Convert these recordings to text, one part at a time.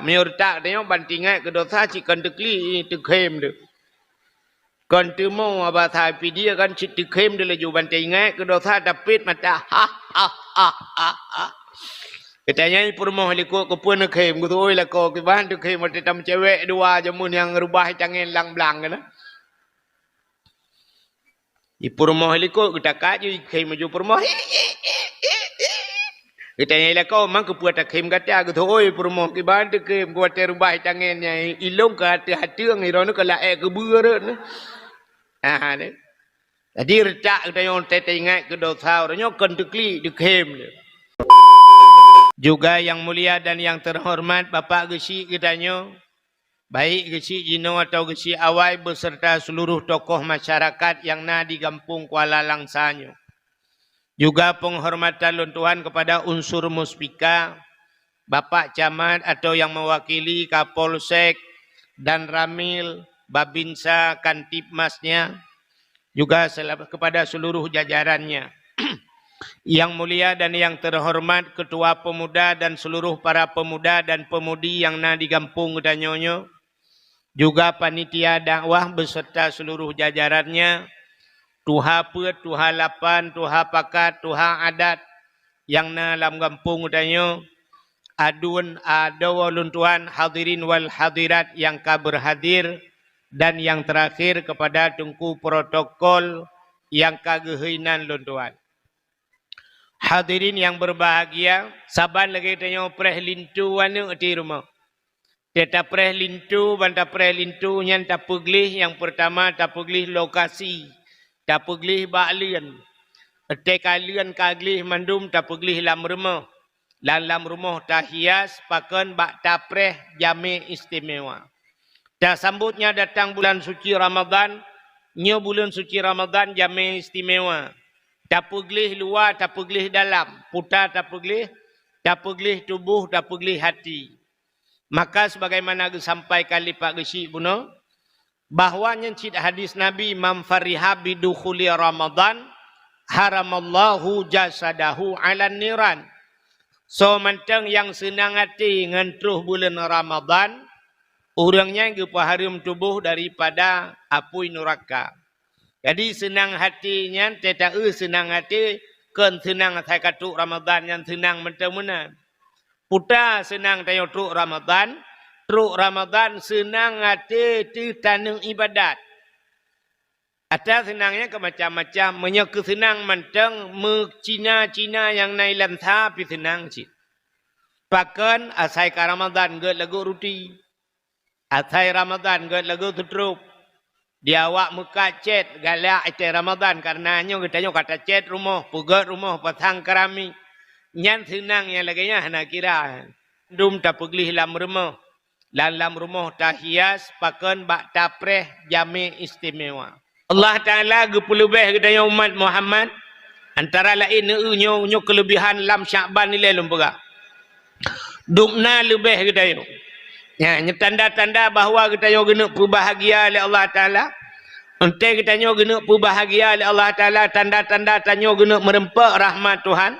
Miur tak tengok bantingan ke dosa cikan tekli tekem tu. Kan tu mau abah tapi dia kan cik tekem dia laju bantingan ke dosa dapit mata ha ha ha ha ha. Katanya purmoh likut ke pun tekem ku tu oi lah ko ke bahan tekem mata tam cewek dua jamun yang rubah cangen lang-blang kan. Purmoh likut kita kat je tekem maju purmoh. Katanya lah kau mang kepuat takim kata aku tu oi purmoh ke ban takim kuat terubah tangannya ilung ke hati-hati ngirono ke lae ke beurut ni. Jadi retak katanya orang ingat ke dosa orangnya kan tekli takim ni. Juga yang mulia dan yang terhormat Bapak Gesi katanya baik Gesi Jino atau Gesi Awai beserta seluruh tokoh masyarakat yang na di Kampung Kuala Langsanyo. Juga penghormatan luntuhan kepada unsur muspika, Bapak Camat atau yang mewakili Kapolsek dan Ramil, Babinsa, Kantipmasnya, juga kepada seluruh jajarannya. Yang mulia dan yang terhormat Ketua Pemuda dan seluruh para pemuda dan pemudi yang na di Kampung Danyonyo, juga panitia dakwah beserta seluruh jajarannya, Tuha Pet, Tuha Lapan, Tuha Pakat, Tuha Adat yang na dalam kampung udanyo, adun adawalun Tuhan hadirin wal hadirat yang berhadir, dan yang terakhir kepada tungku protokol yang kagehinan luntuan. Hadirin yang berbahagia, saban lagi tanya preh lintu wana di rumah. Teta preh lintu, banta preh lintu yang tapuglih yang pertama tapuglih lokasi. Tapuglih ba'lian. Etek kalian kaglih mandum tapuglih lam rumah. Lam rumah tahias pakan bak tapreh jami istimewa. Dah sambutnya datang bulan suci Ramadan. Nyo bulan suci Ramadan jami istimewa. Tapuglih luar, tapuglih dalam. Putar tapuglih, tapuglih tubuh, tapuglih hati. Maka sebagaimana disampaikan Pak Gesi Buno, bahawa nyencit hadis Nabi man fariha bidukhuli Ramadan haramallahu jasadahu ala niran. So manteng yang senang hati ngentruh bulan Ramadan, orangnya harum tubuh daripada api neraka. Jadi senang hatinya tidak senang hati kan senang saya katuk Ramadan yang senang menteng-menan. Puta senang tayo truk Ramadan. Truk Ramadan senang hati di tanung ibadat. Ada senangnya ke macam-macam. Menyok senang menteng Cina-Cina yang nailan tapi senang cik. Bahkan asai ke Ramadan get lagu ruti. Asai Ramadan get lagu tutruk. Dia awak muka cet galak itu Ramadan karenanya kita kata cet rumah, pugat rumah, patang kerami. Nyan senang yang laginya nak kira. Dum tak pergi lam rumah. Dalam rumah tahias pakan bak tapreh jami istimewa. Allah Ta'ala gepulubeh kedaya umat Muhammad. Antara lain nyo kelebihan lam Syakban ni lelum pega. Dukna lebih kedaya. Ya, tanda-tanda bahawa kedaya gena berbahagia oleh Allah Ta'ala. Ente kedaya gena berbahagia oleh Allah Ta'ala. Tanda-tanda tanya gena merempak rahmat Tuhan.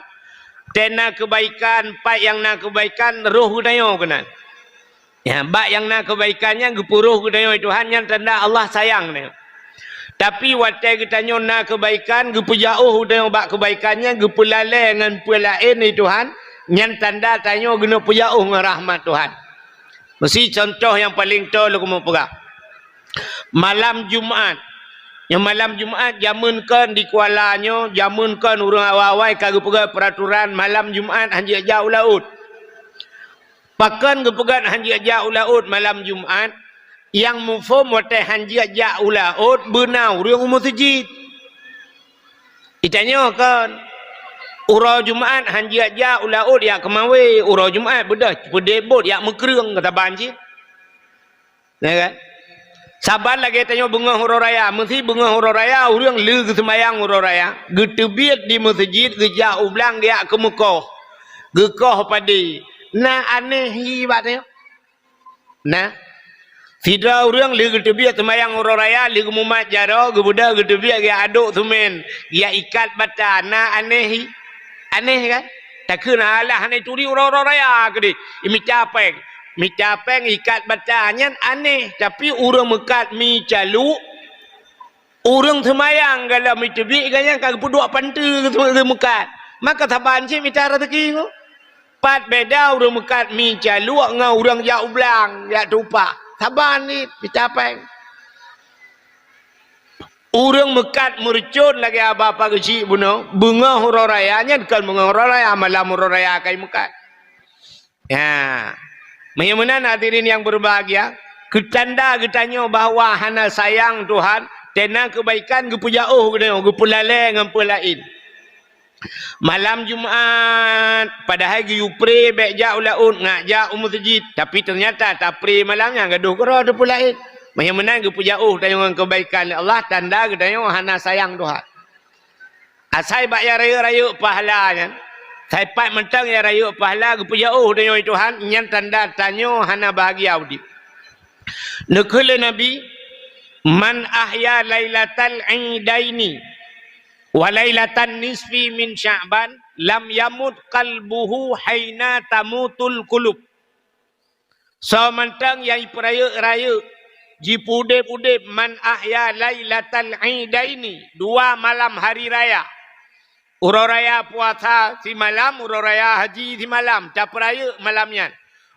Tena kebaikan, pak yang nak kebaikan, roh kedaya kena. Ya, bak yang nak kebaikannya gepuruh kedaya Tuhan yang tanda Allah sayang ni. Tapi waktu kita nak kebaikan gepujauh kedaya bak kebaikannya gepulale dengan pelain ni Tuhan yang tanda tanya gena pujauh dengan rahmat Tuhan. Mesti contoh yang paling tahu lu mau pegang. Malam Jumaat. Yang malam Jumaat jamunkan di Kualanya, jamunkan urang awal-awal kagak pegang peraturan malam Jumaat hanya jauh laut. Pakan kepegat hanji jauh laut malam Jumaat yang mufum wate hanji jauh laut benau riung masjid. Itanya kan urau Jumaat hanji jauh laut ya kemawe urau Jumaat bedah pedebot ya mekereng kata banjir. Ya kan? Sabar lagi tanya bunga hurau raya, mesti bunga hurau raya urang lu ke sembayang hurau raya. Getebiat di masjid ge jauh belang dia ke Mekah. Gekoh padi. Nah aneh hibatnya. Nah, tidak orang lihat terbiak semayang orang raya, lihat mumat jaro, kemudian terbiak dia aduk semen, dia ikat bata. Nah aneh, aneh kan? Tak kena Allah aneh turi orang raya kedi. Ini capek. Mi capeng ikat batanya aneh. Tapi orang mekat mi caluk. Orang semayang kalau mi tebik kan kagak puduk pantu ke mekat. Maka taban si mi cara teki ko. Pat beda orang mekat mi caluk ngau orang jauh belang, jak tupak. Taban ni mi capeng. Orang mekat mercun lagi apa kecil buno. Bunga hururayanya kan bunga hururaya malam hururaya kai mekat. Ya. Bagaimana hadirin yang berbahagia? Ketanda ketanya bahawa hana sayang Tuhan, tena kebaikan gepujauh gede, gepulale ngampu lain. Malam Jumaat pada hari yupre bekja ulaun ngajak masjid, tapi ternyata tapri malamnya gaduh kero ada pulain. Bagaimana gepujauh tanya kebaikan Allah, tanda ketanya hana sayang Tuhan. Asai bak ya raya-raya pahalanya. Saya pat mentang ya raya pahala gepujauh tanya Tuhan, nyan tanda tanya hana bahagia udip. Nekele Nabi man ahya lailatal idaini wa lailatan nisfi min Sya'ban lam yamut qalbuhu haina tamutul qulub. So mentang yang peraya-raya jipude-pude man ahya lailatal idaini, dua malam hari raya. Ururaya puasa si malam, ururaya haji si malam, tak peraya malamnya.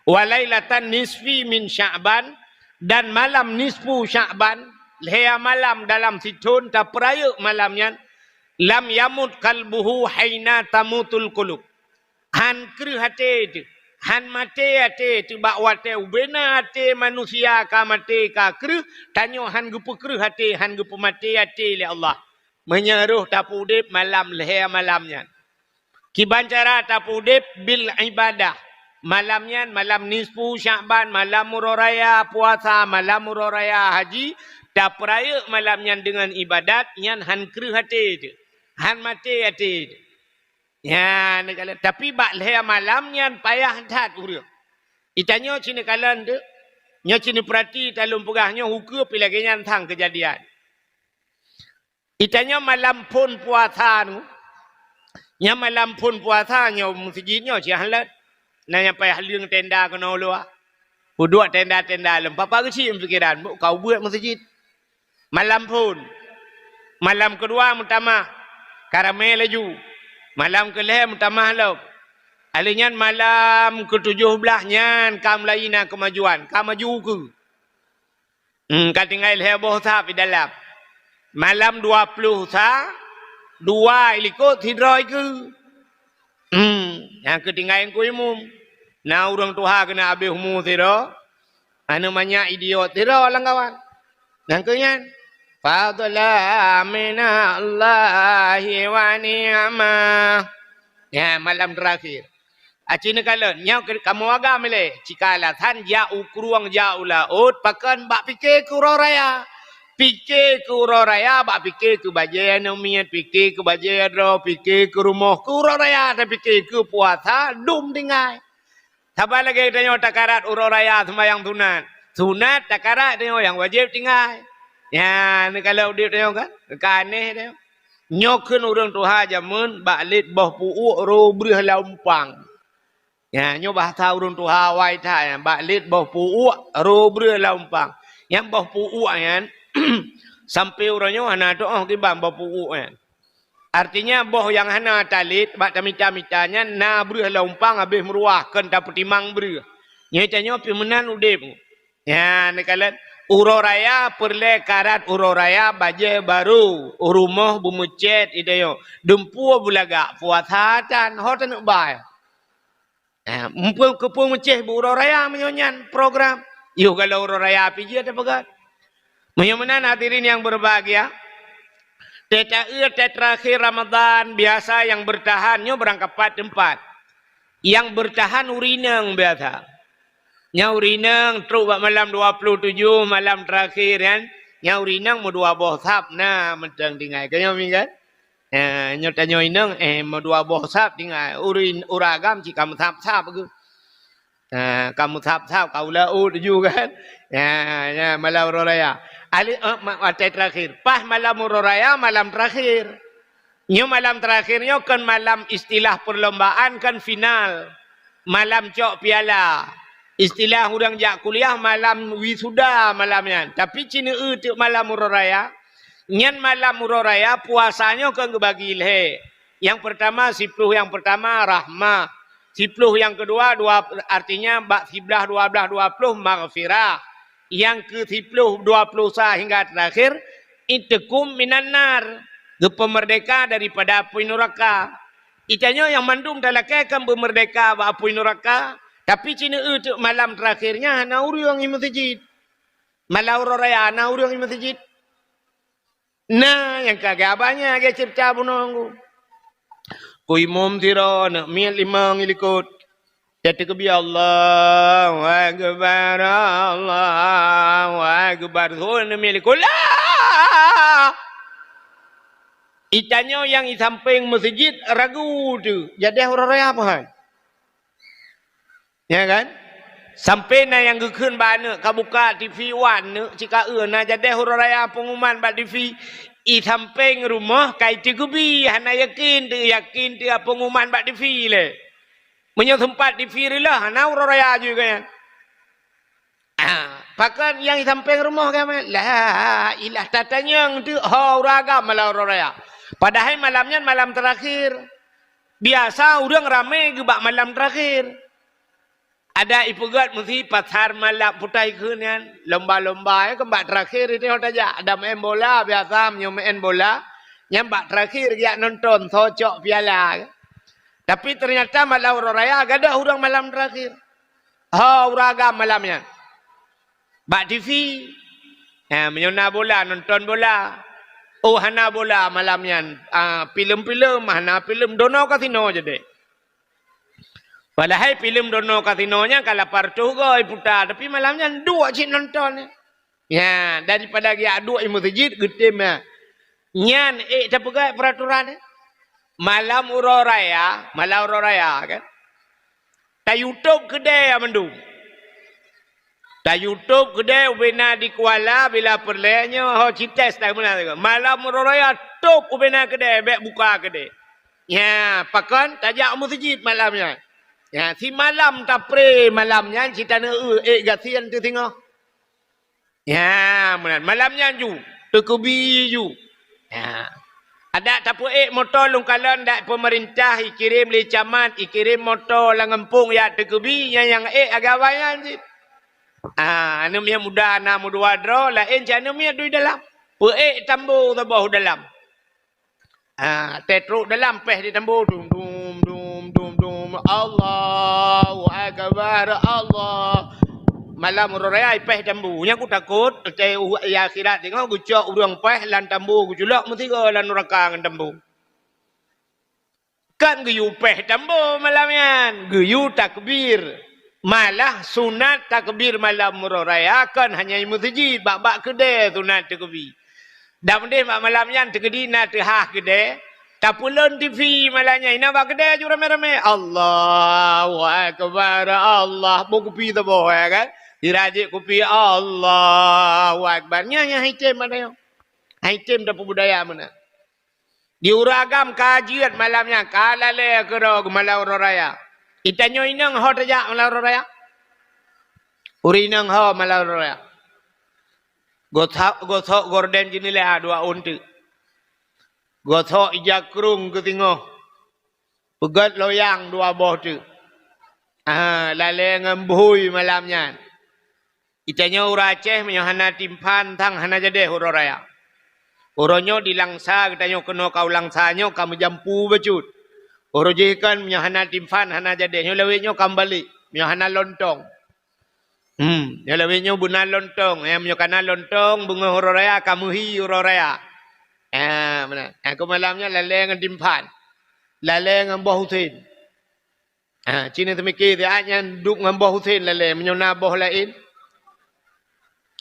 Wa lailatan nisfi min Sya'ban, dan malam nisfu Sya'ban, lehya malam dalam situn tak peraya malamnya. Lam yamut kalbuhu haina tamutul qulub. Han kru hati tu, han mate hati tu bak wate ubena hati manusia ka mate ka kru, tanyo han gupu kru hati, han gupu mate hati le Allah. Menyeruh tapudip malam lehya malamnya. Kibancara tapudip bil ibadah. Malamnya malam nisfu Sya'ban, malam mururaya puasa, malam mururaya haji, tak peraya malamnya dengan ibadat yang han kru hati tu. Han mati hati tu. Ya, tapi bak lehya malamnya payah tat urang. Itanya cina kalan tu, nya cina perhati talum pegahnya hukum pilih tang kejadian. Itanya malam pun puasa tu, nya malam pun puasa nya masjidnya cia halat. Nanya payah liang tenda kena luar. Duduk tenda-tenda lem. Papa kecil fikiran, kau buat masjid. Malam pun. Malam kedua mutama karamel laju. Malam kelih mutama halau. Alinyan malam ke-17 nyan kam laina kemajuan. Kam maju ke. Ka tinggal heboh sah di dalam. Malam 20 sah, 2 ilikut hidroi ke. Yang ketinggalan ku imum. Nah orang Tuhan kena habis umur tira. Anu banyak idiot tira orang kawan. Yang kenyan. Fadla minallahi wa ni'mah. Ya malam terakhir. Acina kalan. Yang kamu agam le. Cikala than jauh kuruang jauh laut. Pakan bak fikir kurang raya. Fikir ke uraraya, bak fikir ke bajayan umiat, fikir ke bajayan roh, fikir ke rumah ke uraraya, dan fikir ke puasa, dum tinggal. Sabar lagi tanya takarat uraraya sembahyang sunat. Sunat takarat tanya yang wajib tinggal. Ya, ni kalau dia tanya kan, kaneh tanya. Nyokun orang Tuhan jamun, baklit boh puuk roh berih laumpang. Ya, nyo bahasa orang Tuhan wai tak, baklit boh puuk roh berih laumpang. Yang boh puuk kan, sampai orangnya hana doa tiba bapu kan. Artinya boh yang hana talit bak tamita-mitanya na berih laumpang habis meruahkan dapat timang berih. Nyatanya pemenan udip. Ya nekalan uroraya perle karat uroraya baje baru rumah bumucet ideyo. Dempu bulaga puasa dan hotan bay. Mumpul kepung meceh bu uroraya menyonyan program. Yo kalau uroraya piji ada pegat. Bagaimana hadirin yang berbahagia? Terakhir Ramadan biasa yang bertahannya berangkat 4 tempat. Yang bertahan urineng biasa. Nya urineng terus malam 27 malam terakhir kan. Nya urineng mau 2 boh sap nah mentang tinggal kaya minggat. Nya tanya ineng mau 2 boh sap tinggal urin uragam jika sap ke. Kamu sap kau laut juga kan. Ya malam raya. Terakhir. Pas malam ururaya malam terakhir. Nyo malam terakhirnya kan malam istilah perlombaan kan final. Malam cok piala. Istilah orang jak kuliah malam wisuda malamnya. Tapi Cina tu malam Murah Raya. Nyan malam Murah Raya puasanya kan kebagi le. Yang pertama 10 yang pertama rahmah. 10 yang kedua artinya bak 11 12 20 maghfirah. Yang ke 10 20 hingga terakhir itakum minan nar. Pemerdeka daripada api neraka. Itanya yang mandum talakai kan bermerdeka api neraka. Tapi Cina itu malam terakhirnya na urang di masjid. Malam raya na urang di masjid. Nah, yang kagak banyak ke cerita bunong. Ku imam tira nak miat lima ngilikut. Jadi kebi Allahu akbar Allahu akbar. Hon milikut lah. Itanya yang di samping masjid ragu tu. Jadi orang raya apa hal? Ya kan? Sampai na yang gekun bana kabuka TV wan ne cika na jadi hura raya pengumuman ba TV i samping rumah kai tigubi hana yakin tu pengumuman ba TV le. Menyo tempat TV lah hana hura raya juga ya. Pakan yang di samping rumah kan lah ilah tatanya tu hura malam hura raya. Padahal malamnya malam terakhir. Biasa orang ramai ke bak malam terakhir. Ada ipugat mesti pasar malam putai kunian lomba-lomba ya kembak terakhir itu saja ada main bola biasa main bola nyambak terakhir dia nonton socok piala tapi ternyata malam raya ada orang malam terakhir uraga malamnya bak TV menyona bola nonton bola hana bola malamnya film-film hana film dono kasino jadi. Padahal film dono kasinonya kalau partu goi putar tapi malamnya dua cik nonton ya daripada dia dua di masjid gede mah nyan tak pegang peraturan malam Murah Raya kan ta YouTube kedai mendung ta YouTube kedai ubena di Kuala bila perlenya ho cites tak mana malam Murah Raya top ubena kedai bek buka kedai ya pakan tajak masjid malamnya. Ya, si malam tapre malamnya kita nak gasian tu tengok. Ya, malamnya ju, tekubi ju. Ya. Ada tapu motor lungkalan dak pemerintah ikirim le camat, ikirim motor lang kampung ya tekubi yang agawayan sit. Anu mia muda na mudua dro lain janu mia dui dalam. Pe tambu tabau dalam. Tetru dalam peh di tambu dum Allahu akbar Allah malam raya peh tambu nya aku takut ke akhirat tengok gucok urang peh lan tambu gujulak mesti ke lan neraka ngan tambu kan geyu peh tambu malamnya geyu takbir malah sunat takbir malam raya kan hanya di masjid bak kedai sunat takbir dah mendeh malamnya tegedi na tehah kedai Tapulon TV malahnya ina bak kedai ju rame-rame Allahu akbar Allah bu kopi tu boh ya kan dirajik kopi Allahu akbar nya haitem mana yo haitem dah budaya mana diuragam kajian malamnya kalale kero malam raya itanyo inang ho tajak malam raya urinang ho malam raya gothok gorden jinile dua untu gothok ijakrung ke tengah. Pegat loyang dua boh tu. Lale ngembui malamnya. Itanya uraceh menyohana timpan tang hana jade hura raya. Uronyo dilangsa kitanya kena kau langsanya kamu jampu becut. Urojikan menyohana timpan hana jade. Nyolawinyo kembali. Menyohana lontong. Nyolawinyo bunan lontong. Menyokana lontong bunga hura raya kamu hi hura raya. Mana? Aku malamnya laleng dengan timpan. Laleng dengan Mbah Husin. Cina temikir dia hanya duduk dengan Mbah Husin laleng. Menyona boh lain.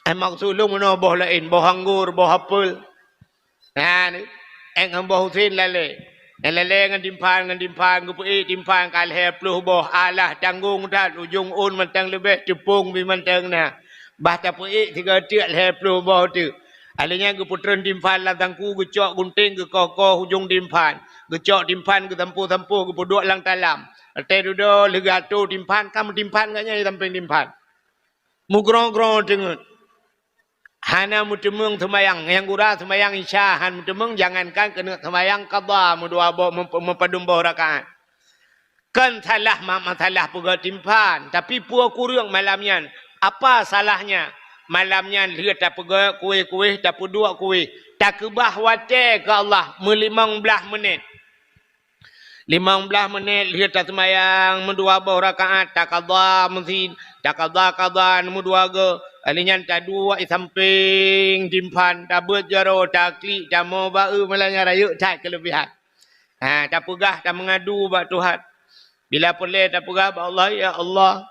Maksud lu mana boh lain. Boh anggur, boh apel. Dengan Mbah Husin laleng. Laleng dengan timpan. Kupui timpan kalhe peluh boh. Alah tanggung dah. Ujung un mentang lebih. Tepung bi mentang na. Bah tapui tiga tiak leher peluh boh tu. Alanya ke putren timpan lang tangku ke cok gunting ke koko hujung timpan. Ke cok timpan ke tampu-tampu ke puduk lang talam. Ate dudo legato timpan kamu timpan katnya di tamping timpan. Mugrong-grong dengut. Hana mutemung semayang yang gura semayang isya han mutemung jangankan kena semayang qada mudua bo mempadum bo rakaat. Kan salah masalah pega timpan tapi puak kurang malamnya. Apa salahnya? Malamnya lihat tak pega kuih-kuih tak pudua kuih. Tak kebah wate ke Allah 15 menit. 15 menit lihat tak semayang mendua bah rakaat tak qada mesti tak qada mendua ge alinya tak dua samping timpan tak berjaro tak klik tak mau bau malanya raya tak kelebihan. Tak pegah tak mengadu bak Tuhan. Bila boleh tak pegah bak Allah ya Allah.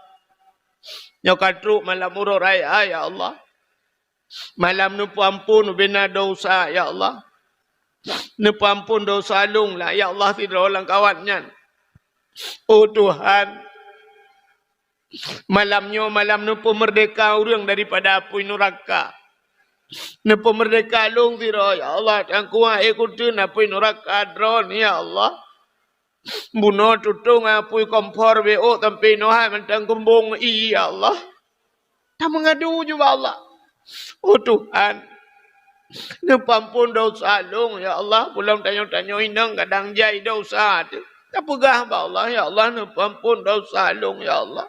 Nyokatru malam urut raya ya Allah. Malam nupu ampun bina dosa ya Allah. Nupu ampun dosa lung lah ya Allah tidak orang kawannya. Oh Tuhan. Malam nupu merdeka orang daripada api neraka. Nupu merdeka lung tidak ya Allah. Dan kuah ikutin api neraka drone ya Allah. Bunuh tutung api kompor BO tampi nohai mentang kumbung ya Allah. Tak mengadu juga Allah. Oh Tuhan. Nepampun dosa lung ya Allah. Pulang tanya-tanya inang kadang jai dosa tu. Tak pegah ba Allah ya Allah. Nepampun dosa lung ya Allah.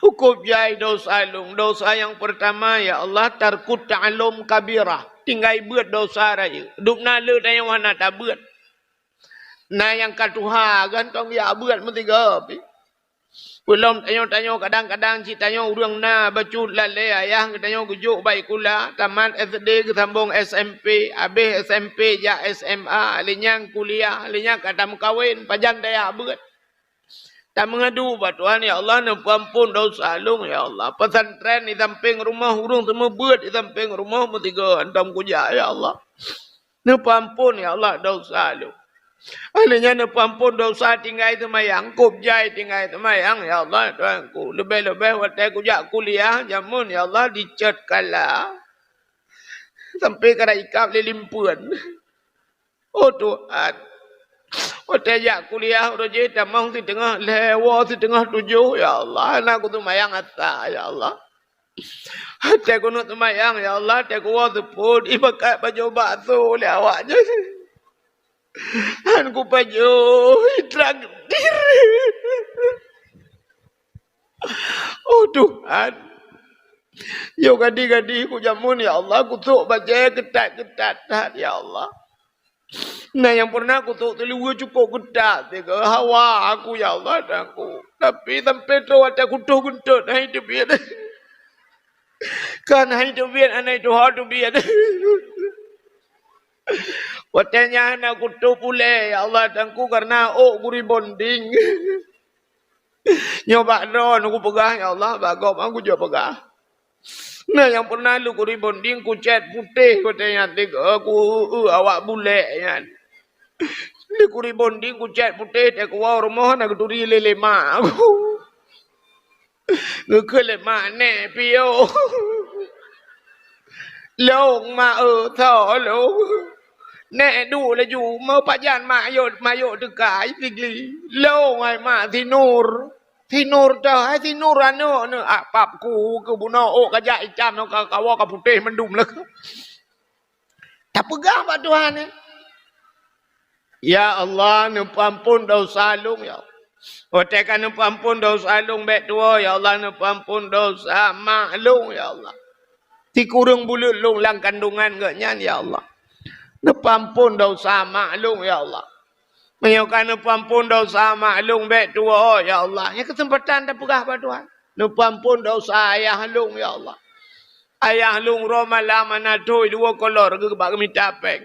Hukum jai dosa lung. Dosa yang pertama ya Allah. Tarkut ta'alum kabirah. Tinggal buat dosa raya. Duk nala tanya mana tak buat. Nah yang katuha gantong ya buat mesti gapi. Belum tanya-tanya kadang-kadang si tanya urang na bacut lalai ayah tanya gujuk baik kula taman SD ke sambung SMP habis SMP ja SMA alinya kuliah alinya kata kawin panjang daya buat. Tak mengadu ba Tuhan ya Allah ampun dosa lung ya Allah. Pesantren di samping rumah urang semua buat di samping rumah mesti ga antam kuja ya Allah. Ampun ya Allah dosa lung. Alanya nepampun dosa tinggal semayang, kubjai tinggal semayang, ya Allah Tuhanku. Lebih-lebih waktu kujak kuliah, jamun ya Allah dicat kalah. Sampai kena ikap lilimpuan. Oh Tuhan. Waktu jak kuliah, rojek tamang di tengah lewa, di tengah 7, ya Allah. Anakku semayang atas, ya Allah. Waktu aku nak semayang, ya Allah. Waktu aku sepuluh, ibakat baju bakso oleh awaknya. Aku pajo traktir. Oh Tuhan. Yo gadi-gadi ku jamun ya Allah. Kutuk baca ketat-ketat ya Allah. Nah yang pernah kutuk telugu cukup ketat. Tiga hawa aku ya Allah. Aku. Tapi sampai tu ada kutuk kutuk. Nah itu biar. Kan itu biar. Anak itu harus biar. Watanya anak kutu pule ya Allah tangku karena guri bonding. Nyoba ron aku pegah ya Allah bagom aku juga pegah. Nah yang pernah lu guri bonding ku cat putih watanya tiga aku awak bule ya. Lu guri bonding ku cat putih tak ku rumah nak turi lele mak aku. Ngeke mak ne pio. Long ma tho lo. Nè đủ là dù mơ bà dàn mà dụ từ cái gì lâu ngày mà thì nur trời hay thì nur ra nữa bạp cụ cứ bố nó cái dạy chăm nó cả vô cả phụ trê mình đùm lực tak pegah Pak Tuhan ya Allah ampun dosa lung ya Otekan ampun dosa lung bet tua ya Allah ampun dosa mak lung ya Allah ti kurang bulut lung lang kandungan gak nyan ya Allah Nepampun dosa maklum ya Allah. Menyokan nepampun dosa maklum bet tua ya Allah. Yang kesempatan tak pegah Pak Tuhan. Nepampun dosa ayah lung ya Allah. Ayah lung romala manatui 2 kolor ke bak minta peng.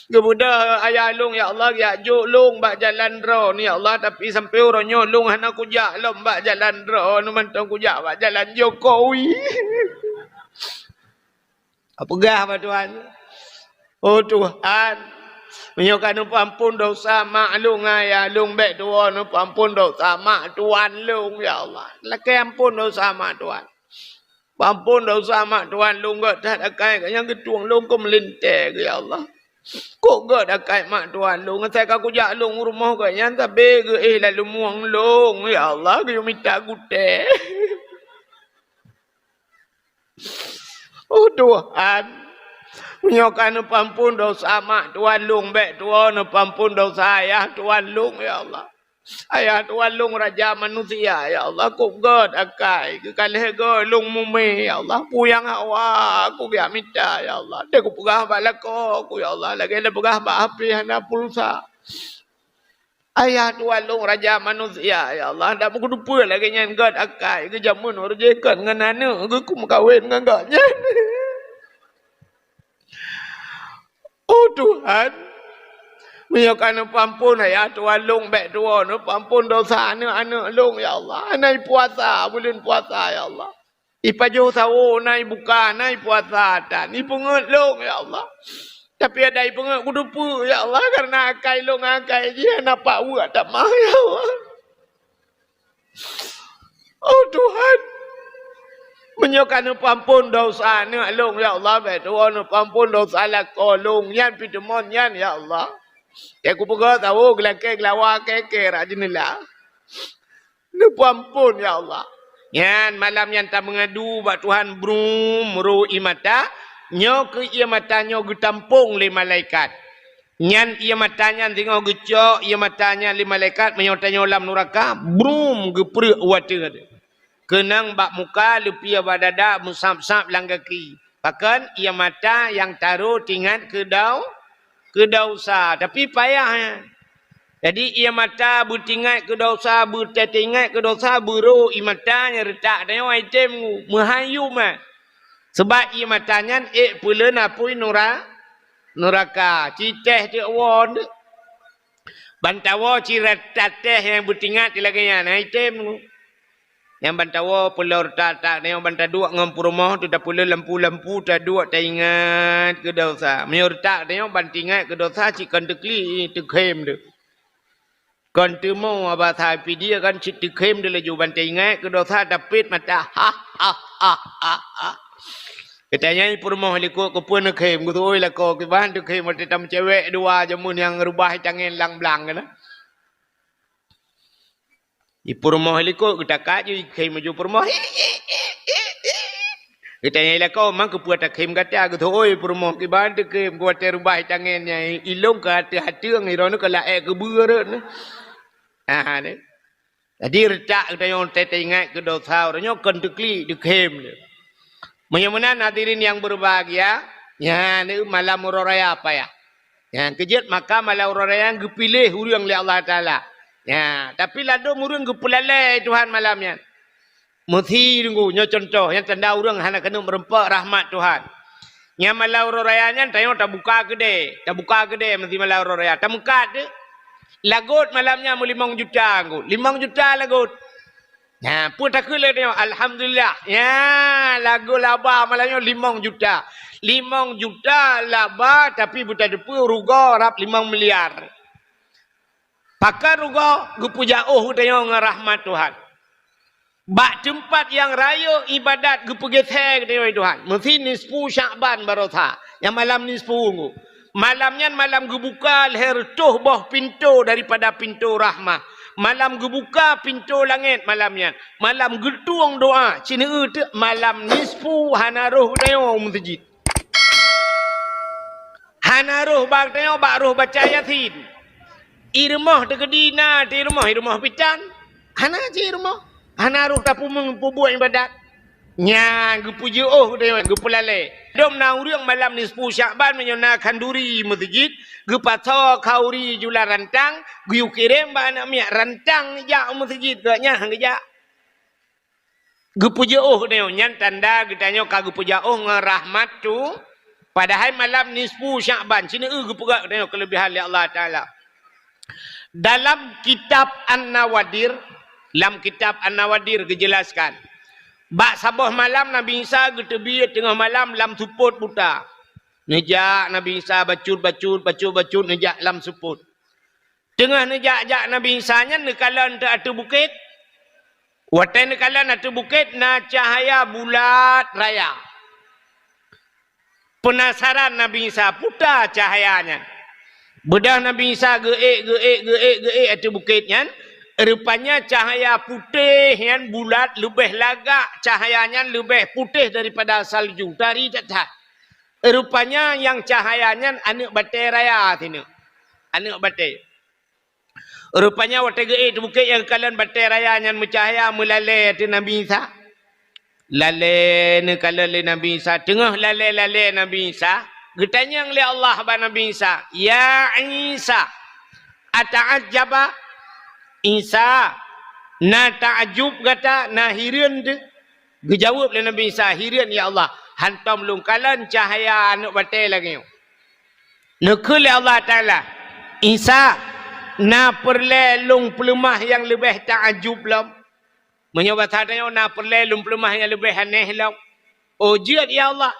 Kemudian ayah lung ya Allah ya juk lung bak jalan ro ni ya Allah tapi sampai oronyo lung hana kujak lom bak jalan ro nu mantong kujak bak jalan Jokowi. Apagah Pak Tuhan? Oh Tuhan, menyokan ampun dosa maklum ayah lung bet Tuhan ampun dosa mak Tuhan lung ya Allah. Laki ampun dosa mak Tuhan. Pampun dosa mak Tuhan long gak tak akai yang ketuang long ko melintir ke ya Allah. Kok gak akai mak Tuhan long saya aku jak long rumah ke yang tapi ke lalu muang long ya Allah ke minta gute. Oh Tuhan. Menyokan pampun dosa mak Tuhan long bek Tuhan pampun dosa ayah Tuhan long ya Allah. Ayah Tuhan long raja manusia ya Allah kok god akai ke kalih go long mumi ya Allah puyang hawa aku biar minta ya Allah dia ku pegah balako aku ya Allah lagi ada pegah ba api hana pulsa. Ayah Tuhan long raja manusia ya Allah dak ku dupa lagi nyan god akai ke jamun urjekan ngan anu ku makawin ngan godnya. Oh Tuhan, menyokan pampun ya Tuhan long bek Tuhan, pampun dosa anak-anak long ya Allah. Nai puasa, bulan puasa ya Allah. Ipajo sawo nai buka, nai puasa dan ipungut long ya Allah. Tapi ada ipungut kudupu ya Allah karena akai long akai dia nampak buat tak mah ya Allah. Oh Tuhan. Menyokan pampun dosa ni long ya Allah betul pampun dosa la kolong yan pitemon yan ya Allah. Aku pegah tahu gelake gelawa keke rajinillah. Ni pampun ya Allah. Yan malam yang tak mengadu bak Tuhan brum ru imata nyo ke ia matanya getampung le malaikat. Nyan ia matanya tengok gecok ia matanya le malaikat menyotanya lam neraka brum geprek water. Kenang bak muka lupia badada musap-sap lang kaki. Bahkan ia mata yang taruh tingkat ke dausa. Tapi payah. Jadi ia mata bertingkat ke dausa, bertingkat ke dausa, buru ia matanya retak dan item mehayu mah. Sebab ia matanya pula napui neraka. Citeh dia awon. Bantawa cirat tateh yang bertingkat lagi nya item yang bantawa pulau tak yang bantah dua ngampur rumah tu dah pula lampu-lampu tak dua tak ingat ke dosa. Menyor tak yang bantingat ke dosa cikan tekli tekhem tu. Kan tu mau abah tapi dia kan cik tekhem dia laju bantai ingat ke dosa dapit mata ha. Katanya ni rumah liku ke pun tekhem ku tu oi lah ko ke bahan tekhem mata tam cewek dua jamun yang rubah tangan lang-blang kan. Ipu rumah liko kita kaji kai maju rumah. Kita yang liko mang kepuat takim kata aku tu oi rumah ki bantu ke buat terubah tangannya ilung ke hati ang ironu ke laek ke beurun. Ah ni. Jadi retak kita yang ingat ke dosa orangnya kentukli dikem. Menyamanan hadirin yang berbahagia, ya ni malam raya apa ya? Yang kejut maka malam raya yang dipilih urang oleh Allah Taala. Ya, tapi lado murung gepulalai Tuhan malamnya. Muthi tunggu nyo contoh yang tanda urang hana kena merempak rahmat Tuhan. Nya malau rayanya tayo tak buka gede mesti malau raya. Tak muka de. Lagut malamnya mu 5 juta nggo. 5 juta lagut. Nah, pun tak kele dia alhamdulillah. Ya, lagu laba malamnya 5 juta. 5 juta laba tapi buta depu ruga rap 5 miliar. Pakar ruga gupuja tayo ng rahmat Tuhan. Bak tempat yang raya ibadat gupugethek tayo Tuhan. Mesti nisfu Sya'ban barotha. Yang malam nisfu ngu. Malamnya malam gebuka leher tuh boh pintu daripada pintu rahmah. Malam gebuka pintu langit malamnya. Malam getuang doa. Cina itu malam nisfu hanaruh tayo masjid. Hanaruh bak tayo bak ruh baca yasin. Irmah tegedina di rumah pitan. Hana je rumah. Hana ruh tapu membuat ibadat. Nya gepuji dia gepulale. Dom na urang malam ni 10 Sya'ban menyona kanduri masjid, gepatho kauri jula rantang, guyu kirim ba anak miak rantang ja masjid gaknya hangja. Gepuji dia nyan tanda getanyo ka gepuja ngerahmat tu. Padahal malam ni 10 Sya'ban cina gepugak dia kelebihan li Allah Taala. Dalam kitab An-Nawadir, dijelaskan. Bak sabah malam Nabi Isa getebi tengah malam lam suput buta. Nejak Nabi Isa bacut nejak lam suput. Tengah nejak Nabi Isa nya nekalan tak ada bukit. Watan kala natu bukit na cahaya bulat raya. Penasaran Nabi Isa putar cahayanya. Bedah Nabi Isa geek atu bukitnya. Rupanya cahaya putih yang bulat lebih lagak, cahayanya lebih putih daripada salju. Dari dekat. Rupanya yang cahayanya anak batai raya sini. Anak batai. Rupanya waktu itu bukit yang kalian batai raya yang mencahaya melalai itu Nabi Isa. Lalai ni kalian Nabi Isa. Tengah lalai Nabi Isa. Getanya oleh Allah kepada Nabi Isa. Ya Isa. Ata'ajaba. Isa. Na ta'ajub kata. Na hirian tu. Dijawab oleh Nabi Isa. Hirian ya Allah. Hantam lungkalan cahaya anak batai lagi. Nekul Allah Ta'ala. Isa. Na perlelung pelemah yang lebih ta'ajub lam. Menyobat hadanya na perlelung pelemah yang lebih aneh lam. Oh jiat ya Allah.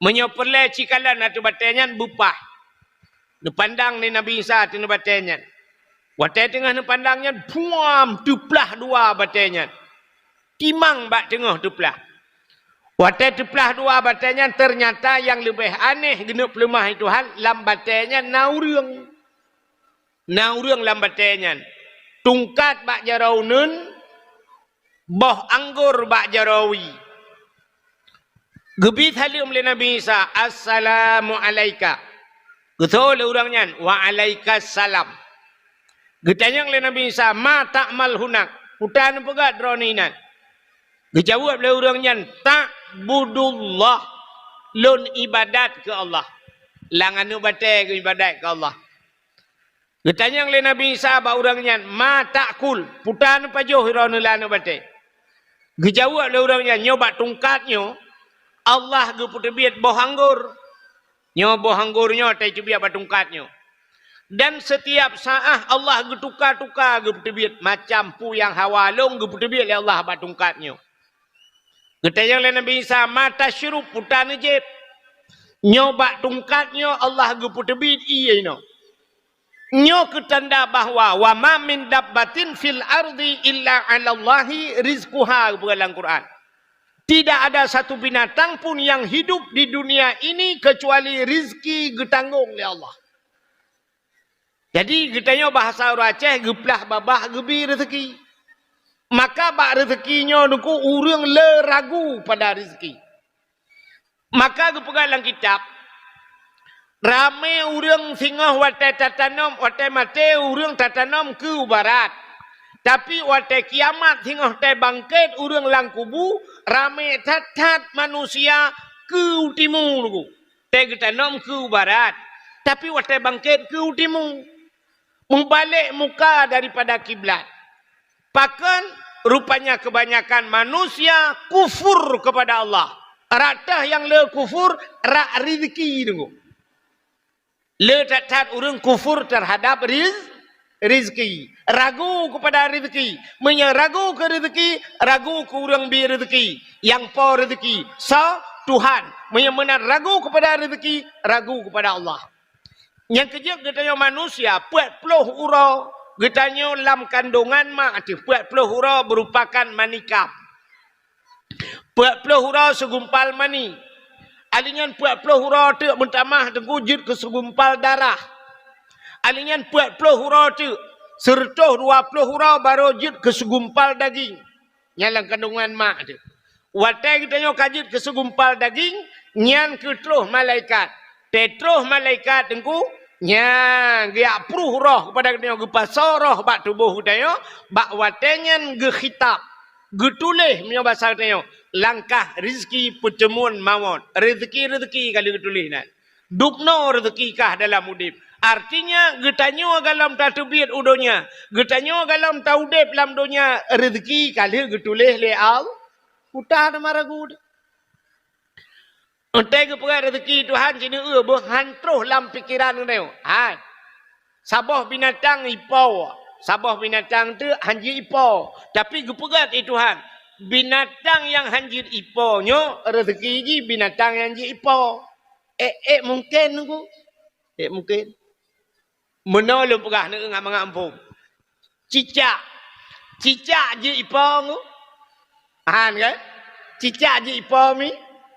Menyobat perle cikalan atau batanya bupah. Nepandang ni Nabi Isa tu batanya. Watai tengah nepandangnya buam tuplah dua batanya. Timang bak tengah tuplah. Watai tuplah dua batanya ternyata yang lebih aneh genuk pelemah itu hal lam batanya naurung. Naurung lam batanya. Tungkat bak jaraunun. Boh anggur bak jarawi. Gebit halim oleh Nabi Isa. Assalamualaikum. Betul orangnya. Waalaikumsalam. Getanya oleh Nabi Isa. Ma ta'mal hunak. Hutan pegat droninan. Dijawab oleh orangnya. Ta'budullah. Lun ibadat ke Allah. Langanu batai ke ibadat ke Allah. Getanya oleh Nabi Isa ba orangnya. Ma ta'kul. Putan pajuh hiranulanu batai. Dijawab oleh orangnya. Nyobat tungkatnya. Allah geputebiat boh anggur. Nyo boh anggurnya tai cubiat batungkatnya. Dan setiap saat Allah getukar-tukar geputebiat macam pu yang hawalung geputebiat oleh Allah batungkatnya. Getanya oleh Nabi Isa mata syurup putan jeb. Nyo bat tungkatnya Allah geputebiat iya no. Nyo ketanda bahawa wa ma min dabbatin fil ardi illa 'ala Allahi rizquha dalam Quran. Tidak ada satu binatang pun yang hidup di dunia ini kecuali rizki getanggung oleh Allah. Jadi getanya bahasa orang Aceh geplah babah gebi rezeki. Maka bak rezekinya nuku urang le ragu pada rezeki. Maka gepegang dalam kitab ramai urang singah watai tatanom watai mate urang tatanom ke barat. Tapi watai kiamat hingga watai bangkit urang lang kubu ramai tatat manusia ke timur. Te getanom ke barat. Tapi watai bangkit ke timur. Membalik muka daripada kiblat. Pakan rupanya kebanyakan manusia kufur kepada Allah. Ratah yang le kufur rak rizki tunggu. Le tatat urang kufur terhadap rizki. Ragu kepada rezeki. Ragu ke rezeki. Ragu ke orang bi rezeki. Yang po rezeki. So, Tuhan. Menar ragu kepada rezeki. Ragu kepada Allah. Yang kejap katanya manusia. 40 ura. Katanya lam kandungan mak. 40 ura merupakan manikam. 40 ura segumpal mani. Alingan 40 ura tu mentamah tengkujud ke segumpal darah. Alingan 40 ura tu. Serta 20 hurau baru jid ke segumpal daging. Nyalang kandungan mak tu. Watai kita nyo kajid ke segumpal daging. Nyan ke teruh malaikat. Tetruh malaikat tengku. Nyan giak pruh roh kepada kita nyo. Gepasa roh bak tubuh kita nyo. Bak watai nyan ge khitab. Getulih menyo bahasa kita nyo. Langkah rizki pertemuan mawon. Rezeki kali getulih nan. Dukno rezeki kah dalam udip. Artinya getanyo galam tatubit udonya. Getanyo galam taudep lam donya rezeki kali getulih le al. Utah nama ragu. Entai ke perai rezeki Tuhan sini hantruh lam pikiran neu. Hai. Sabah binatang ipau. Sabah binatang tu hanji ipau. Tapi gepegat itu Tuhan. Binatang yang hanjir ipau nyo rezeki ji binatang yang hanjir ipau. Mungkin nunggu. Mungkin. Menolong pegah nak ngam ngampung. Cicak. Cicak je ipong. Han kan? Cicak je ipong ni.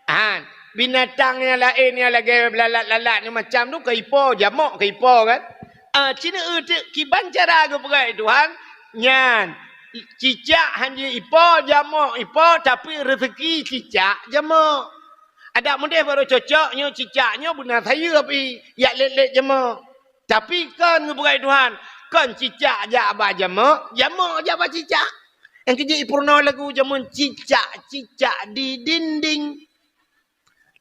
Han. Binatang yang lain yang lagi lalat-lalat ni macam tu ke ipo jamak ke ipo kan. Cina kiban cara ke perai Tuhan. Nyan. Cicak hanya ipo jamak ipo tapi rezeki cicak jamak. Ada mudah baru cocoknya cicaknya benar saya tapi yak let-let jamak. Tapi kan ke perai Tuhan. Kan cicak jak ba jamak jak ba cicak. Yang kerja ipurna lagu jamun cicak di dinding.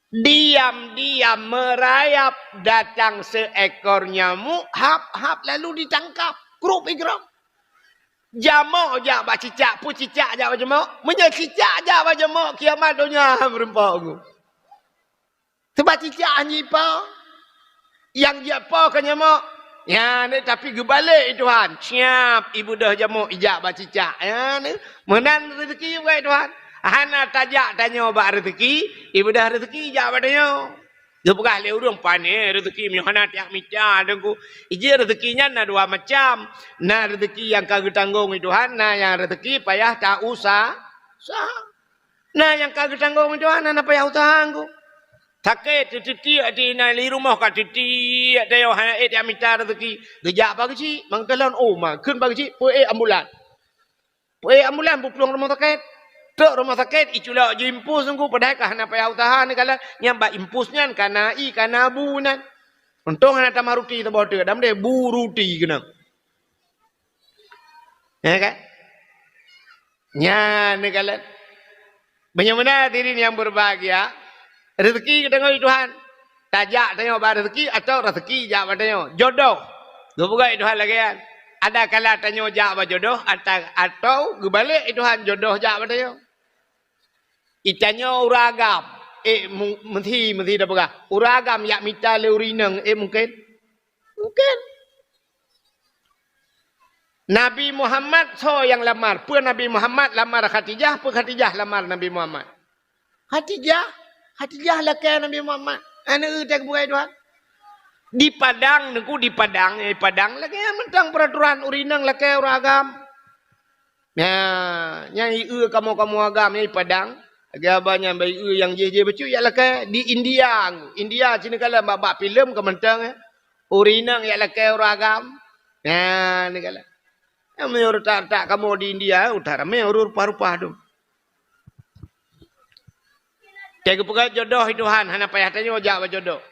Diam-diam merayap datang seekor nyamuk hap-hap lalu ditangkap grup-grup. Jamak jak ba cicak pun cicak jak ba jamak. Menye cicak jak ba jamak kiamat dunia berempak aku. Sebab cicak hanya apa? Yang dia apa kan nyamak? Ya ni tapi gebalik Tuhan. Siap ibu dah jamak ijak ba cicak. Ya ni menan rezeki baik Tuhan. Hana tajak tanya bak rezeki, ibu dah rezeki jak padanya. Dia pegah le urang pane rezeki mi hana tiak mica dengku. Ije rezekinya na dua macam. Na rezeki yang kagak tanggung Tuhan, na yang rezeki payah tak usah. Nah yang kagak tanggung Tuhan, na payah usaha aku. Sakit titi di na li rumah kat titi ada yo hana tiak mica rezeki. Gejak bagi ci, mangkalan mah keun bagi ci, poe ambulan. Poe ambulan pulang rumah sakit. Tok rumah sakit icula jimpus sungguh padahal kahana payah usaha ni kala nyamba impusnya kana bunan. Untung ana tamaruti tu bodoh dam de buruti kena. Ya kan? Nya ni kala. Bagaimana diri yang berbahagia? Rezeki kita ngoi Tuhan. Tajak tanya ba rezeki atau rezeki jak padanya. Jodoh. Dua bukan Tuhan lagi kan. Ada kala tanya jak ba jodoh atau gebalik Tuhan jodoh jak padanya. Itanya uragam. Menti dah pegah. Uragam yak mita le urineng. Mungkin. Mungkin. Nabi Muhammad so yang lamar. Pun Nabi Muhammad lamar Khadijah. Pun Khadijah lamar Nabi Muhammad. Khadijah lakai Nabi Muhammad. Anak tak bukai Tuhan. Di Padang. Nengku di Padang. Padang lakai mentang peraturan urineng lakai uragam. Nyai kamu agam. Nyai Padang. Agak banyak bayi yang je becu ialah ke di India. India sini kala bab filem ke mentang urinang ialah ke uragam. Nah ni kala. Yang tak kamu di India utara me rupa-rupa tu. Tega pegat jodoh Tuhan hana payah tanya jak jodoh.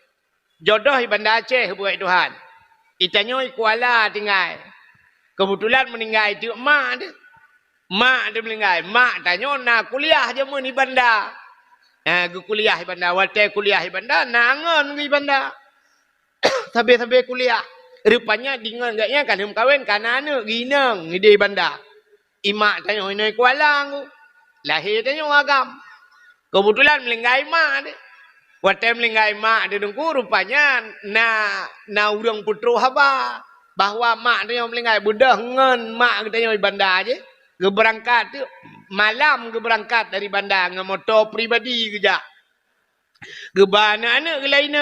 Jodoh Bandar Aceh buat Tuhan. Itanya Kuala tinggal. Kebetulan meninggal itu mak dia. Mak dia melinggai. Mak tanya nak kuliah je mun di bandar. Gu kuliah di bandar. Watai kuliah di bandar. Nangan di bandar. Sampai kuliah. Rupanya dengan gaknya kan kawin kan anak ginang di bandar. Imak tanya ini Kuala aku. Lahir tanya agam. Kebetulan melinggai mak dia. Watai melinggai mak dia dengku rupanya na urang putru haba. Bahawa mak dia melinggai budak ngan mak tanya di bandar je. Berangkat tu malam berangkat dari bandar dengan motor pribadi kerja. Gebana anak ke lain.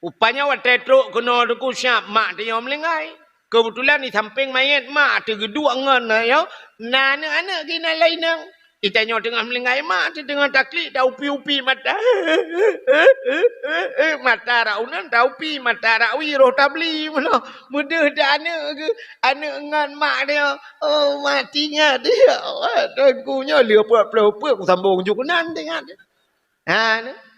Upanya watai truk kena deku siap mak dia melengai. Kebetulan di samping mayat mak tergeduk ngan ya. Anak-anak kena lain. Ditanya tengah melengai mak tu tengah taklid dah upi-upi mata. Mata raunan dah upi mata rawi roh tabli mula. Mudah dah anak ngan mak dia. Oh matinya dia. Tengkunya dia apa-apa aku sambung jukunan tengah dia.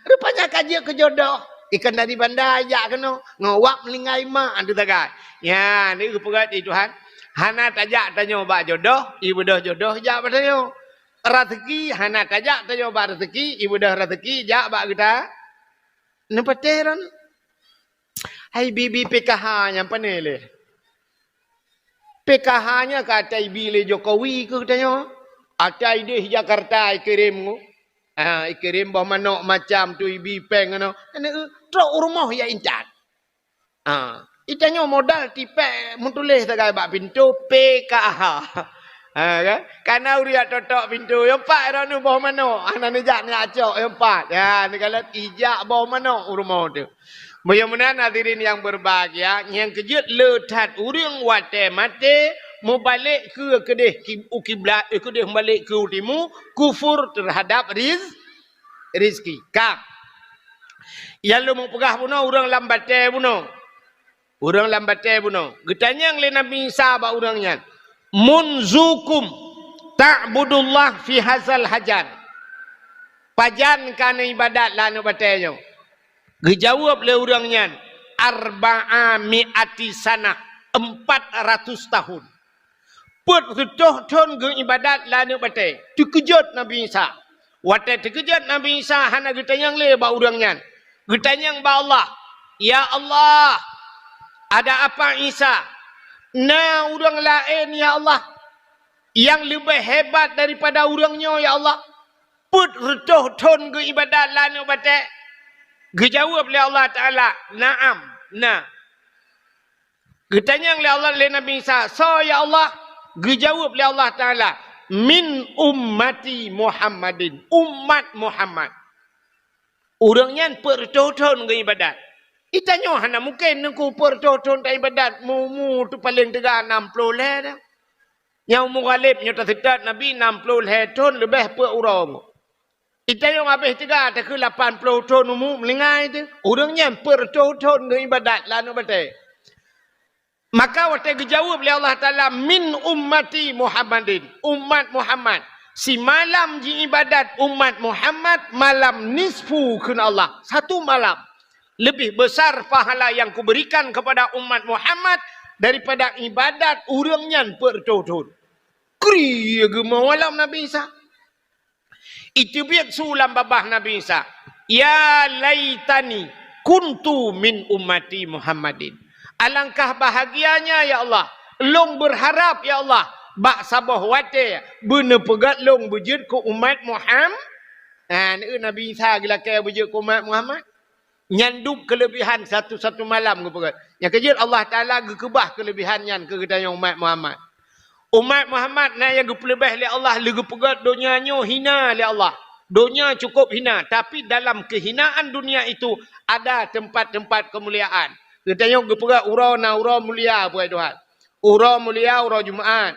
Rupanya kaji ke jodoh. Ikan dari bandar ajak kena. Ngawak melengai mak tu tagai. Ya ni kepegat Tuhan. Hana tajak tanya bak jodoh. Ibu dah jodoh jak padanya. Rezeki hana tajak tanya bak rezeki. Ibu dah rezeki jak bak kita. Nampak teran. Hai bibi PKH yang panel. PKH-nya kata ibu Jokowi ke katanya. Ada ide Jakarta ikirim. Ikirim bahawa manok macam tu ibu peng. Truk rumah ya incat. Itanya modal tipek. Mentulis tagai bak pintu PKH. Kan? Karena uriak totok pintu. Yang empat orang bawah mana? Anak nejak ni acok. Yang empat. Ya, ni kalau ijak bawah mana rumah tu. Bagaimana hadirin yang berbahagia. Yang kejut letat uring wate mate. mau balik ke kedih kiblat kedih balik ke utimu kufur terhadap rizki kak yang lu mau pegah puno orang lambatnya puno orang lambatnya puno getanya yang le Nabi Isa ba orangnya munzukum ta'budullah fi hazal hajar pajan kana ibadat lanu batenya gejawab le orangnya arba'a mi'ati sana 400 tahun put tuh ge ibadat lanu bate terkejut Nabi Isa wate terkejut Nabi Isa hana getanyang le ba orangnya getanyang ba Allah ya Allah ada apa Isa na orang lain ya Allah yang lebih hebat daripada orangnya ya Allah put tuh ge ibadat lanu bate gejawab le Allah Taala na'am nah getanya oleh Allah le Nabi Isa so ya Allah gejawab oleh Allah Taala min ummati Muhammadin umat Muhammad orangnya pertoton ke ibadat itanya hana mungkin nengku pertoton ke ibadat mu tu paling tegak 60 le dah yang mughalib nyata sedat Nabi 60 le ton lebih per orang itanya habis tegak tak ke 80 ton umum melingai tu orangnya pertoton ke ibadat lanu batai maka waktu dijawab oleh Allah Ta'ala min ummati Muhammadin umat Muhammad si malam ji ibadat umat Muhammad malam nisfu kena Allah satu malam lebih besar pahala yang kuberikan kepada umat Muhammad daripada ibadat urangnya pertutut kriya gemau malam Nabi Isa itu biak sulam babah Nabi Isa ya laitani kuntu min ummati Muhammadin alangkah bahagianya ya Allah long berharap ya Allah bak sabah wate bener pegat long bejut ke umat Muhammad Nabi Isa gila kaya bejut ke umat Muhammad nyanduk kelebihan satu malam ke pegat yang kejut Allah Ta'ala gekebah kelebihannya ke gedanya umat Muhammad na yang gepelebih oleh Allah lagi pegat dunianya hina oleh Allah dunia cukup hina tapi dalam kehinaan dunia itu ada tempat-tempat kemuliaan katanya geperak urau mulia buat Tuhan. Urau mulia urau Jumaat.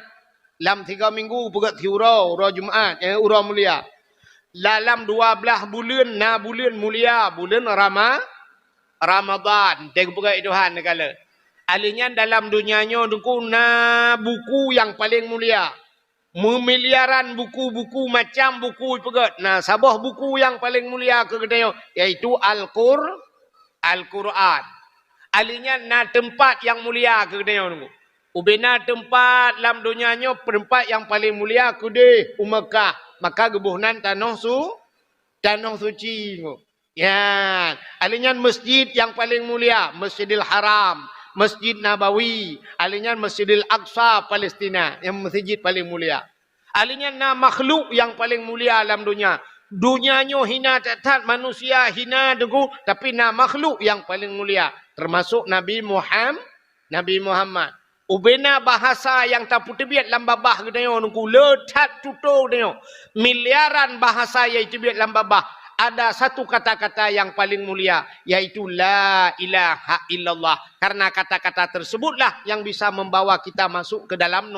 Dalam 3 minggu pegat urau Jumaat, urau mulia. Dalam 12 bulan bulan mulia, bulan Ramadan. Tengok pegat Tuhan kala. Alinya dalam dunianya dengku buku yang paling mulia. Memiliaran buku-buku macam buku pegat. Sabah buku yang paling mulia ke katanya iaitu Al-Quran. Alinya na tempat yang mulia ke dia nunggu. Ubena tempat dalam dunianya tempat yang paling mulia ke dia Mekah. Maka gebuhnan tanah suci. Ya, alinya masjid yang paling mulia, Masjidil Haram, Masjid Nabawi, alinya Masjidil Aqsa Palestina yang masjid paling mulia. Alinya na makhluk yang paling mulia dalam dunia. Dunianya hina tak manusia hina degu tapi na makhluk yang paling mulia termasuk Nabi Muhammad. Ubena bahasa yang tak putih dalam babah katanya nunggu letat tutup katanya. Miliaran bahasa iaitu biat dalam babah. Ada satu kata-kata yang paling mulia yaitu la ilaha illallah. Karena kata-kata tersebutlah yang bisa membawa kita masuk ke dalam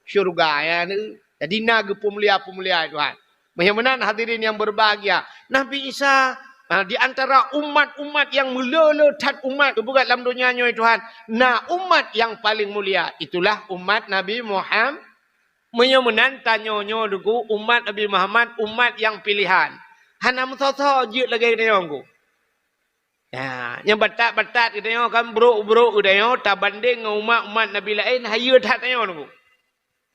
syurga ya. Jadi naga pemulia Tuhan. Mudah-mudahan hadirin yang berbahagia. Nabi Isa di antara umat-umat yang meleletat umat bukan dalam dunianya Tuhan. Umat yang paling mulia itulah umat Nabi Muhammad. Mudah-mudahan tanya-nya dugu umat Nabi Muhammad umat yang pilihan. Hana mutata je lagi dia ngku. Ya, yang batat-batat dia kan bro dia tak banding dengan umat-umat Nabi lain hayu tak tanya ngku.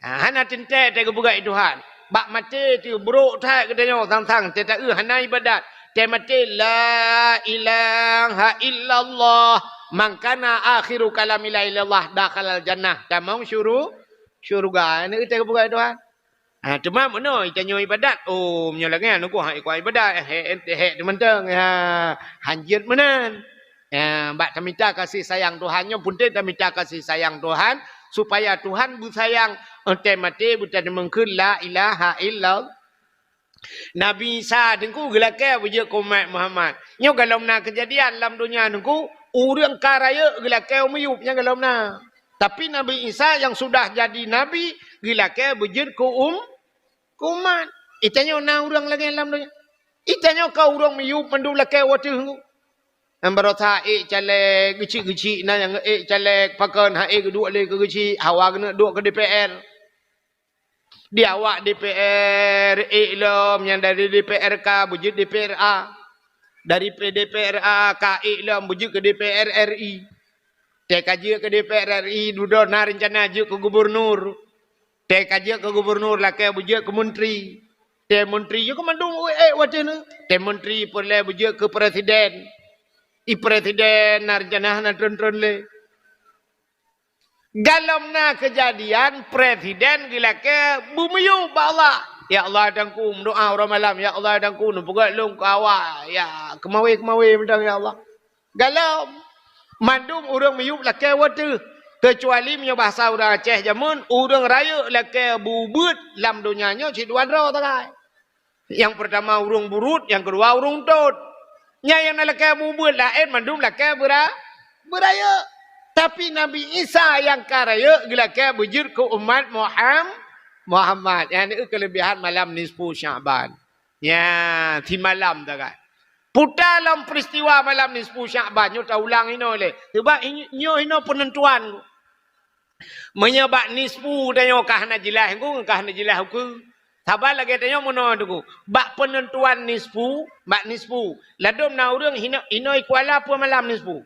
Hana tintek tak buka Tuhan. Bak mati tu buruk tak katanya tang-tang tak hana ibadat. Dia mati la ilaha illallah man kana akhiru kalami la ilallah dakhalal jannah. Tamang syurga. Ini kita buka Tuhan. Cuma mana itanya ibadat. Oh menyalahkan aku ikut ibadat. Teman-teman hanjir menan. Bak minta kasih sayang Tuhannya pun tak minta kasih sayang Tuhan supaya Tuhan bersayang. Ontai mati buta mengkun la ilaha illallah. Nabi Isa dengku gelakai wujud umat Muhammad. Nyo kalau nak kejadian dalam dunia dengku urang karaya gelakai umuyupnya kalau nak. Tapi Nabi Isa yang sudah jadi Nabi, gila ke bejid ke umat. Itanya na urang lagi alam dunia. Itanya kau urang miyup mandu laki watu. Ambaro tha cale geci-geci na yang cale pakan ha kedua le ke geci hawa kena duk ke DPR. Dia awak DPR ilom yang dari DPR K bujud DPR A. Dari DPR A K ilom bujud ke DPR RI. Dia kaji ke DPR RI duduk na rencana je ke gubernur. Dia kaji ke gubernur lah ke bujud ke menteri. Dia menteri je ke mandung wacana. Dia menteri boleh bujud ke presiden. Presiden narjana na tron le. Galam na kejadian presiden gila ke bumiyu ba Allah. Ya Allah dangku doa orang malam ya Allah dangku nupugat long kawa ya kemawi mendang ya Allah. Galam mandum urang miyup lake watu kecuali punya bahasa urang Aceh jamun urang raya lake bubut lam dunianya ciduan ro takai. Yang pertama urang burut, yang kedua urang tot. Nya yang nak laki bubur lain mandum laki beraya. Tapi Nabi Isa yang karaya laki bujur ke umat Muhammad. Yang ini kelebihan malam nisfu Sya'ban. Ya, di malam tak kan. Putar dalam peristiwa malam nisfu Sya'ban. Nyo tak ulang ini oleh. Sebab nyo ini penentuan. Menyebab nisfu dan nyo kahna jilah. Kahna jilah aku. Sabar lagi tanya mana tu. Bak penentuan nisfu, bak nisfu. Ladum na urang hinoi kuala apa malam nisfu?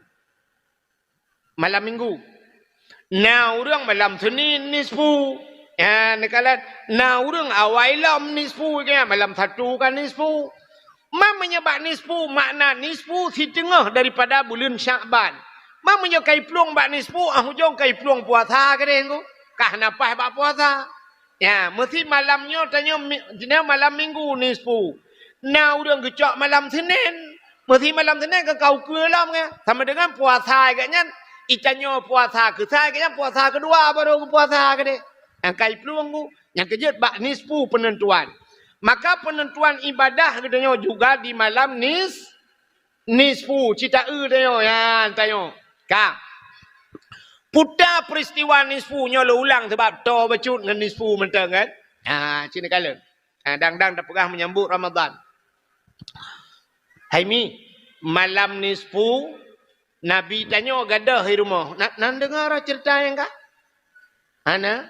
Malam minggu. Na urang malam Senin nisfu. Ya, nekalat na urang awailam nisfu ke malam satu kan nisfu. Mamanya bak nisfu makna nisfu si tengah daripada bulan Sya'ban. Mamanya kai plung bak nisfu hujung kai plung puasa ke deh tu. Kah napah bak puasa. Ya, mesti malamnya tanya jenis malam minggu nisfu. Nah, urang gecok malam Senin. Mesti malam Senin ke kau kelam ke. Sama dengan puasa agaknya. Ikannya puasa ke saya agaknya puasa kedua baru puasa ke deh. Yang kai peluang tu. Yang kejut bak nisfu penentuan. Maka penentuan ibadah katanya juga di malam nisfu. Cita tanya. Ya, tanya. Kak. Putar peristiwa nisfu nyo lo ulang sebab to becut dengan nisfu mentang kan. Cina kala. Dang-dang dah pegah menyambut Ramadan. Hai mi, malam nisfu Nabi tanya gadah di rumah. Nak dengar cerita yang kah? Ana?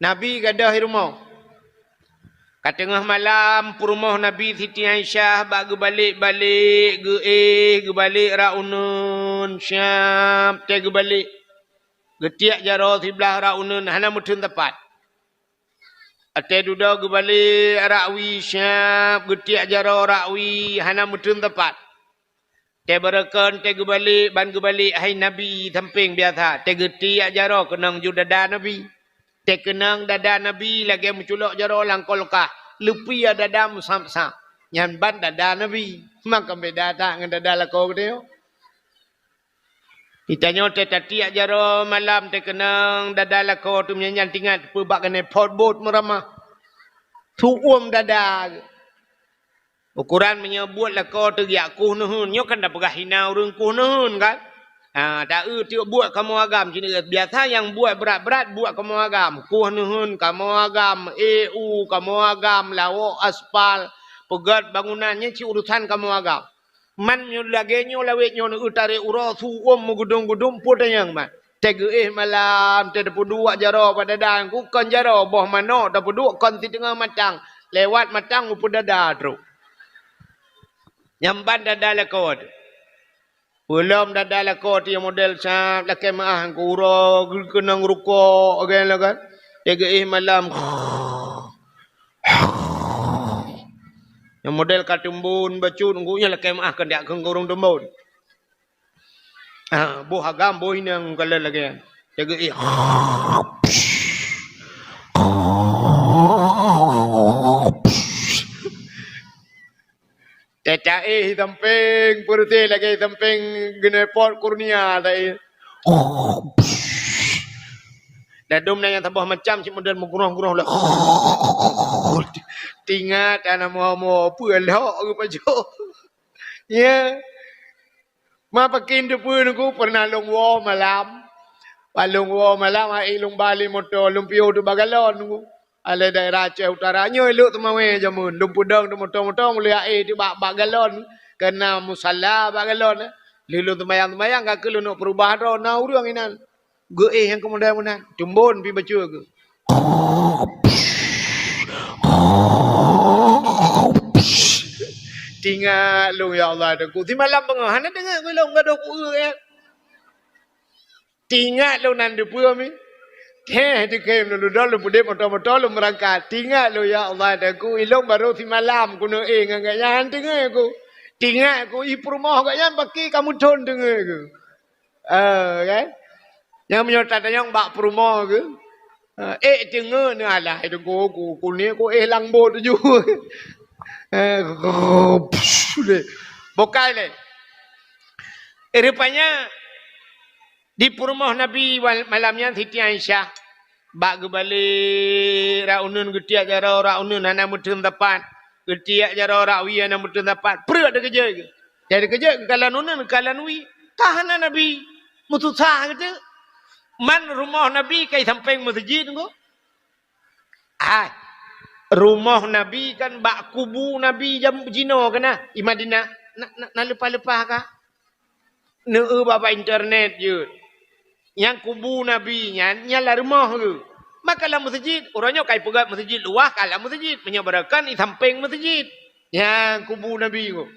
Nabi gadah di rumah. Kat tengah malam rumah Nabi Siti Aisyah bagi balik-balik ge balik raunun Syam te balik. Getiak jaro sebelah raunun hana mutun tepat. Ate duda gebali rakwi Syam getiak jaro rakwi hana mutun tepat. Te berekan te gebali ban gebali hai Nabi samping biasa. Te getiak jaro kenang judada Nabi. Te kenang dada Nabi lagi menculok jaro langkolkah. Lupi dada musam-sam. Nyan ban dada Nabi. Maka beda tak dengan dada lakau dia. Itanya te tatiak jaro malam te kenang dada lako tu menyanyi tingat pebak kena potbot meramah. Tu dada. Ukuran menyebut lako tu giak kuh nuhun. Nyo kan dah pegah hina urang kuh nuhun kan. Tak tiuk buat kamu agam. Biasa yang buat berat-berat buat kamu agam. Kuh nuhun kamu agam. EU kamu agam. Lawak aspal. Pegat bangunannya ci urusan kamu agam. Man nyo lagi nyo lawet nyo utare ura su mugudung-gudung pun yang man. Tege malam te dapat dua jaro pada dan ku kon jaro boh mano dapat dua kon ti tengah matang lewat matang upu dada tru. Nyamban dada lekod. Belum dada lekod yang model sap laki maah ku ura kenang ruko again lah kan. Tege malam. Yang model katumbun bacun ngunya laki maah kan dia kengurung tumbun. Boh agam boh ini yang kalau lagi. Jaga Teta samping purti lagi samping genepot kurnia tadi. Dadum na yang tambah macam si model mengurung-urung lah. Tingat anak mau pelak ke pajo. Ya. Ma pakin depan aku pernah longwo malam. Palung wo malam ai lung bali motor lumpio tu bagalon tu. Ale daerah Aceh utaranya elok temawe jamun. Lumpudang tu motor-motor mulai ai tu bagalon kena musalla bagalon. Lilu temayang-temayang kak lu nak perubahan ro na urang inan. Ge yang kemudian tumbon pi baca ke. Tinggal lu ya Allah aku. Di malam pengahan dengar ku lu gaduh ku ya. Tinggal lu nan depu mi. Di kem lu dah lu bude motor-motor lu merangkat. Tinggal lu ya Allah aku. Ilong baru di malam ku no ngak yan dengar ku. Tinggal ku i rumah gak yan baki kamu don dengar ku. Kan? Yang menyertai yang bak rumah ke. Dengar ni alah itu ku ni ku lang bot ju. Bukan le. Rupanya di rumah Nabi malamnya Siti Aisyah bak gebalik raunun getiak jara raunun ana mutun tepat getiak jara rawi ana mutun tepat per ada kerja ke jadi kerja kalan unun kalan wi tahan Nabi mutusah gitu man rumah Nabi kai samping masjid ko rumah Nabi kan bak kubu Nabi jam jino kana di Madinah nak lepas-lepas ka neu bapa internet je yang kubu Nabi nyala rumah tu. Maka dalam masjid, orangnya kai pegat masjid luah kalau masjid menyabarakan di samping masjid. Yang kubu Nabi tu.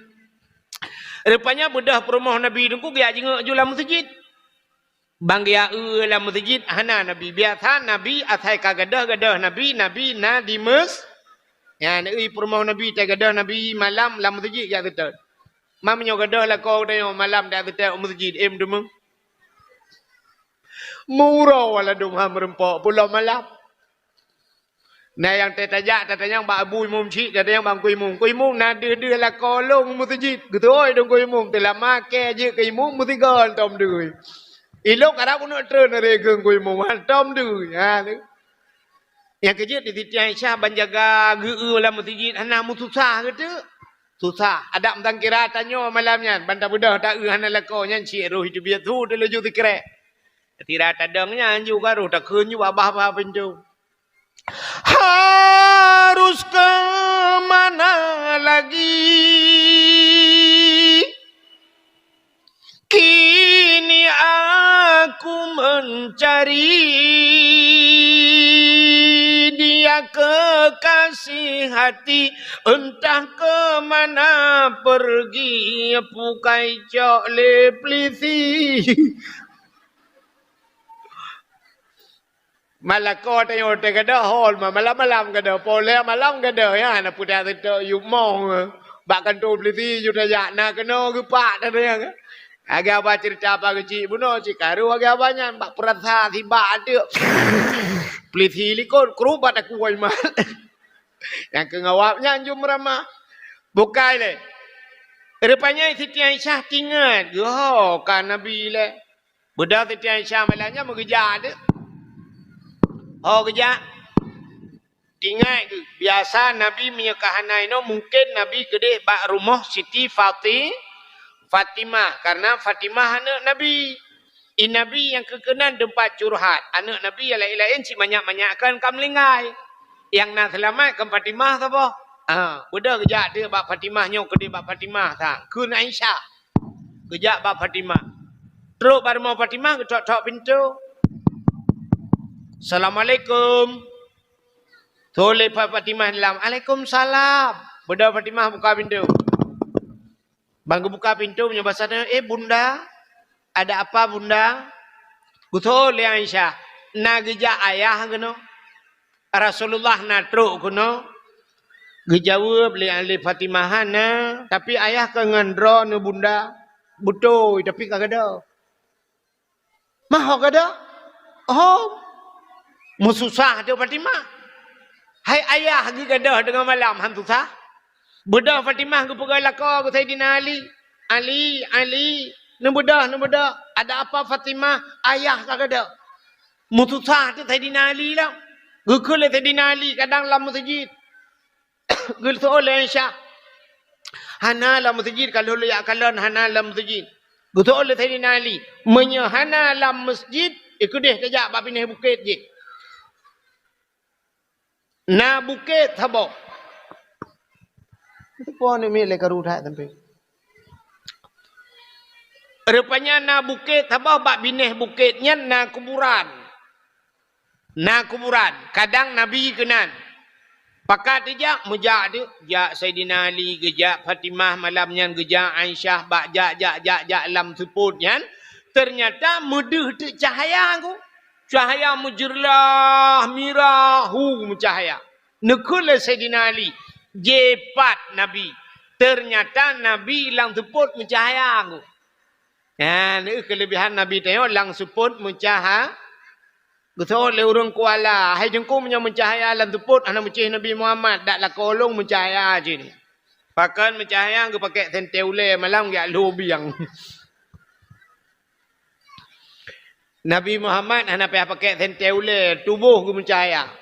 Rupanya bedah rumah Nabi tu dia jenguk dalam masjid. Bang dia dalam masjid hana Nabi biasa Nabi atai kagadah-gadah Nabi na di mes. Yang ni rumah Nabi tai gadah Nabi malam dalam masjid ya betul. Mamnya gadah lah kau tengok malam dah betul masjid demung. Murah wala dumha merempok pulau malam. Nah yang tetajak yang bak abu imum cik yang bang kuimum nada dia lah kolong masjid. Gitu oi dong kuimum telah make je ke imum mesti gal tom deui. Ilok karap nak tren regeng kuimum tom deui. Yang kerja di Siti Aisyah banjaga geu dalam masjid hana susah gitu. Susah. Ada mentang kira tanya malamnya bantah budah tak hana lakonya cik roh hidup dia tu dia laju dikrek. Tidak tadangnya juga roh tak kunyu abah-abah pintu. Harus ke mana lagi? Kini aku mencari dia kekasih hati, entah ke mana pergi, pukai cok le plisi. Malako tayo te kada hol malam kada pole malam kada ya na puda te yu mong bakan tu pliti juta ya na keno gepak tadi ya aga apa cerita apa kecil buno cikaru aga banyak bak perasa tiba ada pliti likon kerubat aku wai mal yang kengawapnya anjum ramah bukai le rupanya Siti Aisyah tinggal yo kan Nabi le budak Siti Aisyah malangnya mengejar dia. Oh kerja tinggal biasa Nabi menyekahanai no mungkin Nabi gede bak rumah Siti Fatimah karena Fatimah anak Nabi. Nabi yang kekenan tempat curhat anak Nabi yang lain-lain si banyak-banyakkan kamlingai yang nak selamat ke Fatimah apa? Budak kerja dia bak Fatimah nyok gede bak Fatimah tak. Kun Aisyah kerja bak Fatimah. Terus baru mau Fatimah ketok-tok pintu. Assalamualaikum. Toleh Pak Fatimah dalam. Waalaikumsalam. Budak Fatimah buka pintu. Bangku buka pintu punya bahasanya. Bunda. Ada apa bunda? Betul ya Aisyah. Nak geja ayah kena. Rasulullah nak truk kena. Gejawab oleh Fatimah na. Tapi ayah kengendro ni bunda. Betul. Tapi kagak ada. Mah kagak ada? Oh. Mususah tu Fatimah. Hai ayah pergi gadah dengan malam hantu sah. Budak Fatimah ke pegang laka ke Sayyidina Ali. Ali. Ni budak. Ada apa Fatimah? Ayah tak ada. Mususah tu Sayyidina Ali lah. Gukul Sayyidina Ali kadang dalam masjid. Gul soal Aisyah. Hana dalam masjid kalau lu ya kalan hana dalam masjid. Gul soal Sayyidina Ali. Menyahana dalam masjid Ikut deh kejap bab pindah bukit je. Na bukit thabok. Apa ni milih karu dah sampai. Rupanya na bukit thabok bab pindah bukitnya na kuburan. Na kuburan. Kadang Nabi kenan. Pakat dia mejak dia. Jak Saidina Ali gejak Fatimah malamnya gejak Aisyah bak jak lam seput kan. Ternyata medeh tu cahaya aku. Cahaya mujerlah mirahu cahaya. Nekul Saidina Ali. Jepat Nabi. Ternyata Nabi lang seput mencahaya aku. Ya, ni kelebihan Nabi tengok lang seput mencahaya. Betul le orang Kuala, hai jengku punya mencahaya alam teput anak mencih Nabi Muhammad dak la kolong mencahaya je ni. Pakan mencahaya ke pakai tenteule malam ya lobiang. Nabi Muhammad anak pakai tenteule tubuh ke mencahaya.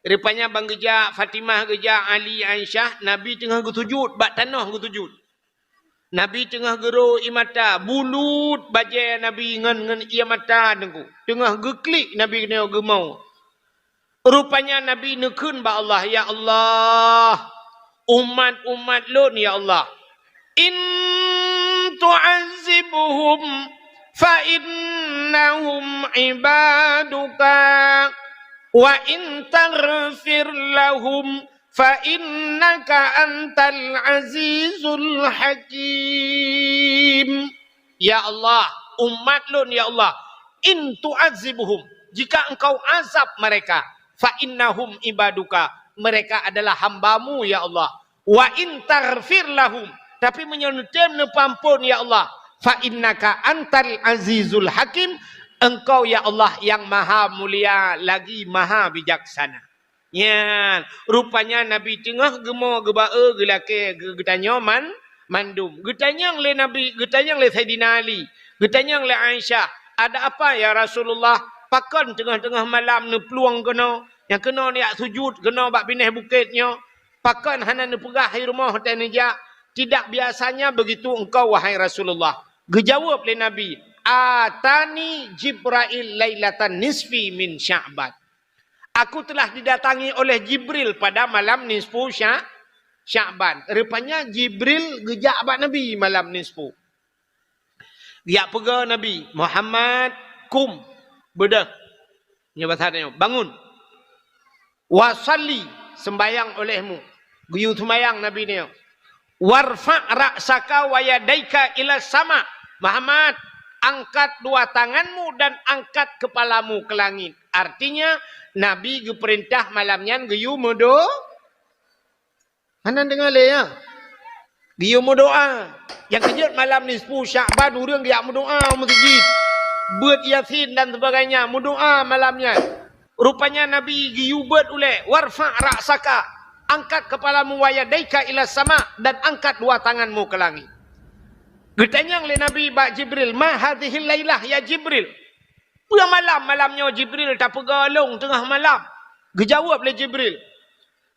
Rupanya bang gejak Fatimah gejak Ali Aisyah Nabi tengah sujud bak tanah sujud. Nabi tengah geru imata bulut baje Nabi ngan ia mata dengku. Tengah geklik Nabi kena gemau. Rupanya Nabi nekun ba Allah, ya Allah. Umat-umat lun ya Allah. In tu'azzibuhum fa innahum ibaduka wa in taghfir lahum fa innaka antal azizul hakim. Ya Allah, umat lun ya Allah, in tu'azibuhum, jika engkau azab mereka, fa innahum ibaduka, mereka adalah hambamu ya Allah. Wa in taghfir lahum, tapi menyenutem nepampun ya Allah, fa innaka antal azizul hakim, engkau ya Allah yang maha mulia lagi maha bijaksana. Ya, rupanya Nabi tengah gemo gebae gelake getanya mandum. Getanya le Nabi, getanya le Saidina Ali, getanya le Aisyah. Ada apa ya Rasulullah? Pakan tengah-tengah malam ne peluang kena, yang kena ni sujud, kena bak pindah bukitnya. Pakan hana ne pegah di rumah hotel nija. Tidak biasanya begitu engkau wahai Rasulullah. Gejawab le Nabi, atani Jibril lailatan nisfi min Sya'ban. Aku telah didatangi oleh Jibril pada malam nisfu Sya'ban. Rupanya Jibril gejak abad Nabi malam nisfu. Dia pegang Nabi Muhammad kum bedah. Ini bahasanya bangun. Wasalli sembayang olehmu. Guyu sembayang Nabi ni. Warfa' ra'saka wa yadaika ila sama. Muhammad, angkat dua tanganmu dan angkat kepalamu ke langit. Artinya Nabi geperintah malamnya geyu modo. Mana dengar le ya? Geyu doa. Yang kejut malam nisfu Sya'ban urang dia doa masjid. Buat Yasin dan sebagainya, doa malamnya. Rupanya Nabi geyu buat ule warfa' ra'saka, angkat kepalamu wa yadaika ila sama dan angkat dua tanganmu ke langit. Getanyang le Nabi ba Jibril, ma hadhil lailah ya Jibril. Pulang malamnya Jibril tak pegalong tengah malam. Gejawab le Jibril.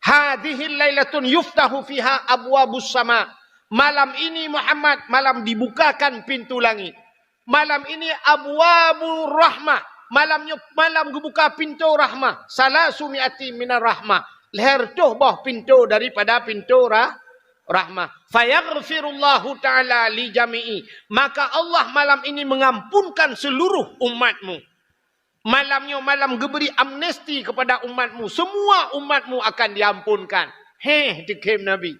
Hadhil lailatun yuftahu fiha abwabus sama. Malam ini Muhammad, malam dibukakan pintu langit. Malam ini abwabur rahmah. Malam dibuka pintu rahmah. Salasu mi'ati minar rahmah. Leher tuh bah pintu daripada pintu rahmah. Fayaghfirullahu ta'ala li jami'i. Maka Allah malam ini mengampunkan seluruh umatmu. Malamnya malam geberi amnesti kepada umatmu. Semua umatmu akan diampunkan. Dikem Nabi.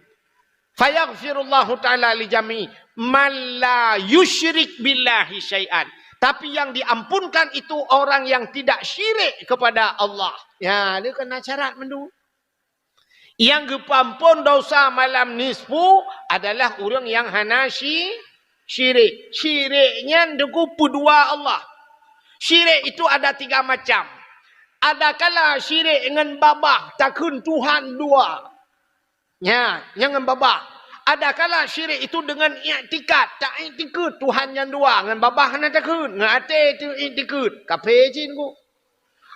Fayaghfirullahu ta'ala li jami'i. Man la yusyrik billahi syai'an. Tapi yang diampunkan itu orang yang tidak syirik kepada Allah. Ya, dia kena syarat mendu. Yang gepampun dosa malam nisfu adalah orang yang hana syirik. Syiriknya dekupu dua Allah. Syirik itu ada tiga macam. Ada kala syirik dengan babah, takun Tuhan dua. Ya, jangan babah. Ada kala syirik itu dengan i'tikad, tak i'tikad Tuhan yang dua. Dengan babah hana takun, dengan hati itu i'tikad. Kafir cinku.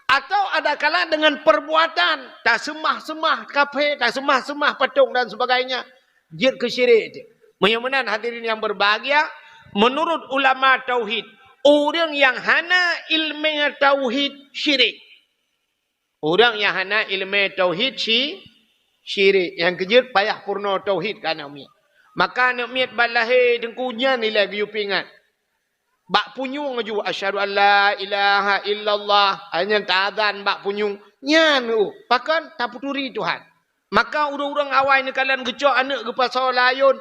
Atau ada kala dengan perbuatan. Tak semah-semah kafe, tak semah-semah patung dan sebagainya. Jid ke syirik. Mudah-mudahan hadirin yang berbahagia. Menurut ulama tauhid. Orang yang hana ilmu tauhid syirik. Orang yang hana ilmu tauhid syirik. Yang kejut payah purna tauhid kan anak miat. Maka anak miat balahir dengkunya nilai giupingat. Bak punyung aju asyhadu an la ilaha illallah. Hanya ta'adzan bak punyung. Nyan tu. Pakan tak puturi Tuhan. Maka orang-orang awal ni kalian gecok anak ke pasal layun.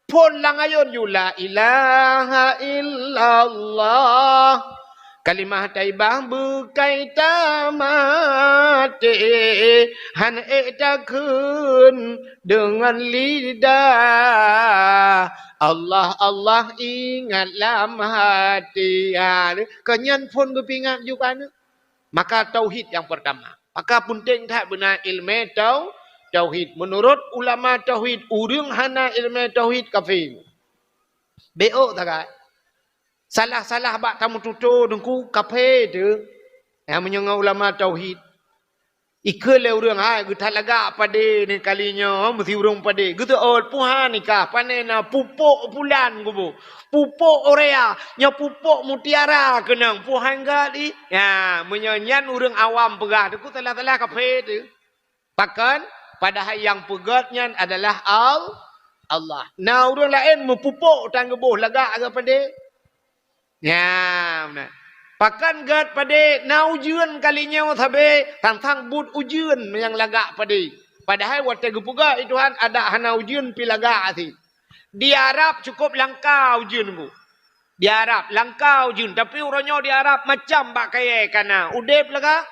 Pun lang ayun yu la ilaha illallah. Kalimah taibah bukai tamate. Han takun dengan lidah. Allah Allah ingat dalam hati. Kenyan pun kepingat juga. Maka tauhid yang pertama. Maka penting tak benar ilmu tauhid. Menurut ulama tauhid, orang hana ilmu tauhid kafir. Beok tak kan? Salah-salah bak tamu tutur dengku kafir tu. Yang menyengah ulama tauhid. Ika le orang hai getat lagak pada ni kalinya mesti urang pada. Gitu puhan nikah panena pupuk bulan gubu. Pupuk orea, nya pupuk mutiara kenang puhan gak di. Ya, menyanyian orang awam pegah tu telah-telah kafir tu. Bahkan padahal yang pegatnya adalah Allah. Nah orang lain mempupuk tanggebuh lagak kepada. Ya, benar. Pakan gat pada na ujian kalinya thabe tantang but ujian yang lagak pada. Padahal waktu gepuga Tuhan ada hana ujian pi lagak ati. Di Arab cukup langkah ujian ku. Di Arab langkah ujian tapi orangnya di Arab macam bak kaya kana udep laga.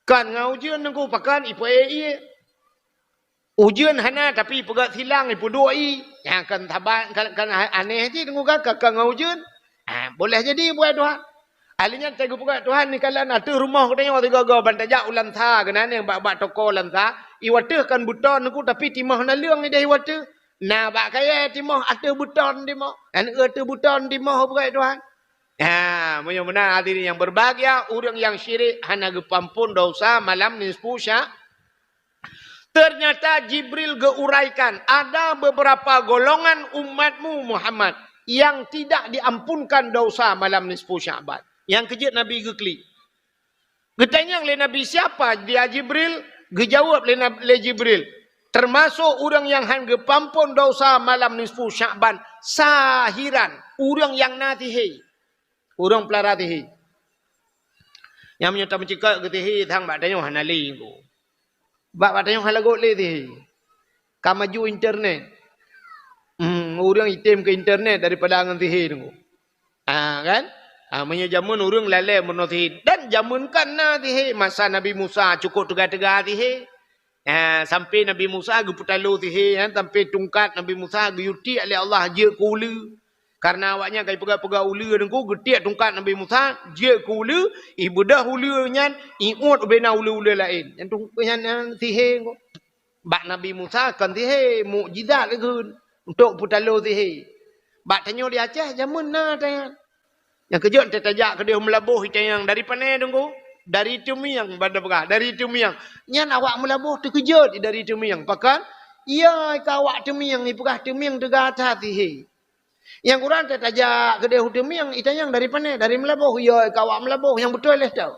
Kan ngau ujian ku pakan ipu ei. Ujian hana tapi pegat hilang ipu doi. Yang kan taban kan aneh je dengu kan ngau ujian. Boleh jadi buat Tuhan. Alinya tegu pukat Tuhan ni kalau nak rumah katanya waktu gagal bantajak ulan tha kena ni bak toko ulan tha iwateh kan buton aku tapi timah na leung ni dah iwateh. Nah bak kaya timah ada buton timah. An ada buton timah pukat Tuhan. Benar hadirin yang berbahagia orang yang syirik hana gepampun dosa malam nisfu syak. Ternyata Jibril geuraikan ada beberapa golongan umatmu Muhammad yang tidak diampunkan dosa malam nisfu Sya'ban. Yang kejut Nabi gekli. Getanya oleh Nabi siapa? Dia Jibril. Gejawab oleh Jibril. Termasuk orang yang hang gepampun dosa malam nisfu Sya'ban. Sahiran. Orang yang natihi. Orang pelaratihi. Yang menyerta mencikak ketihi. Thang bakdanya hanali. Bakdanya halagot letihi. Kamaju internet. Orang item ke internet daripada angan tihi tu. Kan? Menyajamun orang lalai menotih. Dan jamun kan na tihi. Masa Nabi Musa cukup tegak-tegak tihi. Sampai Nabi Musa geputalu tihi. Sampai tungkat Nabi Musa geyuti oleh Allah je ke ulu. Karena awaknya kaya pegang-pegang ulu tu. Getiak tungkat Nabi Musa je ke ulu. Ibu dah ulu nyan. Iut bina ulu-ulu lain. Yang tungkat tihi. Bak Nabi Musa kan tihi. Mukjizat ke. Untuk putalu tihi. Bak tanya di Aceh, jamun na tanya. Yang kejut tertajak ke dia melabuh yang dari panai tunggu. Dari Tumiang pada pegah. Dari Tumiang. Nyan awak melabuh terkejut dari Tumiang. Pakan, iya ka awak Tumiang ni pegah Tumiang tegah atas tihi. Yang kurang tertajak ke dia Tumiang, itanyang dari panai, dari melabuh. Iya ka awak melabuh. Yang betul lah tahu.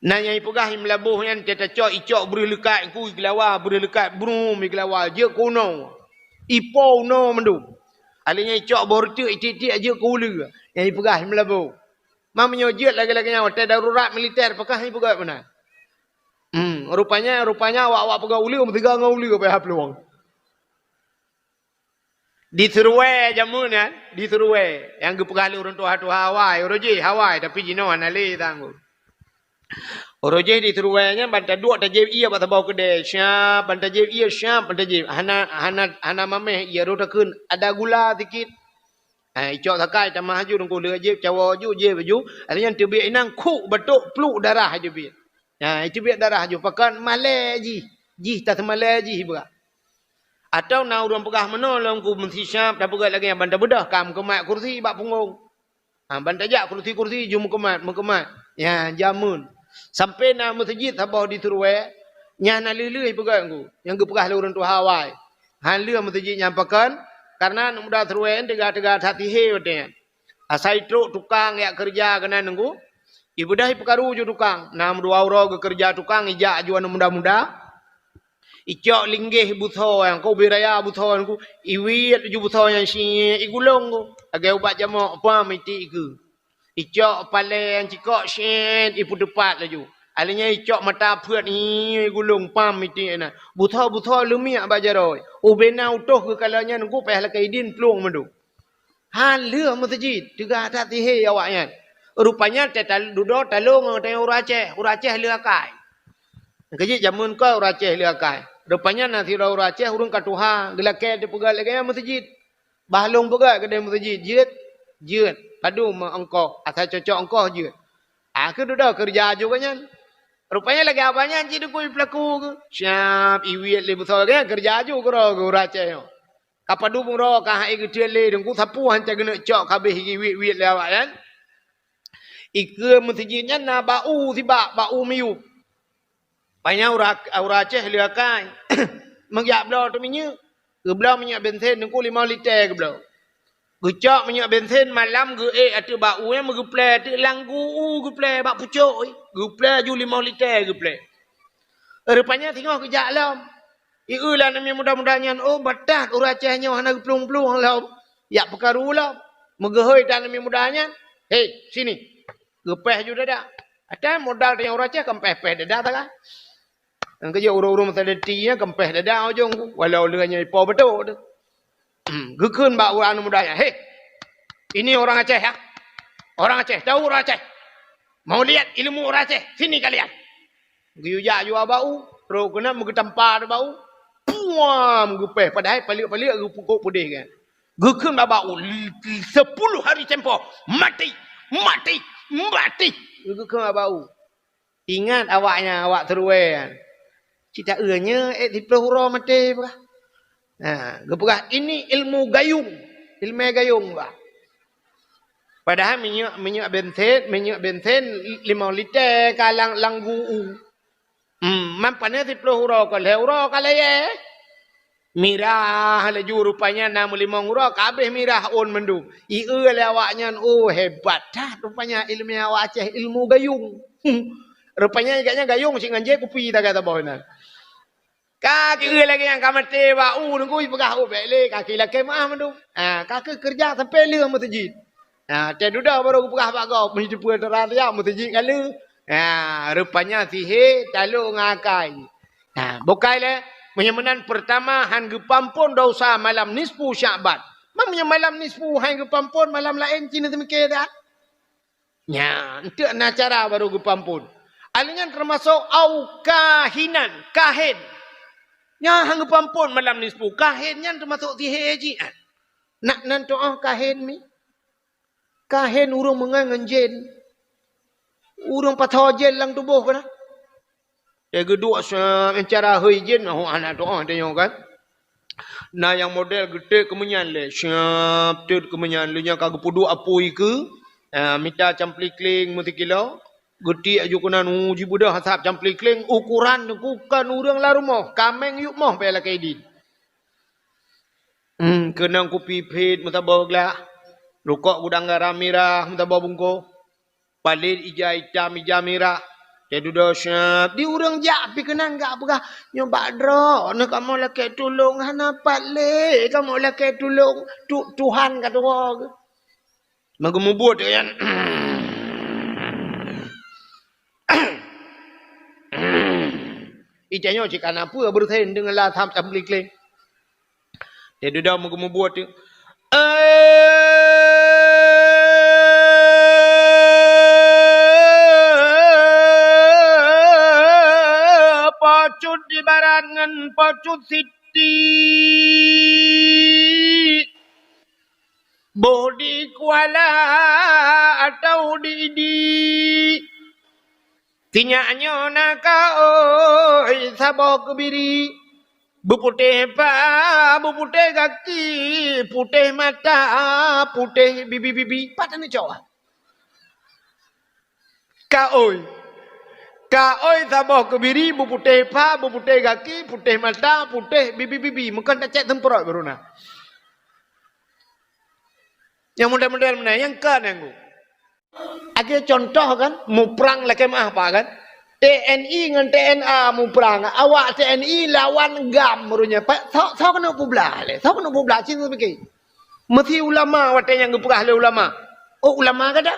Nanya ipugah melabuh yang kita icok beri lekat ku iglawa beri lekat brum iglawa je kuno ipo no mendu alinya icok bortu itik-itik aja kulu yang ipugah melabuh mamanya je lagi-lagi hotel darurat militer pakah ipugah mana rupanya awak pegah uli tiga ngauli apa peluang di Terue jamun kan di Terue yang gepegah orang tua Hawaii oroje Hawaii tapi jino anale tangguh Orojeh di teruainya banta dua tajib ia bata bau kedai syap banta tajib ia syap banta tajib hana mameh ia rotakun ada gula sikit icok sakai tamah haju dengku le jib cawa ju je baju alinya tebik inang ku batuk pluk darah haju bi itu biak darah haju pakan male ji tak male ji ba atau na urang pegah menolong ku mesti syap dah pegat lagi yang banta bedah kam kemat kursi bak punggung banta jak kursi jum kemat ya jamun sampai na masjid habau di Terue nya na lelui pegang ku yang gepegah orang tua Hawaii han le masjid nyampakan Karena muda teruen tegak-tegak hati he betul. Asai truk tukang yang kerja kena nunggu. Ibu dah perkaru ju tukang. Nam dua euro ke kerja tukang ijak juan muda-muda. Icok linggih butho yang kau biraya butho yang ku iwit ju butho yang si igulong ku. Agai ubat jamak apa miti ku. Icok pale yang cikok syen ipu depat laju. Alanya icok mata put ni gulung pam miti na. Butho lumiak bajaroi. Ubena utuh ke kalanya nunggu payah lakai din pelung mendu. Han lửa masjid juga ada tihe awaknya. Rupanya duduk talung tengok Aceh lửa kai. Kaji jamun kau Aceh lửa kai. Rupanya nanti Aceh urung katuha gelake di pegal lagi masjid. Bahlong pegal ke masjid jeut padu engkau asal cocok engkau jeut. Aku duduk kerja juga nya. Rupanya lagi apanya cik dukui pelaku ke. Siap iwit le besar kerja juga ke Aceh. Kapadu muro kah ai gede le dengku sapu hanca gena cok kabeh wit le awak kan. Ike masjidnya na bau tiba bau miu. Banyak ura Aceh le kai. Mengiap blau tu minyak. Ke blau minyak bensin dengku 5 liter ke blau. Gecok minyak bensin malam ge atu bau yang megeple tu langgu geple bak pucuk. Geple ju 5 liter geple. Rupanya tengok kejak lam. Iulah namanya mudah-mudahnya oh batat ura Acehnya hana pelung-pelung lah. Ya perkaru lah. Megehoi dan namanya mudahnya. Hei sini. Gepeh juga dah. Ada modal yang ura Aceh kempeh dah tak kan. Yang kerja urung-urung masa detinya kempeh dah ujung. Walau lehanya ipo betul tu. Gekun bak orang mudahnya. Hei. Ini orang Aceh ya. Orang Aceh. Tahu orang Aceh. Mau lihat ilmu orang Aceh. Sini kalian. Giyujak jua bau. Terus kena mengetampa bau. Puam gupeh. Padahal palik-palik pukul pudih kan. Gekun bak bau. 10 hari tempoh. Mati. Gekun bak bau. Ingat awaknya. Awak teruai kan. Cita earnya. Di pelahura mati. Gepegah ini ilmu gayung. Ilmu gayung bah. Padahal minyak bensin 5 liter kalang langgu. Mampane ti pelahura ka leura ka leye. Mirah laju rupanya 65 euro kabeh mirah on mendung. Ieu le awaknya oh hebat dah rupanya ilmu awak Aceh ilmu gayung. Rupanya agaknya gayung sing nganje kopi tak kata bohna. Kaki lagi yang kamate ba nunggu pegah bele kaki laki mah mendung. Kaki kerja sampai leuh masjid. Teh duda baru pegah pak kau mesti puan raya masjid kali. Rupanya sihe talu ngakai. Bukai le menyemenan pertama han gepampun dosa malam nisfu Syaban. Mamnya malam nisfu han gepampun malam lain cina semikir dah. Untuk cara baru gepampun. Alanya termasuk au kahinan, kahin. Hang pampun malam nisfu kahin yang termasuk sihe haji. Nak nan doa kahin mi. Kahin urung mengangan jen. Urung patah jen lang tubuh kan. Kedua cara hui jen anak doa dia kan. Nah yang model gede kemenyan le. Siap tu kemenyan le nya kagak pudu apoi ke. Minta campli kling mesti kilo. Gede aju kena uji budak hasap campli kling ukuran bukan urang la rumah kameng yuk moh pela kaidin. Kena kopi pit mata bogla. Rukok gudang garam merah mata bungko. Palit ija hitam ija merah. Jadi dosa di urang japi kena enggak apa nyoba dro. Nak kamu laki tolong hana pale kamu laki tolong Tuhan kata orang. Mengemubut kan. Ijanya jika apa bersaing dengan lah tham tablik leh. Dia dah mengemubut tu. Pacut di barat ngan pacut siti. Bodi kuala atau di. Tinyaknya naka oi sabok kebiri. Buputih pa, buputih kaki, putih mata, putih bibi-bibi. Patah ni cowok. Kaoi sabok kebiri, buputih pa, buputih kaki, putih mata, putih bibi-bibi. Mungkin tak cek temporak baru nak. Yang model-model mana? Yang kan yang ku. Ada contoh kan, mu perang lagi mah apa kan? TNI dengan TNA mu perang. Awak TNI lawan GAM merunya. Tahu kena publah le. Tahu kena publah cinta fikir. Mesti ulama wate yang gepegah le ulama. Oh ulama kada?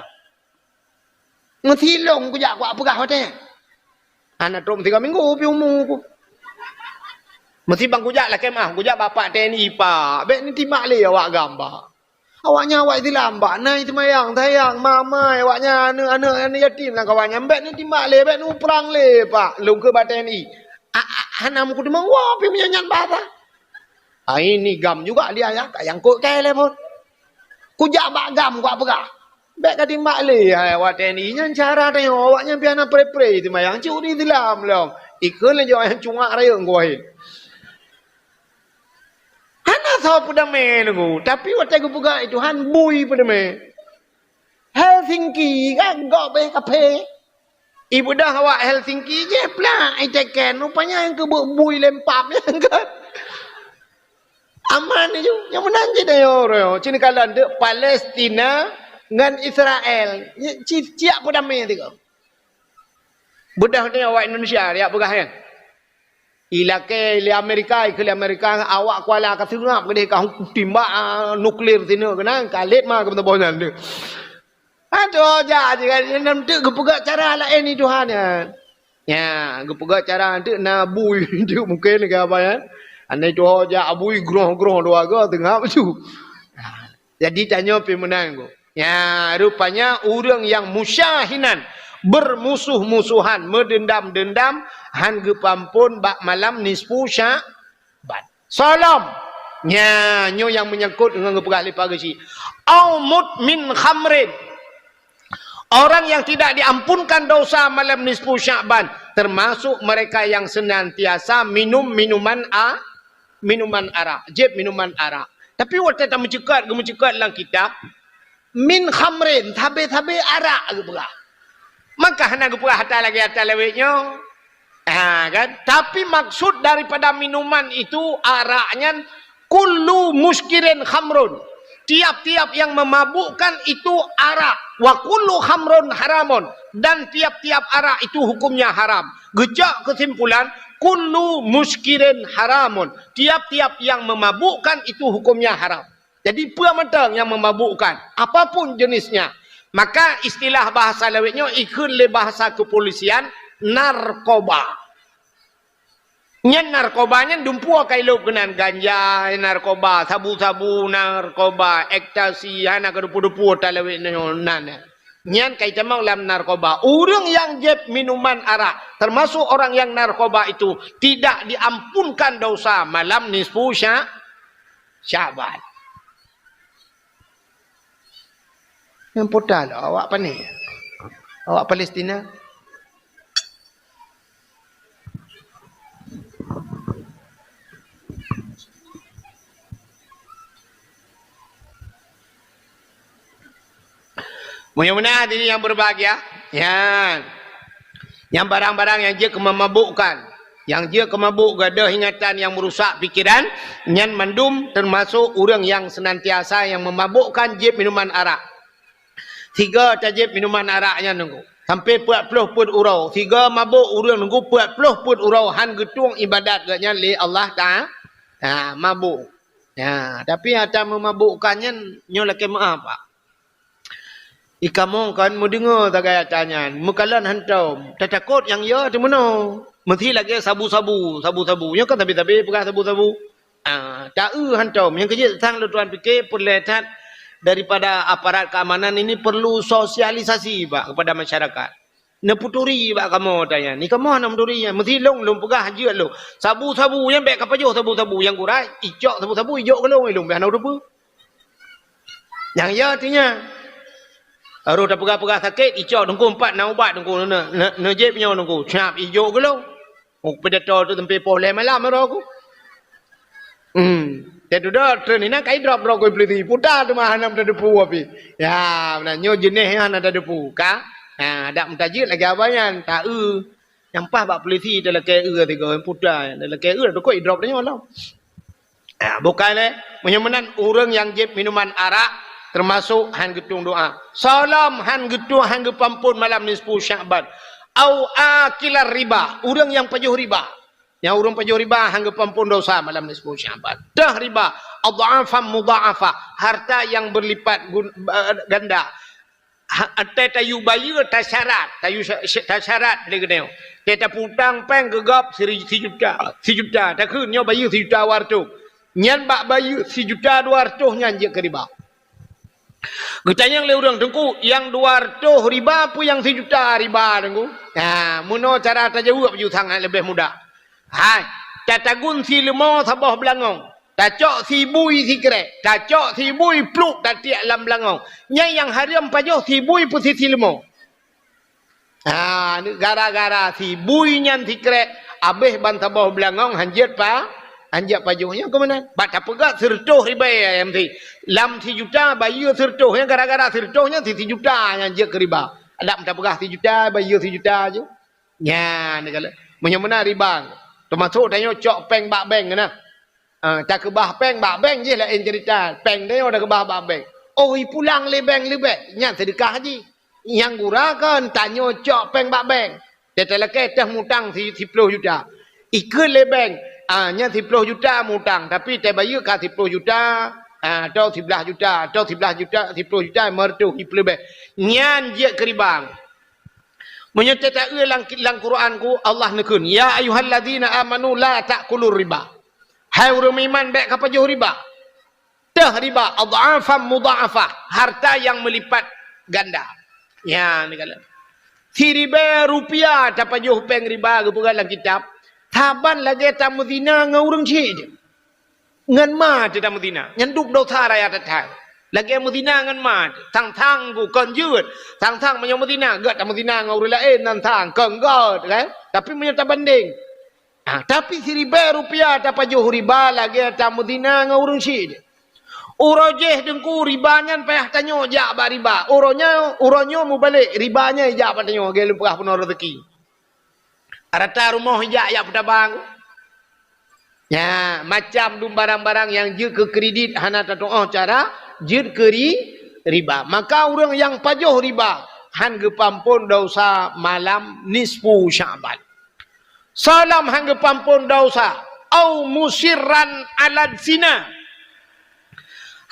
Mesti long ku jak ku pegah wate. Anak trom 3 minggu pi umur ku. Mesti bang kujak lah kemah. Kujak bapak TNI pak. Bek ni timak le awak gambar. Awaknya awak itu lambat. Nah itu mayang, tayang, mama. Awaknya anak yatim lah kawannya. Bek ni timak le. Bek ni perang le pak. Lung ke bapak TNI. Hanam ku demang. Wah pi menyanyian bahasa. Ini gam juga dia ya. Tak yang kok kaya le pun. Kujak bak gam ku apa kah? Bek ka timak le. Awak TNI. Yang cara tengok. Awaknya piana pre-pre itu mayang. Curi dilam long. Ikut le jauh yang cungak raya nguahin. Hana tahu pada menunggu, tapi waktu aku buka itu han bui pada me. Helsinki kan gak be kafe. Ibu dah awak Helsinki je pula. Itekan rupanya yang kebuk bui lempap yang kan. Aman itu, yang menang je dah yo. Cini kalau ada Palestina dengan Israel, ciak pada me tu. Budak ni awak Indonesia dia bukan kan? Ilake le Amerika awak kuala ka singap ke ka timbak nuklear sini kena kalit mah ke bonan tu. Aduh ja je nam tu gepegak cara lain ni Tuhan ya. Ya, gepegak cara tu na bui tu mungkin ke apa ya. Andai tu ja abui groh-groh dua ga tengah tu. Jadi tanya pi menang go. Ya, rupanya orang yang musyahinan bermusuh-musuhan, mendendam-dendam han gepampun bak malam nisfu Sya'ban. Salam. Nya nyo yang menyangkut dengan ngepegah lipa gesi. Au mudmin khamrin. Orang yang tidak diampunkan dosa malam nisfu Sya'ban, termasuk mereka yang senantiasa minum minuman arak, jeb minuman arak. Tapi waktu kita mencekat dalam kitab min khamrin, tabe-tabe arak gepegah. Maka hendak gepegah hatta lewetnya. Kan? Tapi maksud daripada minuman itu araknya kullu muskirin khamrun. Tiap-tiap yang memabukkan itu arak. Wa kullu khamrun haramun. Dan tiap-tiap arak itu hukumnya haram. Gejak kesimpulan kullu muskirin haramun. Tiap-tiap yang memabukkan itu hukumnya haram. Jadi puamatang yang memabukkan apapun jenisnya. Maka istilah bahasa lewetnya ikut le bahasa kepolisian narkoba. Nyan narkobanya dumpu kai lop kenan ganja narkoba, sabu-sabu narkoba, ekstasi hana kedupu-dupu ta lewetnya nan. Nyan kai camang lam narkoba. Orang yang jeb minuman arak, termasuk orang yang narkoba itu tidak diampunkan dosa malam nisfu Sya'ban. Yang podal awak apa ni? Awak Palestina? Mudah-mudahan ini yang berbahagia. Yang barang-barang yang dia memabukkan, yang dia kemabuk gadah ingatan yang merusak fikiran, nyan mandum termasuk orang yang senantiasa yang memabukkan jeb minuman arak. 3 tajib minuman araknya nunggu. Sampai 40 pun urau. 3 mabuk orang nunggu 40 pun urau. Han getung ibadat gaknya li Allah Ta'ala. Mabuk. Ya, tapi ada memabukkannya nyolake maaf pak. Ikamong kan mau dengar tak gaya tanya. Mukalan hantau. Tak takut yang ya di mana? Mesti lagi sabu-sabu. Nya kan tapi pegang sabu-sabu. Tak hantau. Yang kerja sang tuan fikir pun lehat daripada aparat keamanan ini perlu sosialisasi pak kepada masyarakat. Neputuri pak kamu tanya. Ni kamu nak muturinya. Mesti long pegah je lo. Sabu-sabu yang baik apa je sabu-sabu yang kurai. Ijok sabu-sabu ijok ke long biar nak apa? Yang ya artinya harus dah pegah-pegah sakit, ijok nunggu 4 nak ubat nunggu nejep punya nunggu. Cap ijok ke long. Pedator tu tempat poh malam aku. Jadi dah trend ini kai drop kau beli putar tu mah hanam dah depu api. Ya, benarnya jenis yang ada depu ka. Ada mentajir lagi abang tak yang pas bak polisi dalam ke tiga putar dalam ke dah kau drop dia malam. Bukan le, menyamanan orang yang jeb minuman arak termasuk han getung doa. Salam han getung han gepampun malam nisfu Syaban. Au akilar riba, urang yang pajuh riba. Yang urang pajuh riba han gepampun dosa malam nisfu Syaban. Dah riba, adha'afan mudha'afa, harta yang berlipat ganda. Teta yu bayu ta syarat, ta syarat dia kena. Teta putang peng gegap 1 juta. Ta kun nyo bayu 1 juta wartu. Nyan bak bayu 1 juta 200 nyan je ke riba. Getanya le urang tengku yang 200 riba pu yang 1 juta riba tengku. Ha, muno cara ta jawab ju sangat lebih mudah. Hai, tata gun si lemo sabah belangong. Ta cok si bui si krek. Ta cok si bui pluk ta tiak lam belangong. Nyai yang haram pajoh si bui pu si lemo. Ha, gara-gara si bui nyan si krek abeh ban sabah belangong hanjet pa. Anjak pajuhnya ke mana? Baca pegat sertuh riba yang ti. Lam 1 juta bayu sertuhnya gara-gara sertuhnya 1 juta yang je ke riba. Ada minta pegah 1 juta bayu 1 juta je. Ya, ni kala. Menyamana riba. Termasuk tanya cok peng bak bank kena. Tak kebah peng bak bank je lah cerita. Peng dia dah kebah bak bank. Oh, pulang le bank lebih. Nya sedekah je. Yang gurakan tanya cok peng bak bank. Dia telekeh dah mutang 10 juta. Ikut le bank. Nya 10 juta mutang tapi te bayu ka 10 juta atau 11 juta atau 11 juta 10 juta mertu hiplebe nyan je keribang menyata lang Quran ku Allah nekun ya ayyuhallazina amanu la ta'kulur riba hai urang iman baik ka pajuh riba dah riba adha'afan mudha'afa harta yang melipat ganda ya ni kala si riba rupiah ta pajuh peng riba ke dalam kitab Taban lagi tamu zina ngau urang cik je. Ngan ma je tamu zina. Nyanduk dosa raya tatang. Lagi tamu zina ngan ma. Tang-tang ku kon jut. Tang-tang menyo zina. Gak tamu zina ngau urang lain nantang. Kon god kan. Tapi menyata banding. Tapi si riba rupiah dapat juh riba lagi tamu zina ngau urang cik je. Urojeh dengku ribanya payah tanyo jak ba riba. Uronyo mu balik ribanya jak ba tanyo gelu pegah penuh rezeki. Rata rumah hijak yang putabang. Ya, macam dum barang-barang yang je ke kredit hana tatoh cara je ke riba. Maka orang yang pajuh riba han gepampun dosa malam nisfu Syaban. Salam han gepampun dosa au musirran alad zina.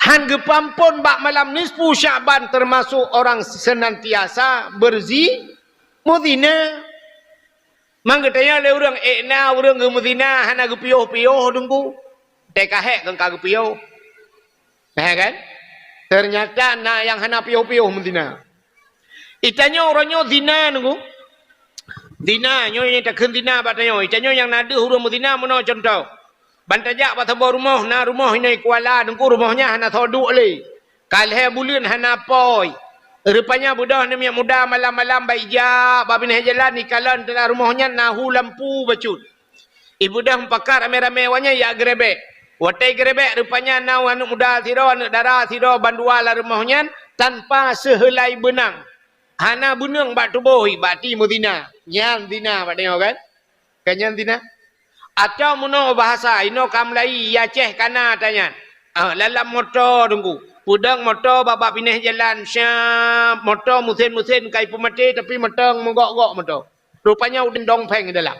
Han gepampun bak malam nisfu Syaban termasuk orang senantiasa muzina. Mangga tanya le urang urang ge muzina hana ge piyoh dengku. Dekahek kan ka ge piyoh. Kan? Ternyata na yang hana piyoh muzina. Itanya orangnya zina dengku. Zina nyo yang tak zina batanya. Itanya yang nada urang muzina mono contoh. Bantajak ba tabo rumah na rumah ini Kuala dengku rumahnya hana thoduk le. Kalhe bulan hana poi. Rupanya budak ni muda malam-malam baija babinah jalan ni kalan dalam rumahnya nahu lampu bacut. Ibu dah pakar rame-rame wanya ya gerebek. Watai gerebek rupanya nau anak muda siro anak dara siro bandua la rumahnya tanpa sehelai benang. Hana benang bak tubuh bati mudina. Nyan dina bak tengok kan? Kanyan dina. Atau muno bahasa ino kamlai ya ceh kana tanya. Lalam motor tunggu. Pudang motor babak pindah jalan syam motor musin-musin kai pemati tapi meteng menggok-gok motor. Rupanya udah dongpeng dalam.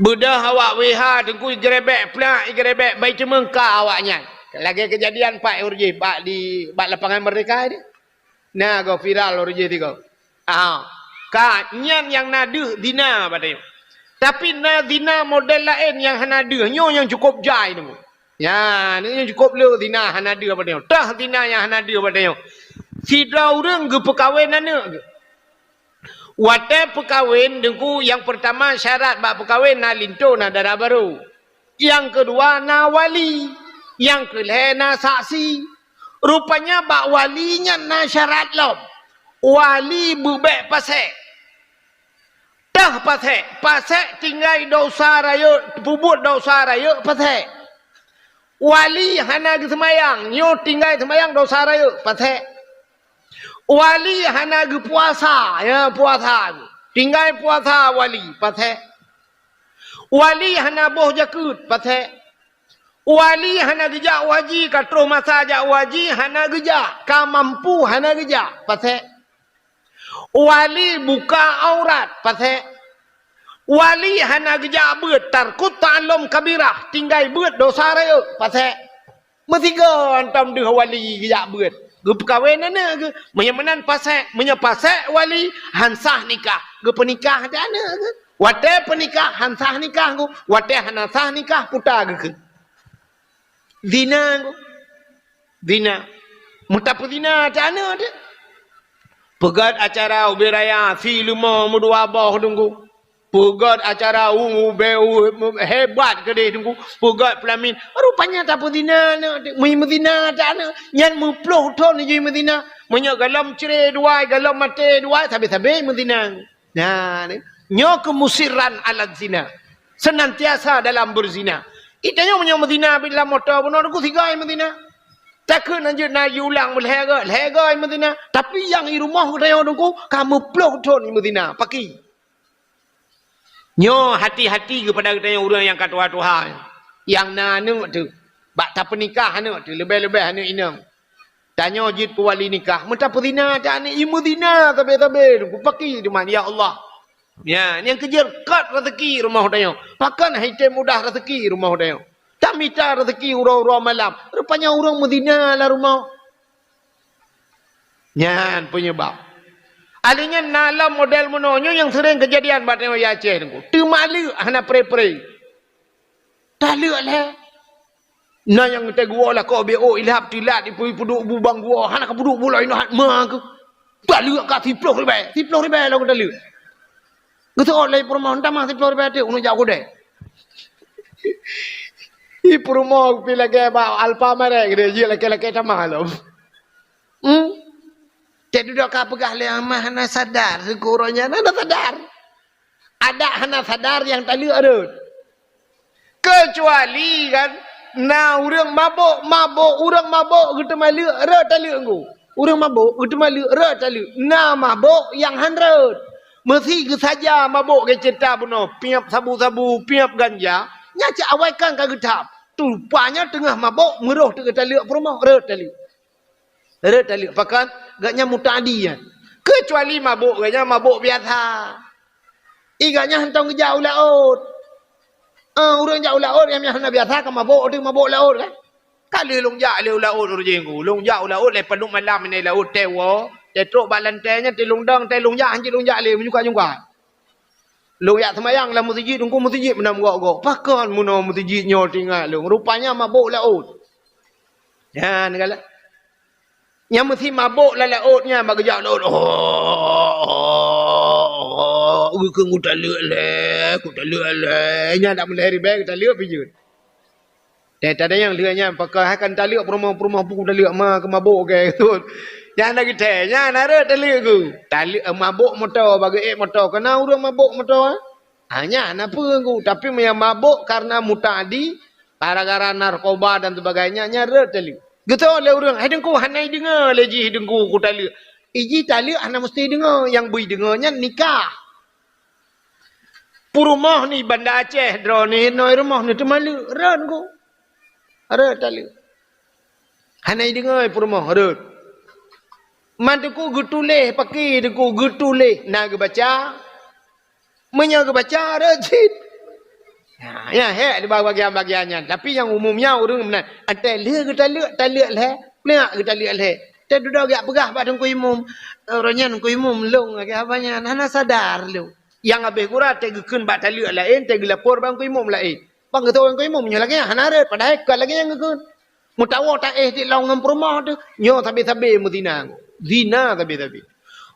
Budah awak WH tengku gerebek pelak gerebek baik cuma ka awaknya. Lagi kejadian Pak Urji Pak di lapangan Merdeka ni. Nah go viral Urji tu go. Ka nyan yang nadu dina padanya. Tapi na dina model lain yang hanadu nyo yang cukup jai tu. Ya, ni cukup le dina hanada pada yo. Tah dina yang hanada pada yo. Si urang ge perkahwin anak ge. Wate perkahwin dengku yang pertama syarat bak perkahwin na linto na darah baru. Yang kedua na wali. Yang kelih na saksi. Rupanya bak walinya na syarat lom. Wali bubek pasek. Tah pasek. Pasek tinggal dosa raya, pubut dosa raya pasek. Wali hana ge semayang, nyo tinggal semayang dosa raya, patek. Wali hana ge puasa, ya puasa. Tinggal puasa wali, patek. Wali hana boh jakut, patek. Wali hana gejak waji, katro masa ajak waji hana gejak. Ka mampu hana gejak. Pasal wali buka aurat. Pasal wali hana gejak beut. Tarkut ta'alum kabirah. Tinggai beut dosa raya. Pasal metiga antam dia wali gejak beut. Ge perkahwin ana ke? Menyamanan pasal, menyapasal wali hansah nikah. Ge penikah ada ana ke? Wate penikah hansah nikah ku. Wate hansah nikah putar ke? Zina ku. Zina. Mutapa zina ada ana ada. Pegat acara ubi raya si lima mudua bawah tunggu. Pegat acara beu hebat ke dia tunggu. Pegat pelamin. Rupanya tak apa zina ana. Mui zina ada ana. Nyan muploh ton je zina. Menyak galam cerai dua, galam mati dua, sabi-sabi zina. Nah, nyo kemusiran alat zina. Senantiasa dalam berzina. Itanya menyo Medina bila motor pun aku tiga Medina. Takkan anjir nak ulang melhega Medina. Tapi yang di rumah kita aku kamu plok ton Medina pakai. Nyo hati-hati kepada kita yang orang yang kata Tuhan. Yang nanu tu bak tak pernikah anu tu lebih-lebih anu inang. Tanya jid ku wali nikah, mentap zina tak ni Medina tabe-tabe aku pakai di mana ya Allah. Ya, yang kejar kat rezeki rumah dia. Pakan haitai mudah rezeki rumah dia. Tak minta rezeki urang-urang malam. Rupanya orang Medina lah rumah. Nyan penyebab. Alinya nalam model mononyo yang sering kejadian batnya ya Aceh tu. Tu malu hana pre-pre. Tak lek lah. Nah yang kita gua lah kau BO ilhab tilat di puduk bubang gua. Hana ka puduk bulai no hat ma ke. Tak lek ka 10 ribu. 10 ribu lah aku tak lek. Gitu oleh permohon tamah 10 ribu tu unu jauh deh. I permohon pilih ke ba alpa merek dia je laki-laki tamah lo. Tak duduk ka pegah le amah hana sadar sekurangnya hana sadar. Ada hana sadar yang tak lek ada. Kecuali kan nah urang mabuk urang mabuk kita malu re tak lek engko. Urang mabuk kita malu re tak lek. Nah mabuk yang 100. Mesti ke saja mabuk ke cerita bunuh. Piap sabu-sabu, piap ganja. Nyaca awaikan ke getap. Rupanya tengah mabuk, meruh tu kita lihat perumah. Rut tali. Rut tali. Pakat, gaknya mutadi ya. Kecuali mabuk, gaknya mabuk biasa. Igaknya hentang ke jauh laut. Orang jauh laut yang hanya biasa kan mabuk tu mabuk laut kan. Kali longjak laut urjengku. Longjak laut lepas lu malam ni laut tewa. Dia truk bak lantainya, dia longdang, dia longjak, hanjir longjak le, menyuka-nyuka. Longjak semayang lah masjid, tunggu masjid menam gok-gok. Pakan muna masjidnya tinggal long. Rupanya mabuk laut. Ya, negala. Yang mesti mabuk lah lautnya, bak kejap laut. Aku tak lek le. Nya tak boleh hari baik, tak lek pijut. Dan tak ada yang lihatnya, pakai akan tak lek perumah-perumah pun tak lek mah ke mabuk ke tu. Yang nak kita, yang nak ada tali aku. Tali mabuk motor bagi motor. Kena orang mabuk motor. Hanya apa aku. Tapi yang mabuk karena mutadi, gara-gara narkoba dan sebagainya, nyara tali. Gitu oleh orang. Hidungku hanai dengar lagi hidungku ku tali. Iji tali hana mesti dengar. Yang bui dengarnya nikah. Purumah ni Banda Aceh drone ni noi rumah ni tu malu. Ran ku. Ada tali. Hanai dengar purumah ada. Mantuku getuleh pakai deku getuleh nak baca menyak baca rajin ya he di bahagian-bahagiannya tapi yang umumnya orang benar antai le kita le tak le le nak kita le le tak duduk agak pegah pada ku imum orangnya ku imum long agak apanya hana sadar lu yang habis kurat tak gekeun bak tak le lain tak lapor bang ku imum lain bang kata orang ku imum nya lagi hana re padahal kan lagi yang gekeun mutawa tak di long ngam rumah tu nyo sabi-sabi Medina zina tapi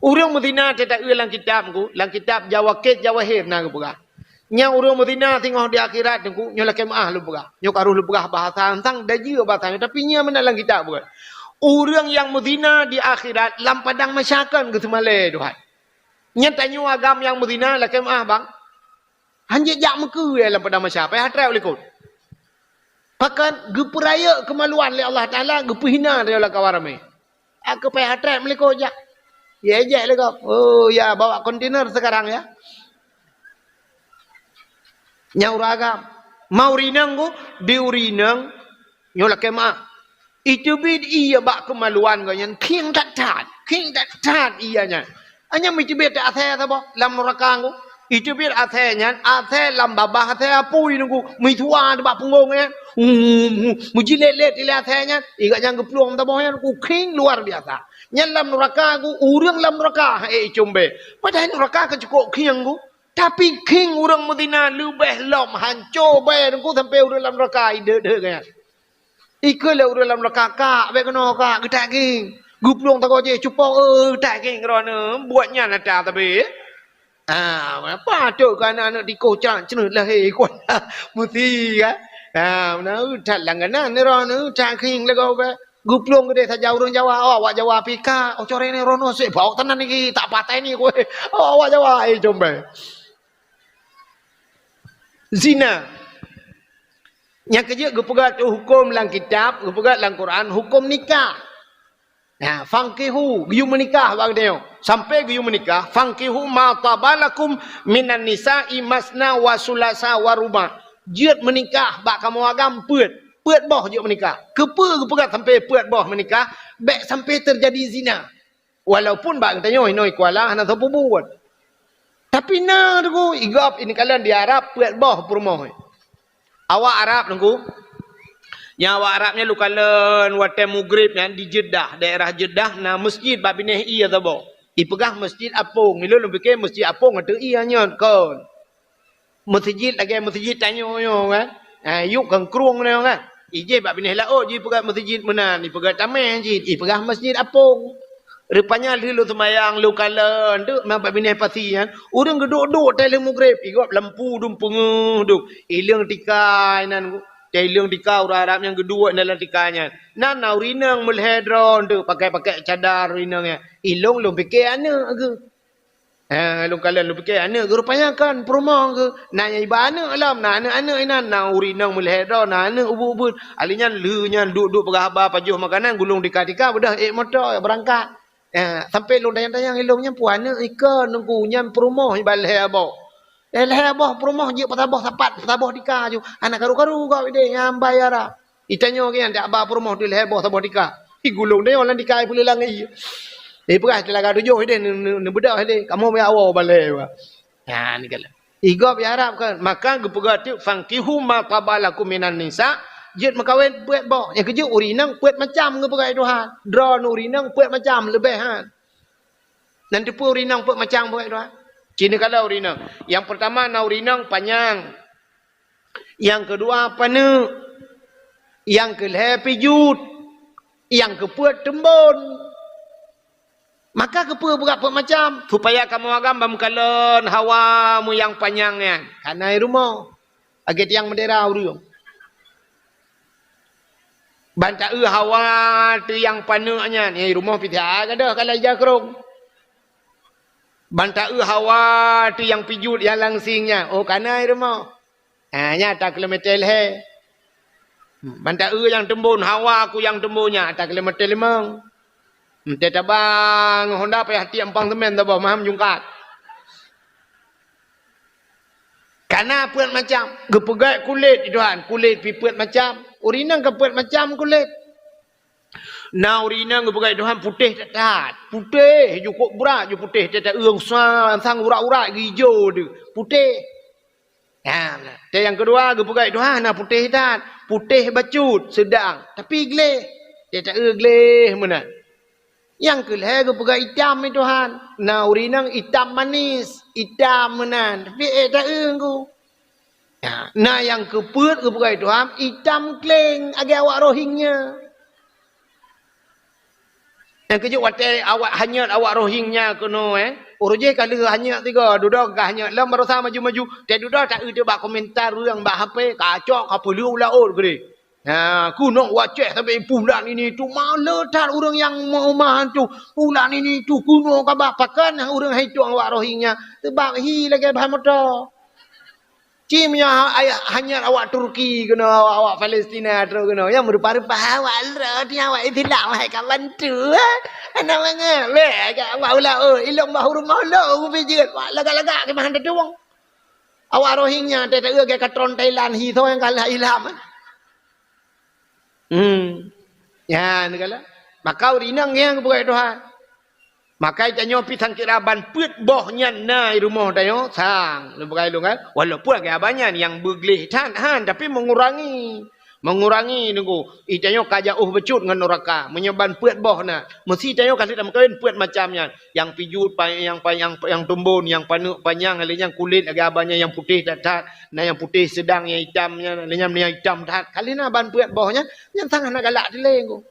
orang Medina tak ulang kitab ku lang kitab Jawa Ket Jawa Hir na ku pegah nya orang Medina tengok di akhirat ku nyo lakem lu pegah nyo karuh lu pegah bahasa tang daji bahasa tapi nya mana lang kitab pegah orang yang Medina di akhirat lam padang masyarakat ke semale Tuhan nya tanyo agam yang Medina lakem bang hanjit jak meku lam padang masyarakat payah trai oleh kau pakan geperaya kemaluan oleh Allah Taala gepehina dia lah kawarame aku payah hatrat meliko je. Ya je le kau. Oh ya bawa kontainer sekarang ya. Nyau ragam. Mau rinang ku, diurinang, nyolak kemak. Itu bid iya bak kemaluan kau yang king dat iyanya. Hanya mesti bid athe tabo lam rakang ku. Itu bid athe nyan, athe lam babah athe apui nunggu, mituan bak punggong ya. Muji let ile athe nyan, iga yang gepluang tabo nyan ku king luar biasa. Nyan lam rakang ku, urang lam rakang cumbe. Padahal rakang ke cukup king ku. Tapi king orang Medina lebih lom hancur bayar ku sampai urang lam rakang ide kan. Ikulah urang lam rakak be kono kak gedak king. Guplong tak je cupong tak king kerana buatnya nada tapi. Apa tu kan anak dikocak cenut lah kuat muti kan. Mana udah langganan ni rono tak king lego be. Guplong gede saja urang Jawa. Awak Jawa pika. Core ni rono sik bau tenan iki tak patah ni kowe. Awak Jawa jombe. Zina. Yang kerja gepegat hukum dalam kitab, gepegat dalam Quran, hukum nikah. Nah, fankihu, giyu menikah bang dia. Sampai giyu menikah, fankihu ma tabalakum minan nisa'i masna wa sulasa wa ruba. Jiat menikah bak kamu agam peut boh jiat menikah. Gepegat sampai peut boh menikah, bek sampai terjadi zina. Walaupun bak tanya noi kuala hana sapu buat. Tapi nah tu igap ini kalian di Arab peut boh perumoh. Awak Arab nunggu. Yang awak Arabnya lu kalen wate mugrib yang di Jeddah, daerah Jeddah na masjid babineh iya tabo. Ipegah masjid apung, milu lu fikir masjid apung atu iya nyon kon. Masjid lagi masjid tanyo yo kan. Yuk kang kruang ne kan. Ije babineh la ji pegah masjid menan, ipegah tameh ji, ipegah masjid apung. Rupanya dulu semayang lu kalen tu mabak bineh pasti kan. Urang geduk-duk tele mugrib, igap lampu dum penguh duk. Ilang tikai nan ku. Ilang tikai orang Arab yang kedua dalam tikanya. Nan urinang mulhedron tu pakai cadar urinangnya. Ilang lu fikir ana ke. Lu kalen lu fikir ana ke rupanya kan perumah ke. Nak iba ana alam, nak ana inan na urinang mulhedron, na ana ubud-ubud. Alinya lu nya duk-duk pegahaba pajuh makanan gulung tika-tika bedah motor berangkat. Sampai lu dayang-dayang ilungnya puana ikan nunggunya perumah balai abah. Balai abah perumah je patabah sapat patabah dika ju. Anak karu-karu kau ide yang bayar. Itanya kan dak abah perumah di leher abah tabah dika. Gulung dia orang dika boleh langi. Perah telaga tujuh ide ne bedak ide. Kamu mai awal balai wa. Ni kala. Igap ya Arab kan. Maka gepegat tu fankihu ma qabalakum minan nisa. Jid makawin puet boh. Yang kerja urinang puet macam ke pegai Tuhan. Drone urinang puet macam lebih han. Nanti pun urinang puet macam pegai Tuhan. Cina kala urinang. Yang pertama na urinang panjang. Yang kedua pana. Yang kelih pijut. Yang kepuet tembun. Maka kepuet buat puet macam. Supaya kamu agam bamkalan hawamu yang panjangnya. Karena rumah. Agak yang mendera urung. Banta hawa tu yang panuknya ni rumah pita ada kalau jakrong. Banta hawa tu yang pijut yang langsingnya. Oh kana rumah. Nya tak kilometer he. Banta yang tembun hawa aku yang tembunnya tak kilometer limang. Tetabang Honda payah tiap pang temen tabah maham jungkat. Karena puat macam gepegat kulit Tuhan, kulit pipuat macam urinang kepuat macam kulit. Nah urinang gepegat Tuhan putih tak putih cukup berat je putih tak eung sang urat-urat hijau tu putih. Yang kedua gepegat Tuhan nah putih tak putih bacut sedang tapi geleh tak geleh mana. Yang kelih gepegat hitam ni Tuhan. Nah urinang hitam manis, hitam menan. Tapi tak engku. Nah yang kepuat gepegat Tuhan hitam kleng agak awak rohingnya. Yang kejut watai awak hanyat awak rohingnya kuno Uruje kalau hanyat tiga duduk hanyat lam merasa maju-maju. Tak duduk tak ada bak komentar yang bak HP kacok apa lu laut gede. Kuno waceh sampai bulan ini tu malah tak orang yang maumahan tu bulan ini tu kuno kabah pakan orang hitung awak rohingnya sebab hi lagi bahan motor cimnya hanya awak Turki kena awak Palestina tu kena yang merupa-rupa awak dia awak tidak mai kawan tu anak mana le awak ulah ilok bahur malah ubijit lagak-lagak ke bahan tu Awak Rohingya tak ada ke katron Thailand hi tho yang kalah ilam. Ya negala. Maka urinang yang buat Tuhan. Maka janyo pisang kiraban put bohnya nai rumah dayo sang. Lu bukai lu kan. Walaupun agak banyak yang beglih han tapi mengurangi nunggu itanyo kaja becut dengan neraka menyeban puat boh na mesti itanyo kasih dalam kawin puat macamnya yang pijut yang tumbun yang panjang yang kulit agak banyak yang putih datat nah yang putih sedang yang hitamnya yang hitam datat kali na ban puat bohnya yang sangat nak galak dileng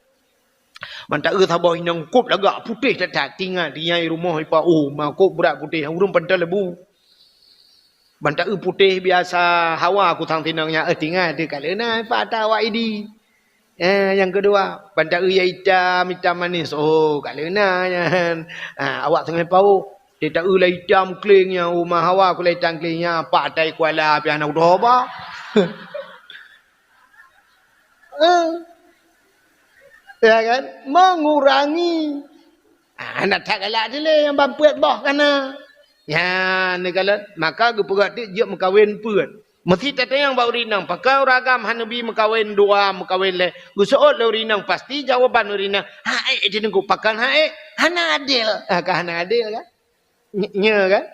mantap sabar inang kup lagak putih datat tinggal dia rumah ipa makuk berat putih urung pental lebu bantak putih biasa hawa aku tang tinangnya tinggal dia kala na pada awak ini. Yang kedua, bantak yang hitam manis. Kala na yan. Awak tengah pau. Dia tak lah hitam kelingnya rumah hawa aku lah hitam kelingnya patai kuala api anak udah apa. Ya kan? Mengurangi. Nak tak galak dia lah yang bampuat boh kana. Ya, negala maka gepegat dia mengkawin pun. Mesti tak yang bau rinang. Pakai ragam Hanabi mengkawin dua, mengkawin le. Gusoot le rinang pasti jawaban rinang. Hae dia nunggu pakan hae. Hana adil. Kah hana adil kan? Nya kan?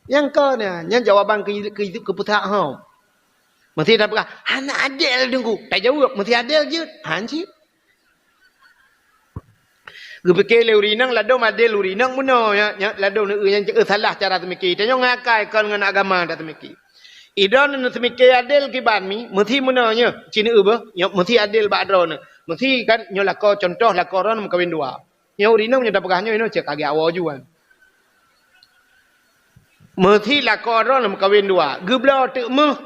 Yang kau ni, yang jawaban ke putak hau. Mesti tak pakai hana adil nunggu. Tak jawab mesti adil je. Hancip. Gepeke le urinang lado madel urinang muno ya lado yang salah cara temiki tanyo ngakai kon ngan agama dak temiki idon nu temiki adil kibanmi mesti muno nya cina ubah nya mesti adil badron mesti kan nyo lako contoh lako ron kawin dua nya urinang nya dapakah nya ino cek agi awo juan mesti lako ron kawin dua geblo te meh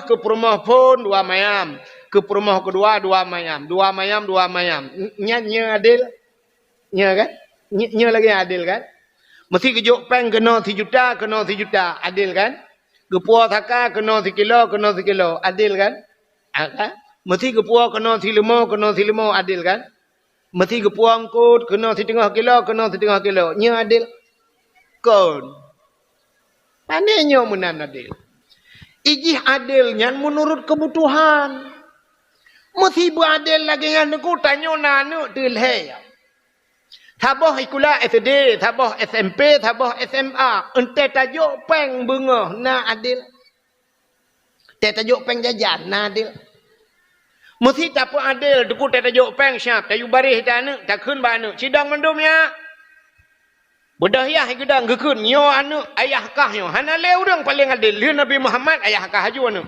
ke rumah pun dua mayam ke rumah kedua dua mayam nya adil nya kan nya lagi adil kan mesti kejuk peng kena 3 juta adil kan gepua thaka kena 1 kilo adil kan mesti gepua kena 5 adil kan mesti gepua angkut kena 1/2 kilo nya adil kon panenyo menan adil ijih adilnya menurut kebutuhan mesti beradil lagi yang aku tanya nanu dilhe Taboh ikula SD, taboh SMP, taboh SMA. Ente tajuk peng bunga, na adil. Te tajuk peng jajan, na adil. Mesti tak pun adil, duku te tajuk peng syap. Tayu barih tak anu, tak kun ba anu. Cidang mendum ya. Bedah ya, gedang gekun. Nyo anu, ayah kah nyo. Hana le urang paling adil. Liu Nabi Muhammad, ayah kah haju anu.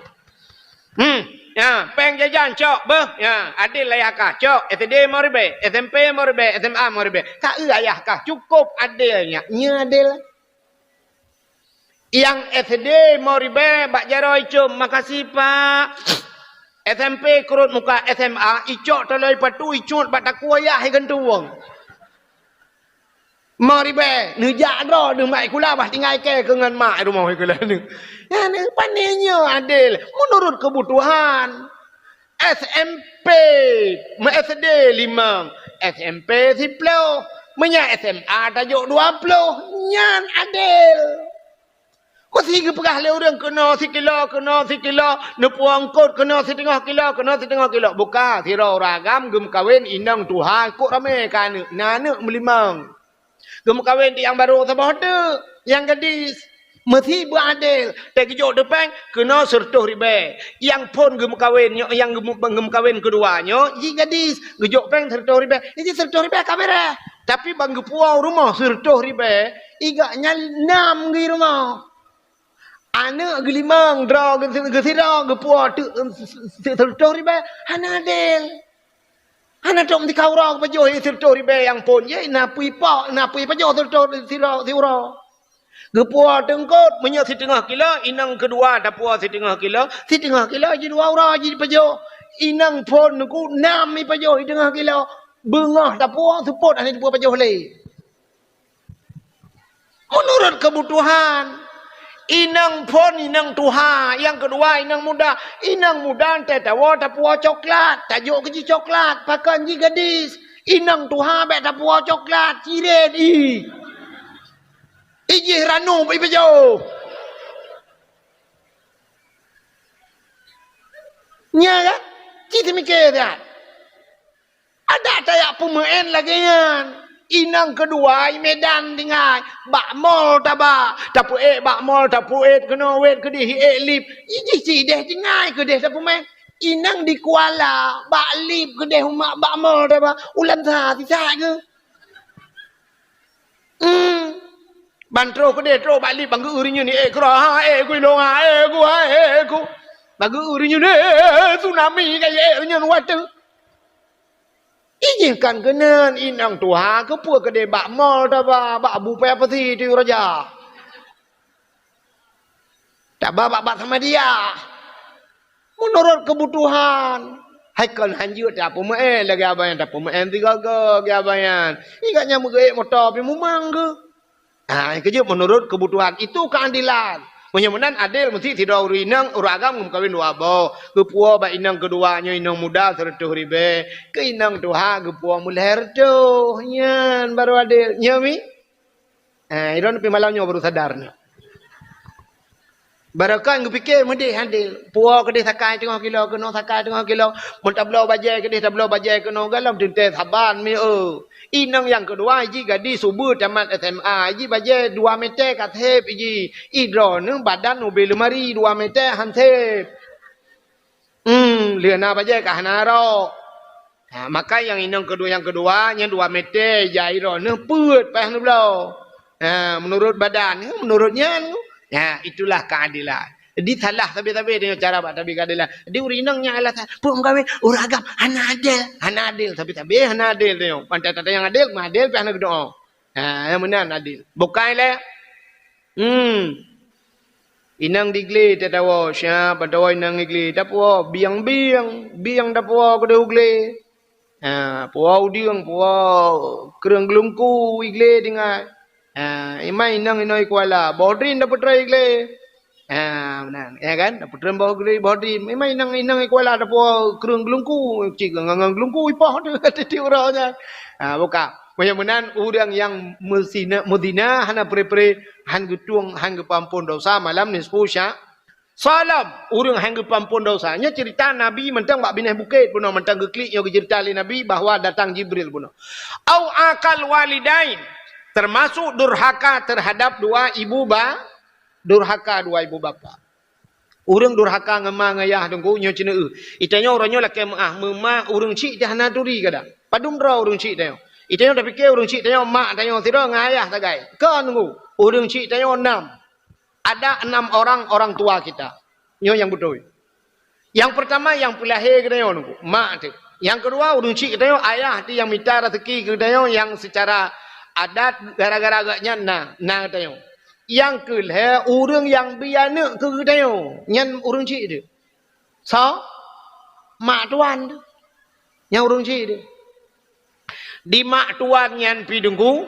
Ya, peng jajan cok beh. Ya, adil ayah kah cok. SD mau ribe, SMP mau ribe, SMA mau ribe. Tak ayah kah cukup adilnya. Nya adil. Yang SD mau ribe bak jaroi cum. Makasih Pak. SMP kurut muka SMA icok toloi patu icut bak taku ayah ikan tuang. Mau ribe, nejak ro de mai kula bah tinggal ke dengan mak rumah kula ni. Ya ni panenya adil menurut kebutuhan. SMP, SD 5, SMP 10, menya SMA tajuk 20, nyan adil. Mesti ke pegah le orang kena 1 kilo, nepu angkut kena 1/2 kilo, buka sira ragam gem kawin indang Tuhan kok rame kan nanek melimang. Gem kawin yang baru sabah tu, yang gadis mesti beradil. Tak kejok depan kena 100 ribu. Yang pun gem kawin yang gem kawin keduanya, ji gadis kejok peng 100 ribu. Ini 100 ribu kamera. Tapi bang gepuau rumah 100 ribu, igaknya 6 di rumah. Anak gelimang draw gesira gepuau 100 ribu. Hana adil. Hana dom di kaurang pajoh 100 ribu yang pun ye napui pajoh 100 sira. Gepuah tengkot menyak 1/2 kilo, inang kedua dapua 1/2 kilo je 2 orang je pajoh. Inang pun ku 6 ni pajoh 1/2 kilo. Bengah dapua support ani dapua pajoh le. Menurut kebutuhan. Inang pun inang tuha, yang kedua inang muda ente tawa dapua coklat, tajuk keji coklat, pakan ji gadis. Inang tuha be dapua coklat, ciret i. Iji ranu pi pajoh. Nya kan? Kita mikir kan? Ada tayak pemain lagi kan? Inang kedua Medan tinggal bak mall taba tapu bak mall tapu kena wait ke dia lip iji si deh tinggal ke dia tapu main inang di Kuala bak lip ke dia mak bak mall taba ulan sa ti sa ke bantro ke dia tro bak lip bang urinya ni kro ha ku lo ha ku bang urinya ni tsunami kaya nya watu Izinkan kenan inang Tuhan ke puak kedai bak mall dah bak abu payah peti tu raja. Tak bak sama dia. Menurut kebutuhan. Haikal hanjut tak pemain lagi abayan tak pemain tiga ke abayan. Ingatnya mengaik motor pergi memang ke. Kerja menurut kebutuhan itu keadilan. Menyemenan adil mesti tidak urinang uragam kawin dua bau. Kepua ba inang keduanya inang muda sertuh ribe. Ke inang tuha kepua mulher tu. Yan baru adil. Nyami. Iron pi malamnya baru sadarnya. Barakan kupikir medih adil. Puak kedih sakai 3 kilo kena sakai 3 kilo. Mun tak belau bajai kedih tak belau bajai kena galam tente saban mi Inang yang kedua iji gadis subuh tamat SMA iji bajai 2 meter katep iji idron badan ubi lemari 2 meter hantep. Liana bajai ka hanaro. Maka yang inang kedua nya 2 meter jairon put pas belau. Menurut badan menurutnya itulah keadilan. Di salah tapi dengan cara buat tapi keadilan. Di urinangnya alasan pun kami uragam hanadil tapi hanadil dia. Pantai yang adil pe anak doa. Yang benar adil. Bukan le. Inang digli tetawa siapa tahu inang digli tapu biang tapu ke digli. Puau diang puau kereng gelungku igli dengan imai inang inoi kuala bodrin dapat try igli. Benar. Ya kan? Dapat rembau gede body. Memang inang kuala dapat kereng gelungku, cik ngang gelungku ipah tu orangnya. Buka. Menan orang yang Medina hana pre han getuang han gepampun dosa malam ni sepusya. Salam orang han gepampun dosanya cerita Nabi mentang bak binah bukit puno mentang geklik yo cerita li Nabi bahawa datang Jibril puno. Au akal walidain termasuk durhaka terhadap dua ibu durhaka dua ibu bapa. Urang durhaka ngemang ayah dengku nyo cina itanya orangnya laki mema urang cik dah naduri kada. Padum dra urang cik tayo. Itanya dah fikir urang cik tayo mak tayo tira ngayah tagai. Ka nunggu urang cik tayo 6. Ada 6 orang tua kita. Nyo yang betul. Yang pertama yang pelahir kita nunggu mak tu. Yang kedua urang cik tayo ayah tu yang minta rezeki kita yang secara adat gara-gara agaknya nah tayo. Yang kelih orang yang biana ke tayo nyan urang cik dia. So mak tuan tu. Yang urang cik dia. Di mak tuan nyan pi dengku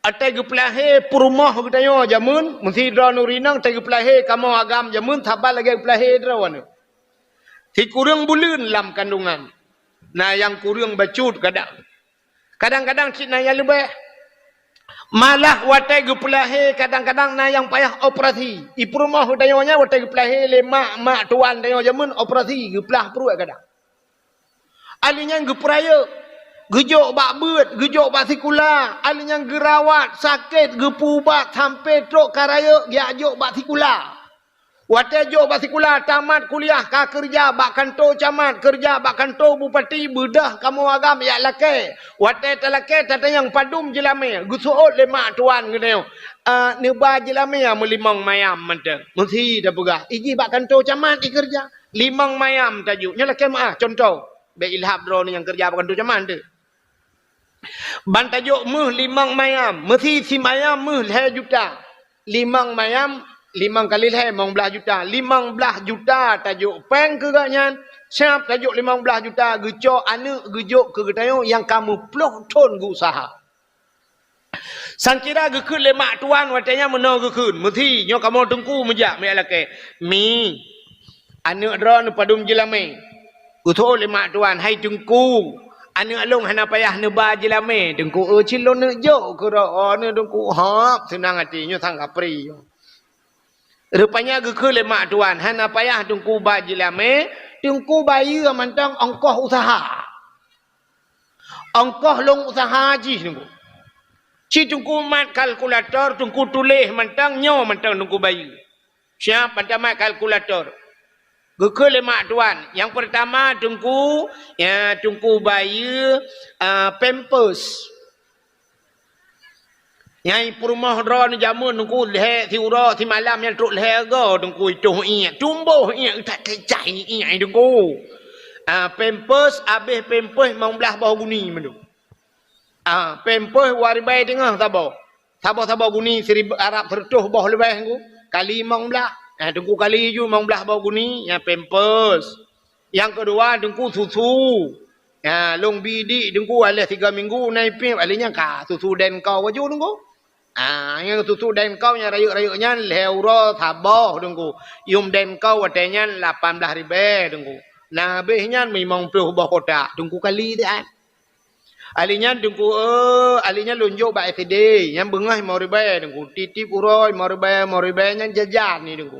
atai gepelahe perumah ke tayo jamun mesti dra nurinang tai gepelahe kamu agam jamun thabal lagi gepelahe drawan. Si kurang bulan lam kandungan. Nah yang kurang bacut kadang-kadang cik naya lebih malah watai gepelahe kadang-kadang na yang payah operasi. Iprumah dayonya watai gepelahe le mak tuan dayo jamun operasi gepelah perut kadang. Alinya gepraya, gejok bak beut, gejok bak sikula, alinya gerawat, sakit, gepubat sampai trok karaya giajok bak sikula. Watai jok bak sikula tamat kuliah ka kerja bak kantor camat, kerja bak kantor bupati bedah kamu agam ya laki. Watai talaki tata yang padum jelame, gusuot le mak tuan ngene. Neba jelame ya melimang mayam menteng. Mesti dah pegah. Iji bak kantor camat i kerja. Limang mayam tajuknya laki mak contoh. Be ilham dro ni yang kerja bak kantor camat tu. Ban tajuk meh limang mayam, mesti si mayam meh 2 juta. Limang mayam 5 kali leh 15 juta. 15 juta tajuk peng ke gaknya. Siap tajuk 15 juta gejok anak gejok ke getayo yang kamu peluk ton gu usaha. Sangkira gekun le mak tuan watanya meno gekun. Mesti nyo kamu tengku mejak me lake. Mi anak dron padum jelame. Uto le mak tuan hai tengku. Anak long hana payah neba jelame. Tengku cilon ne jok ke ro ne tengku hap senang hati nyo sang kapri. Rupanya gekul le mak tuan hana payah tungku bajilame tungku bayi mantang ongkos usaha. Ongkos long usaha haji tungku. Ci tungku mat kalkulator, tungku tulis mantang nyo mantang tungku bayi. Siap mantang mat kalkulator. Gekul lemak tuan. Yang pertama tungku bayi pampers. Yang perumah dron jamun tungku leh ti ura ti malam yang truk leh go tungku itu tumbuh tak kecai tungku. Pampers habis pampers mau belah bawah guni mendu. Pampers waribai tengah tabau. Tabau guni seribu Arab tertuh bawah lebih tungku. Kali mau belah. Tungku kali ju mau belah bawah guni yang pampers. Yang kedua tungku susu. Long bidik tungku alah 3 minggu naik pim alihnya ka susu dan kau waju tungku. Yang susu dan kau nya rayuk-rayuknya leuro tabau tungku. Yum dan kau watenya 18,000 tungku. Nah behnya memang puluh bawah kota tungku kali dia. Alihnya tungku alihnya lunjuk ba FD yang bengah mau ribai tungku titip uroi mau ribai nya jajan ni tungku.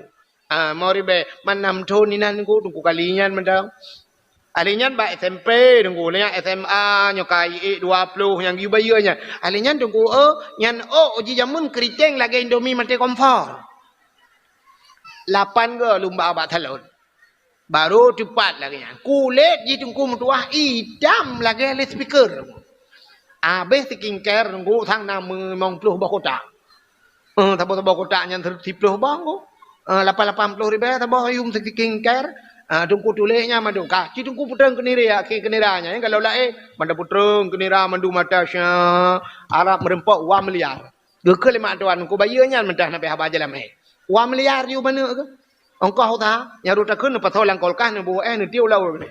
Mau ribai manam ton ni nan tungku kalinya mendang. Alihnya ba SMP tungku nya SMA nyokai 20 yang giu bayanya. Alihnya tungku nyan uji jamun keriteng lagi Indomie mate kompor. 8 ke lumba abak talon. Baru cepat lagi. Kulit di tungku mutuah hitam lagi oleh speaker. Habis skincare tungku thang nama mong puluh bawah kota. Tabau kota yang 30 bang ko. 80,000 tabau yum skincare. Tungku tulisnya mandu ka. Ci tungku putreng kenira keniranya. Kalau lain manda putreng kenira mandu mata sya Arab merempok 1 miliar. Gekal mak tuan ko bayarnya mentah nabe haba jalan mai. 1 miliar you mana ke? Ongkau ta, yang ruta kun pasal lang kolkah ni bu ni tiu lau ni.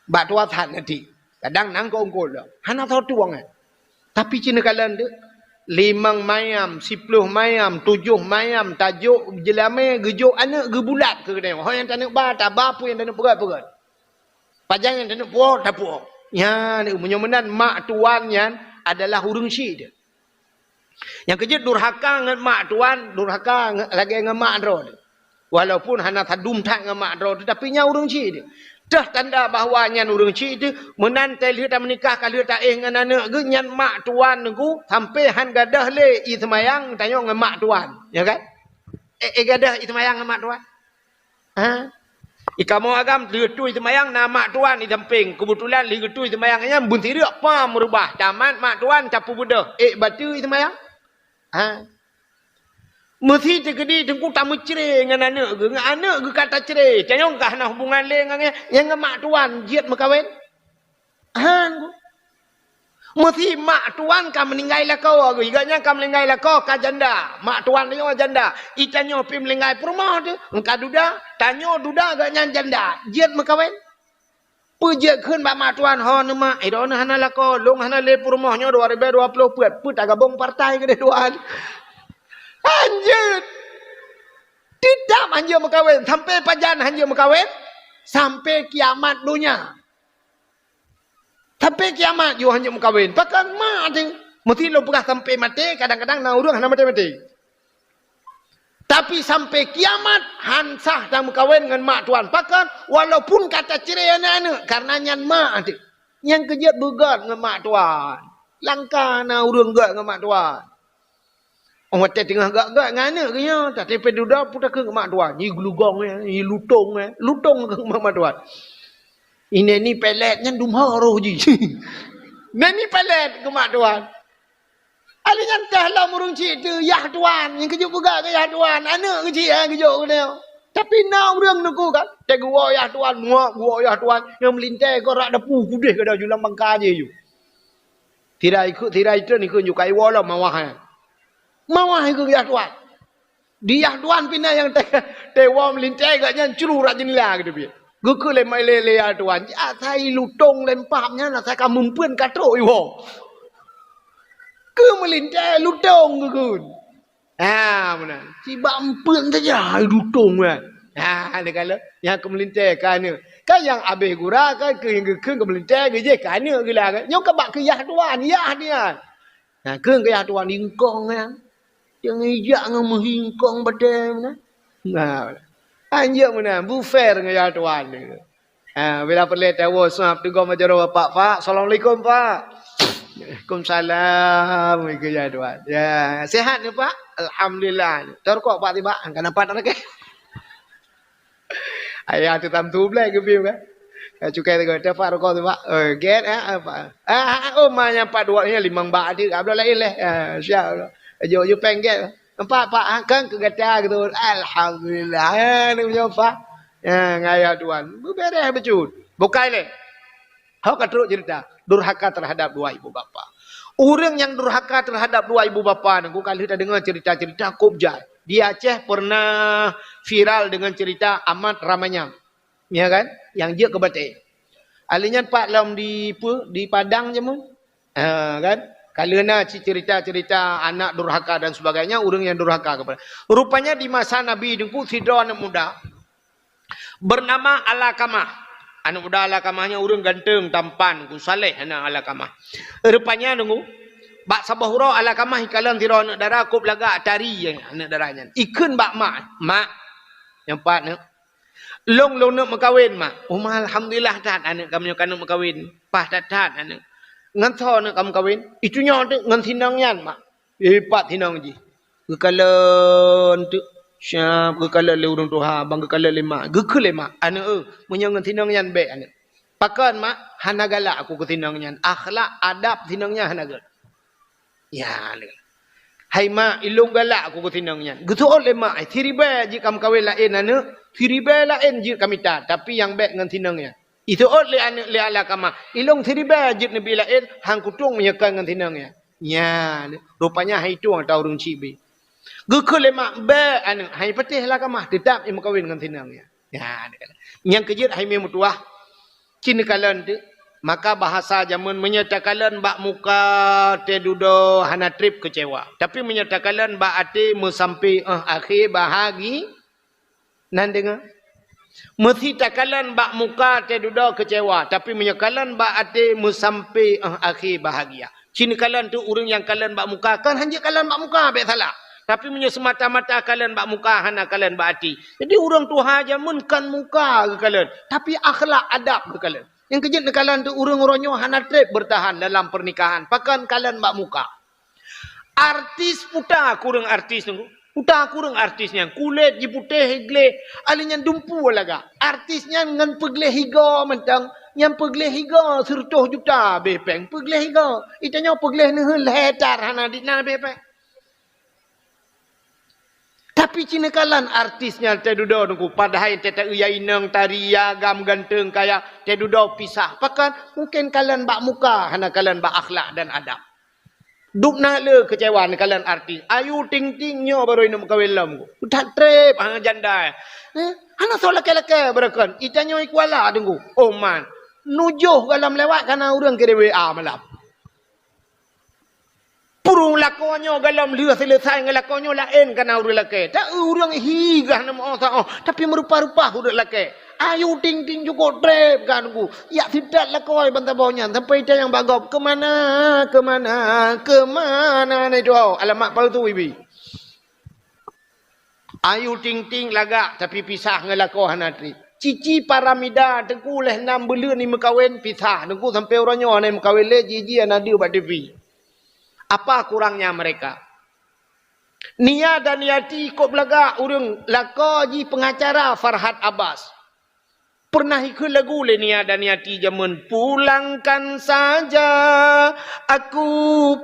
Bat tua than nanti. Kadang nang ko ongkol dah. Hana tahu tuang Tapi cina kalan de 5 mayam, 10 mayam, 7 mayam, tajuk jelame gejuk anak gebulat ke kena. Hoi yang tanak ba tabapu yang tanak pegat. Pajang yang tanak puak tak puak. Ya ni menyomenan mak tuannya adalah hurung syid. Yang kejut durhaka dengan mak tuan, durhaka lagi dengan mak drone. Walaupun hana tadum tak ngamak draw tetapi nya urang cik dia. Dah tanda bahawa nya urang cik dia menantai lihat menikah kalau tak dengan anak ge nyan mak tuan ku sampai han gadah le i semayang tanya dengan mak tuan, ya kan? Gadah i semayang dengan mak tuan. Ikamu agam lihat tu i semayang nama mak tuan i samping. Kebetulan lihat tu i semayangnya buntir apa merubah. Tamat mak tuan capu budah. Batu i semayang. Mesti terkedi tengku tamu cerai dengan anak ke kata cerai. Tanyong kah nak hubungan le dengan yang mak tuan jiat makawin. Mesti mak tuan kan meninggal lah kau. Iganya kan meninggal lah kau ka janda. Mak tuan ni janda. Itanyo pi meninggal perumah tu. Engkau duda, tanyo duda agaknya janda. Jiat makawin. Pujiat kun mak tuan ho nama. Idona hana lah kau. Long hana le perumahnya 2020 put agak bong partai ke dua. Anjir. Tidak anjir makawin. Sampai pajan anjir makawin. Sampai kiamat dunia. Sampai kiamat you anjir makawin. Pakan mak je. Mesti lo pernah sampai mati. Kadang-kadang nak urang hana mati-mati. Tapi sampai kiamat. Hansah dan makawin dengan mak tuan. Pakan walaupun kata cerai anak-anak. Karena nyan mak je. Yang kejap begat dengan mak tuan. Langkah nak urang begat dengan mak tuan. Orang mati tengah gak-gak dengan anak ke ya. Tak tepi duda putar ke mak tuan. Ni gelugong ya. Ni lutong ya. Lutong ke mak tuan. Ini ni peletnya dumha roh je. Ni pelet ke mak tuan. Alih nyantah lah murung cik tu. Yah tuan. Yang kejut pegak ke yah tuan. Anak ke cik ya kejut ke dia. Tapi nak orang nuku kan. Tak gua yah tuan. Muak gua yah tuan. Yang melintai kau rak dapu kudih ke dah julang bangka je you. Tirai itu ni kun yukai wala mawah. Mawah ke yah tuan. Dia tuan pindah yang tewa melintai agaknya curu rak jenila gitu bi. Guku le mai le yah tuan. Saya lutong lempapnya nak saya kamu pun katrok iwo. Ke melintai lutong gukun. Mana? Tiba empun saja lutong kan. Ada kala yang ke melintai kan. Kan yang abih gura kan ke yang ke melintai ke je kan gila kan. Nyok ke bak ke yah tuan, yah dia. Ke yah tuan ingkong kan. Yang ijak dengan menghingkong badan. Anjak mana? Buffet dengan ya tuan ni. Bila perlu tahu suap tu kau macam Pak. Assalamualaikum Pak. Waalaikumsalam. Ke ya tuan. Ya, sihat ni Pak? Alhamdulillah. Terkok Pak tiba. Kan nampak tak ke? Ayah tu tam tu belai ke biu kan? Cukai tu kata Pak rokok tu Pak. Get apa? Manya Pak dua ni 5 baht dia. Abang lain leh. Siap. Jo pengget. Nampak Pak kan ke kata gitu. Alhamdulillah. Ni punya Pak. Ngaya tuan. Beres becut. Bukai leh. Hak terus cerita. Durhaka terhadap dua ibu bapa. Orang yang durhaka terhadap dua ibu bapa. Aku kali kita dengar cerita-cerita Kubjai. Di Aceh pernah viral dengan cerita Ahmad Ramanyam. Ya kan? Yang dia ke Batik. Alinya Pak Lam di Padang je mun. Kan? Kalena cerita-cerita anak durhaka dan sebagainya, orang yang durhaka kepada. Rupanya di masa Nabi dengku sidra anak muda bernama Alakamah. Anak muda Alakamahnya orang ganteng, tampan, ku saleh anak Alakamah. Rupanya dengku bak sabahura Alakamah ikalan sidra anak dara kop lagak tari anak daranya. Ikun bak mak yang pat nak long nak makawin mak. Alhamdulillah tat anak kamu kan nak makawin. Pah tat anak. Ngan tho nak kamu kawin, itunya tu ngan tinang yan mak. Hebat tinang ji. Kekalan tu siap kekalan le urang tuha, bang kekalan le mak. Gekele mak. Ane punya ngan tinang yan be ane. Pakan mak hanagala aku ke tinang yan. Akhlak adab tinangnya hanagal. Ya ane. Hai mak ilung galak aku ke tinang yan. Gitu oleh mak, tiriba ji kamu kawin lain ane, tiriba lain ji kami tak, tapi yang be ngan tinang yan. Itu oleh anak le Alakamah. Ilong thiriba jit nabi lain hang kutung menyekan dengan tinangnya. Ya, rupanya hai tu atau orang cibi. Gekele mak be anak hai patih Alakamah tetap yang kawin dengan tinangnya. Ya, yang kejut hai memutuah cina kalan tu maka bahasa zaman menyatakan bak muka tedudo hana trip kecewa. Tapi menyatakan bak ate sampai akhir bahagi nan dengar mesti takalan bak muka teduda kecewa tapi menyakalan bak ate sampai akhir bahagia. Cina kalan tu orang yang kalan bak muka kan hanya kalan bak muka be salah. Tapi punya semata-mata kalan bak muka hana kalan bak ati. Jadi orang tu haja mun kan muka ke kalan tapi akhlak adab ke kalan. Yang kejut ke kalan tu orang ronyo hana trip bertahan dalam pernikahan. Pakan kalan bak muka. Artis puta kurang artis tu. Uta kurang artisnya kulit je putih higle alinya dumpu laga artisnya ngan pegle higa mentang yang pegle higa 100 juta bepeng pegle higa itanya pegle ne letar hana ditna bepeng tapi cina kalan artisnya tedudo nunggu padahal teta uyaineng tariya gam ganteng kaya tedudo pisah pakan mungkin kalian bak muka hana kalian bak akhlak dan adab. Duk nak le kecewa ni kalian artis. Ayu ting-tingnya baru ini kawin lam. Tak trip janda. Hana so laki-laki berakan. Itanya ikwala tunggu. Oh man. Nujuh dalam lewat karena orang kira WA malam. Purung lakonnya dalam lihat selesai ngelakonnya lain karena orang laki. Tak orang higah nama orang. Tapi merupa-rupa orang laki. Ayu ting-ting juga trip kan ku. Ya tidak lakoi bantar bawahnya. Sampai dia yang bagop. Kemana ni tu. Alamak palsu ibi. Ayu ting-ting lagak. Tapi pisah ngelakoi hanatri. Cici paramida. Tengku leh 6 bulan ni mekawin pisah. Tengku sampai orangnya ni mekawin leh. Jiji anadi ubat TV. Apa kurangnya mereka? Nia dan Niati ikut belagak. Urang lakoi pengacara Farhad Abbas. Pernah ikut lagu Nia dan Niati zaman pulangkan saja aku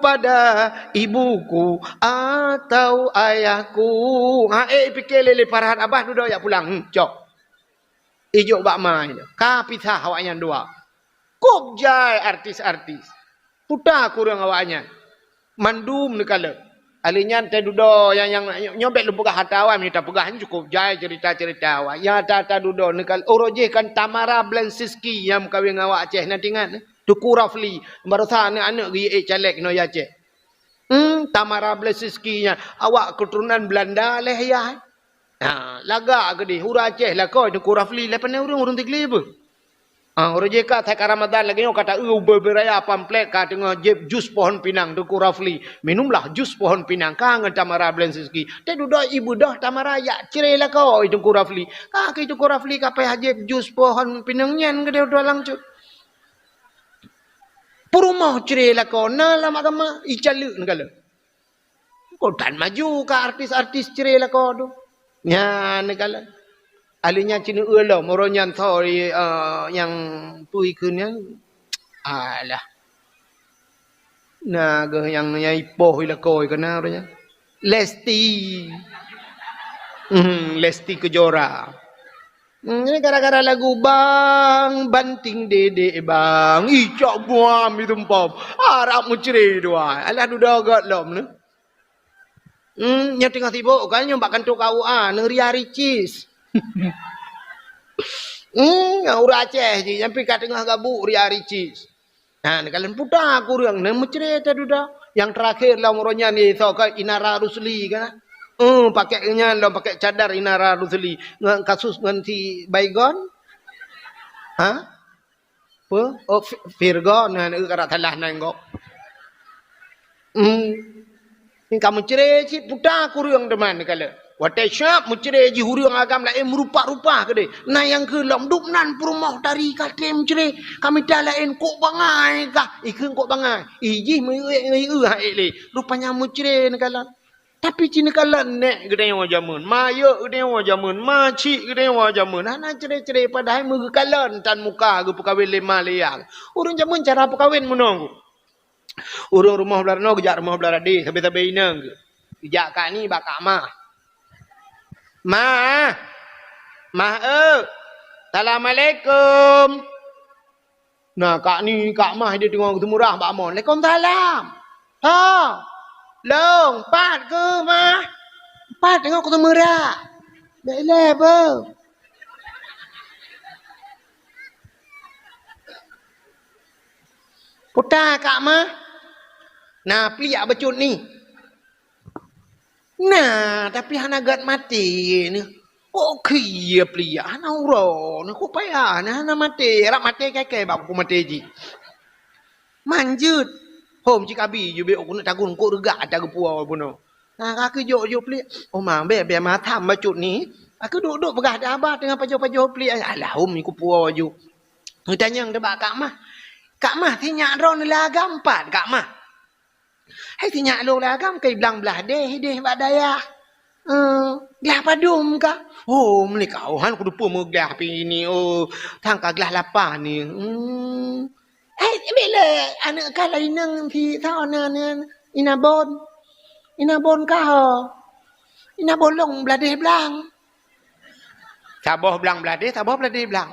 pada ibuku atau ayahku. Fikir lele Farhad Abbas duduk ya pulang. Cok. Ijuk bak main. Ka pisah awaknya dua. Kubjai artis-artis. Putar kurang awaknya. Mandum ni kala. Alinya tedudo yang nyobek lupa hatawan minta pegahan cukup jai cerita-cerita awak. Ya tata dudo nekal oroje kan Tamara Blensiski yang kawin awak Aceh nanti ingat Tuku Rafli baru anak-anak gi caleg no ya Aceh. Tamara Blensiski nya awak keturunan Belanda leh ya. Laga ke di hura Aceh lah kau Tuku Rafli lepas ni urang tigli apa? Orang jeka tak Ramadan lagi kata berberaya pamflet ka tengah jeb jus pohon pinang tu kurafli. Minumlah jus pohon pinang kangen tamara blensiski. Te duduk ibu dah tamara ya cerelah kau itu kurafli. Ka itu kurafli ka payah jeb jus pohon pinang nyan gede dalang cu. Purumah cerelah kau na lama kama icalu ngala. Kau tan maju ka artis-artis cerelah kau tu. Nya negala. Alinya cina ulo moronyan thori yang pui kunyan alah naga yang ipoh ila koi kana orangnya Lesti Lesti Kejora ini gara-gara lagu Bang Banting Dede Bang icak buam itu pom harap muceri dua alah duda agak lom ne yang tengah sibuk kan nyombakan tu KUA negeri Ricis orang Aceh je sampai kat tengah gabuk Ria Ricis. Nah, kalian putar aku yang nama cerita duda. Yang terakhir lah umurnya ni so ke Inara Rusli kan. Pakainya lah pakai cadar Inara Rusli. Kasus dengan si Baygon. Ha? Apa? Oh, Virgon nah kara salah nengok. Ni kamu cerita putar aku yang deman kala. Watai syap menceri ji huriang agam lain merupa-rupa ke dia. Nah yang ke lom dup nan perumah dari kate menceri. Kami dah lain kok bangai kah. Ikan kok bangai. Iji le. Rupanya menceri nekalan. Tapi cina kalan nek gede yang wajamun. Maya gede yang wajamun. Macik gede yang wajamun. Hana ceri-ceri padahal muka kalan tan muka ke pekawin lima liang. Urang jamun cara pekawin menunggu. Urang rumah belar no kejak rumah belar ade. Sampai-sampai inang ke. Kejak kak ni bakak mah. Ma, Assalamualaikum. Nah, kak ni, kak mah dia tengok ketemu murah, Pak Amon. Waalaikumsalam. Ha, long, pat ke, ma? Pat tengok ketemu murah. Dah eleh apa? Putar kak mah. Nah, peliak becut ni. Nah, tapi hana gat mati ni. Oh, kia plia. Hana uro. Ni ku payah. Hana mati. Rak mati kai-kai bak ku mati ji. Manjut. Hom cikabi ju be aku nak tagun ku regak ada ke puau puno. Nah, aku jok plia. Oh, mang be ma tham bacut ni. Aku duduk pegah dah abah tengah pajo-pajo plia. Alah, hom ni ku puau ju. Ni tanya dah bak kak mah. Kak mah tinyak ron la gampat kak mah. Hai tinyak lo lagam kai blang belah deh badaya. Gelah padum ka. Oh, meli kau han ku dupa mo gelah pi ni. Oh, tang ka gelah lapar ni. Hai bila anak ka lain nang pi tau nan inabon. Inabon ka ho. Inabon long belah deh blang. Saboh blang belah deh, saboh belah deh blang.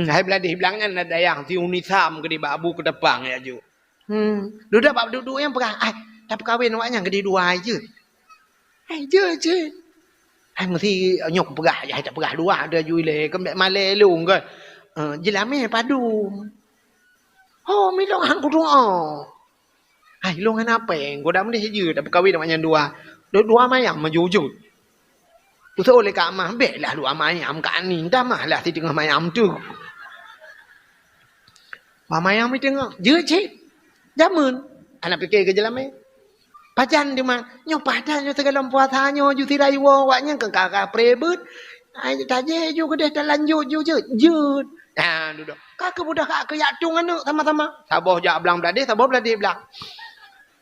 Hai belah deh blang kan ada yang ti unisam ke di babu ke depan ya ju. Duduk bab duduk yang perah. Tak berkahwin awaknya gede dua je. Je. Mesti nyok perah ya tak perah dua ada ju le kembek male lung ke. Jelame padu. Oh, milong hang ku doa. Long apa yang goda mesti je tak berkahwin awaknya dua. Dua mayam majujud. Usul oleh kak mah beklah dua mayam kak ni. Dah mah lah di tengah mayam tu. Mayam ni tengok. Je cik. Jamun. Anak fikir ke jalan mai. Pajan dia mah. Nyo padan nyo segalam puasa nyo. Ju tirai wawaknya ke kakak prebut. Ay taje ju ke dah lanjut ju je. Jut. Nah duduk. Kakak budak kakak yatung anak sama-sama. Saboh jak belang belade, saboh belade belang.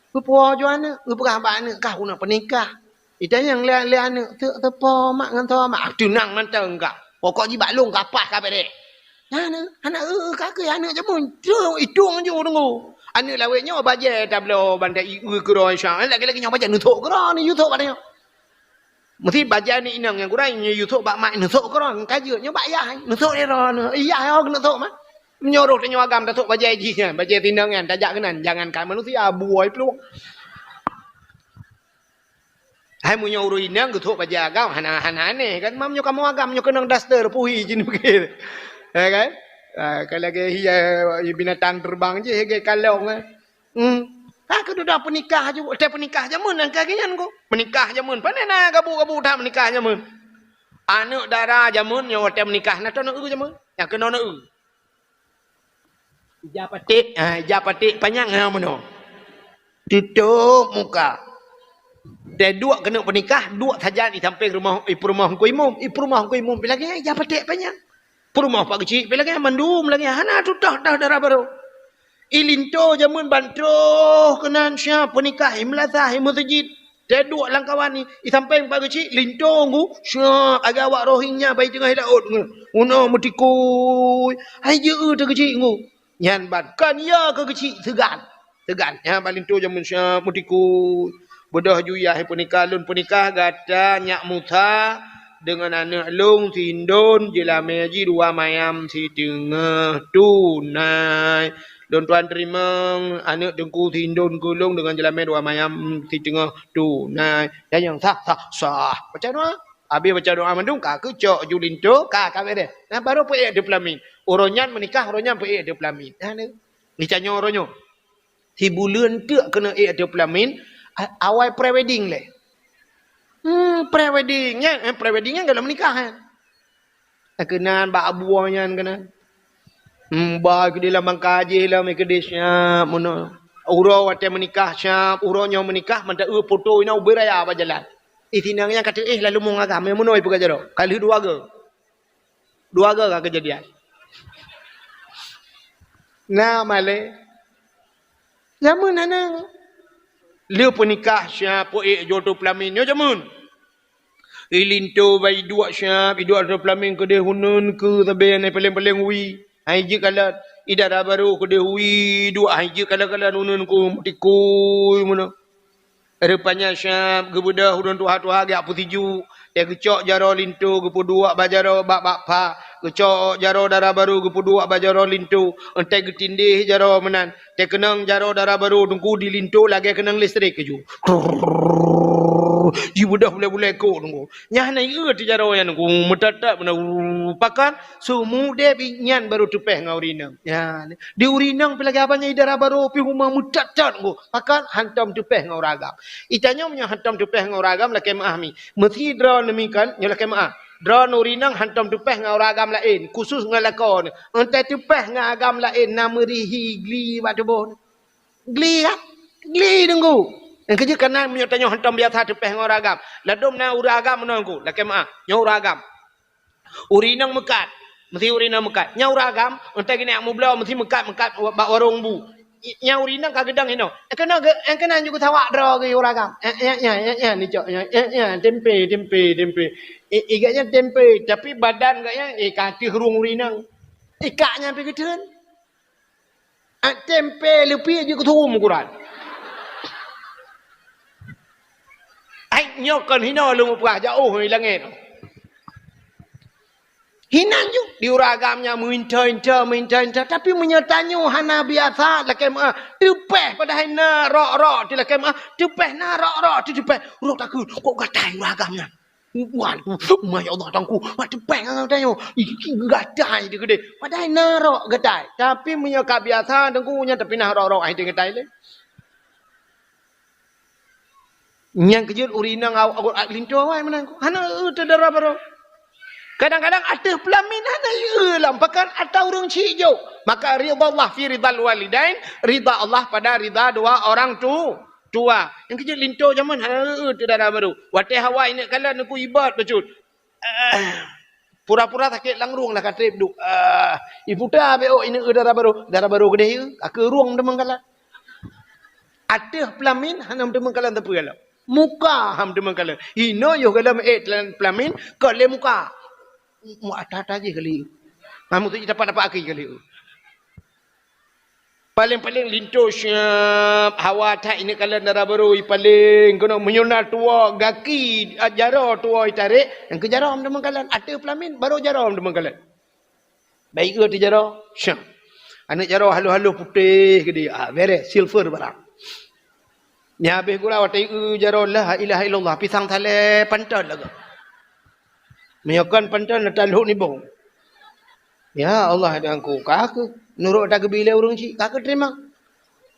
Pupuo ju anak. Pupuo ba anak kah nak pernikah. Itu yang lihat anak. Tepo mak ngan tua mak. Tunang manteng kah. Pokok ji baklung kapah kabeh dek. Nah anak kakak anak jamun. Idung je tunggu. Anak lawetnya baje tablo bandai kuro insya. Lagi-lagi nyawa baje nutuk kuro ni YouTube ada. Mesti baje ni inang yang kurang YouTube bak mak nutuk kuro kaji nyo bayar nutuk ni ron. Iya yo nutuk mah. Menyuruh dia nyawa agam nutuk baje ji kan. Baje tindang kan tajak kenan jangan kan manusia buai peluang. Hai mu nyuruh inang nutuk baje agam hana ni kan mam nyo kamu agam nyo kenang daster puhi jin begitu. Ya kan? Kalau lagi binatang terbang je hege kalong aku dah penikah je. Dah penikah jamun dan kagian ko. Menikah jamun. Panen gabu-gabu dah menikah jamun. Anak darah jamun yang waktu menikah nak nak jamun. Yang kena nak. Ijab patik panjang ngau mano. Tutup muka. Dan dua kena pernikah, dua saja di samping rumah rumah hukum imum. Rumah hukum imum lagi ijab patik panjang. Rumah pak kecil lagi mandum lagi. Hana tutah dah darah baru. Ilinto jamun bantuh kenan siap pernikah imlatah masjid. Dan dua langkawan ni di samping pak kecil linto ngu siap agak awak rohingnya bayi tengah daud ngu. Uno metikui. Hai je tu kecil ngu. Nyan ban kan ya ke kecil segan. Segan. Ya balinto jamun siap metikui. Bedah juyah pernikah lun pernikah gata nyak muta dengan anak long tindon jelame haji dua mayam si tengah tunai. Don tuan terima anak dengku tindon gulung dengan jelame dua mayam si tengah tunai. Dan yang sah. Baca doa. Habis baca doa mandung kak kecok julinto kak dia. Nah baru pergi ada pelamin. Oronyan menikah oronyan pergi ada pelamin. Nah ni canyo oronyo. Si bulan tu kena ada pelamin. Awal pre-wedding le. Pre-weddingnya. Pre-weddingnya kalau menikah kan. Kenan bak abuanya kenan. Ba ke dalam bangkaji lah mai kedisnya mono. Uro wate menikah syap, uronyo menikah manta foto ina beraya apa jalan. Itinangnya kata lalu mau ngagam mono ipu kajaro. Kali dua ga kejadian. Nah male. Zaman nana. Lu pernikah syap jodoh pelamin yo jamun. Ilinto bai dua syap, dua pelamin ke de hunun ke tabe nai paling-paling wi. Hai je kalau idara baru ke dewi dua hai je kalau nunun ku tikui mana. Rupanya syab gebudah hudun tuha-tuha gak putiju. Dia kecok jaro lintu gepu dua bajaro bak pa. Kecok jaro darah baru gepu dua bajaro lintu. Entai getindih jaro menan. Dia kenang jaro darah baru tunggu di lintu lagi kenang listrik keju. Ji budah boleh-boleh ko tunggu. Nyah nai ti jaro yang tunggu metatak benda pakan sumu de binyan baru tupeh ngau rinang. Ya di urinang pelagi apanya idara baru pi rumah metatak tunggu. Pakan hantam tupeh ngau ragam. Itanya punya hantam tupeh ngau ragam la kemah mi. Mesti draw nemikan nyola kemah. Draw nurinang hantam tupeh ngau ragam lain khusus ngalakon. Entai tupeh ngagam lain namerihi gli batubon. Gli ya? Gli tunggu. Yang kerja kanan menyertanya hantam biasa tepeh ngau ragam. Ladum na uragam menangku. Laki maaf. Nyau ragam. Urinang mekat. Mesti urinang mekat. Nyau ragam. Entah gini yang belau mesti mekat bak warung bu. Nyau urinang kagedang ini. Yang kena juga tawak draw ke uragam. Ya ni cok. Ya tempe. Igatnya tempe. Tapi badan katnya kaki herung urinang. Ikatnya pergi ketuan. Tempe lebih aja ketum ukuran. Ai nyokan hina lu pernah jauh di langit. Hina ju di uragamnya minta tapi menyertanya hana biasa lakem tupeh pada hina rok di lakem tupeh na rok tupeh urut aku kok gatai uragamnya. Wan, mai Allah tangku, tupeh ngau tanyo. Gatai di gede. Pada hina rok gatai. Tapi menyaka biasa dengkunya tapi nah rok ai di gatai le. Yang kejut urinang awak lintu awak menang. Hana tedara baru. Kadang-kadang ada pelamin hana lam pakan atau urang cijo. Maka ridha Allah fi ridal walidain, ridha Allah pada ridha dua orang tua. Yang kejut lintu zaman hana tedara baru. Wate hawa ini kala aku ibad becut. Pura-pura sakit langrung lah kata ibu. Ibu dah beo ini darah baru gede. Aku ruang demang kala. Ada pelamin hana demang kala tapi kala. Muka ham demang kala. Ino yo kala pelamin kala muka. Mu atata je kali. Kamu tu dapat aki kali. Paling lintu syap hawa tak ini kala darah baru paling kena menyunat tua gaki jaro tua tarik yang ke jaro ham demang kala. Ada pelamin baru jaro ham demang kala. Baik ke ti jaro? Syap. Anak jaro halu-halu putih ke dia. Beres silver barang. Nya habis gula watai jaro la ilaha illallah pisang thale pantan laga. Meyakan pantan taluh ni bong. Ya Allah dangku kak nurut dak bila urang ci kak terima.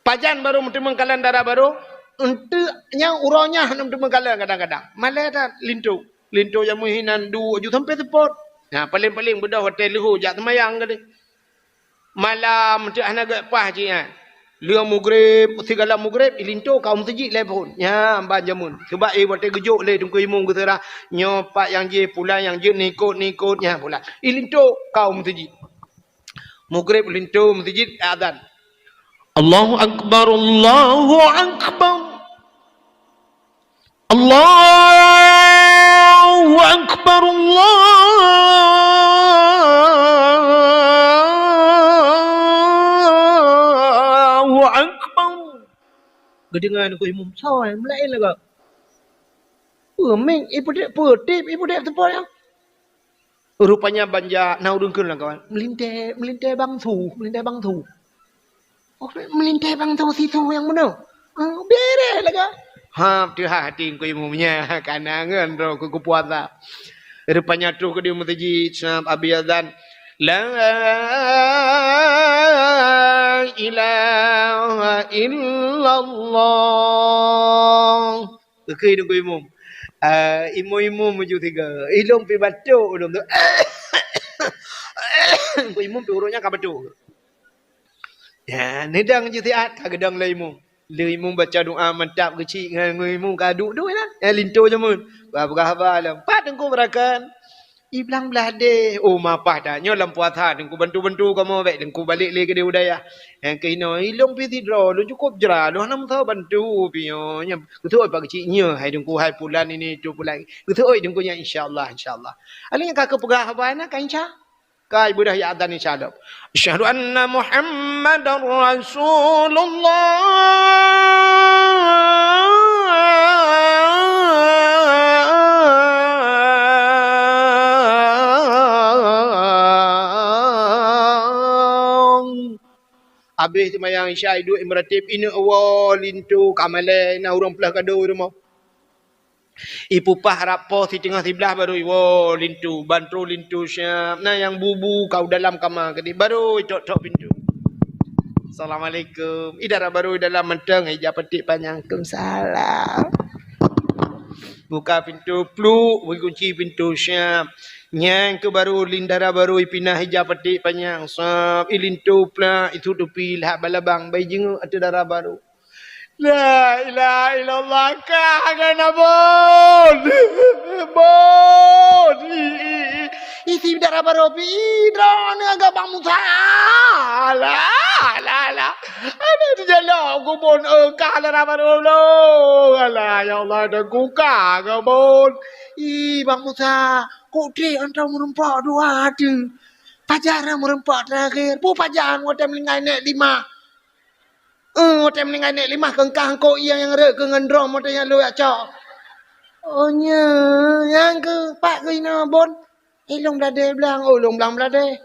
Pajan baru terima kalan darah baru untuk yang urangnya hanam terima kalan kadang-kadang. Malah dah lintu Lintu yang muhinan dua ju sampai tepot. Nah, paling-paling bedah hotel lehu jak temayang ke dia. Malam tu anak pah je ya. Lương mugrib, segala mugrib, ilinto kaum tejik lepon. Ya, amban jamun. Sebab bote gejuk le tungku imung kutera. Nyo pak yang je pula yang je nikut nya pula. Ilinto kaum tejik. Mugrib ilinto tejik adzan. Allahu akbar, Allahu akbar. Allahu akbar, Allahu akbar. Kedengaran aku imam sawai melain lah kau. Meng ibu dek tempat yang. Rupanya banja naudungkeun lah kawan. Melintai bang thu. Oh, melintai bang thu situ yang mana? Beres lah kau. Ha, tu hati ku imumnya kanangan ro ku puasa. Rupanya tu ke dia mutaji abiyadan la ilaha illallah. Ke ku imum. Imum menuju tiga. Ilum pi batuk ilum tu. Ku imum pi urutnya ka batuk. Ya, nedang je tiat ka gedang la imum. Imum baca doa mantap kecil dengan imum kaduk tu lah. Lintu je mun. Berapa lah. Pat engkau berakan. Iblang belade. Oh mapah dah. Nyo lampu puasa engkau bantu kamu baik engkau balik lagi ke dia udaya. Yang kena ilung pi tidro lu cukup jera lu hanam tahu bantu pio nya. Betul apa kecilnya hai engkau hai pulan ini tu pulan. Betul oi engkau nya insyaallah. Alingnya kakak pegah apa anak kan insya. Kai budah ya adzan insyaallah. Asyhadu anna Muhammadar Rasulullah. Habis semayang isya duduk imratib ini awal lintu kamale na urang pelah kado rumah. Ibu pah rapo si tengah sebelah baru wo lintu bantu lintu syam. Nah yang bubu kau dalam kamar kedi baru tok pintu. Assalamualaikum. Idara baru dalam menteng hijab petik panjang. Waalaikumsalam. Buka pintu pluk, kunci pintu syam. Nyang ke baru lindara baru ipinah hijab petik panjang. Sab ilintu pula itu tupi lah balabang bayi jenguk atau darah baru. La ilaha illallah kagana bon. Isi darah baru pidron agak bang Musa. La. Ada di jalan aku bon kah darah baru lo. Alah ya Allah dah kuka ke bon. Bang Musa, kok dia antara merempak dua ada. Pajaran merempak terakhir. Bu pajaran waktu melingai naik 5. Waktu meninggal naik 5 kengkang kau yang rek ke ngendrom waktu yang lu ya cok. Oh nya, yang ke pak ke ina bon. Long belade belang, long belang belade.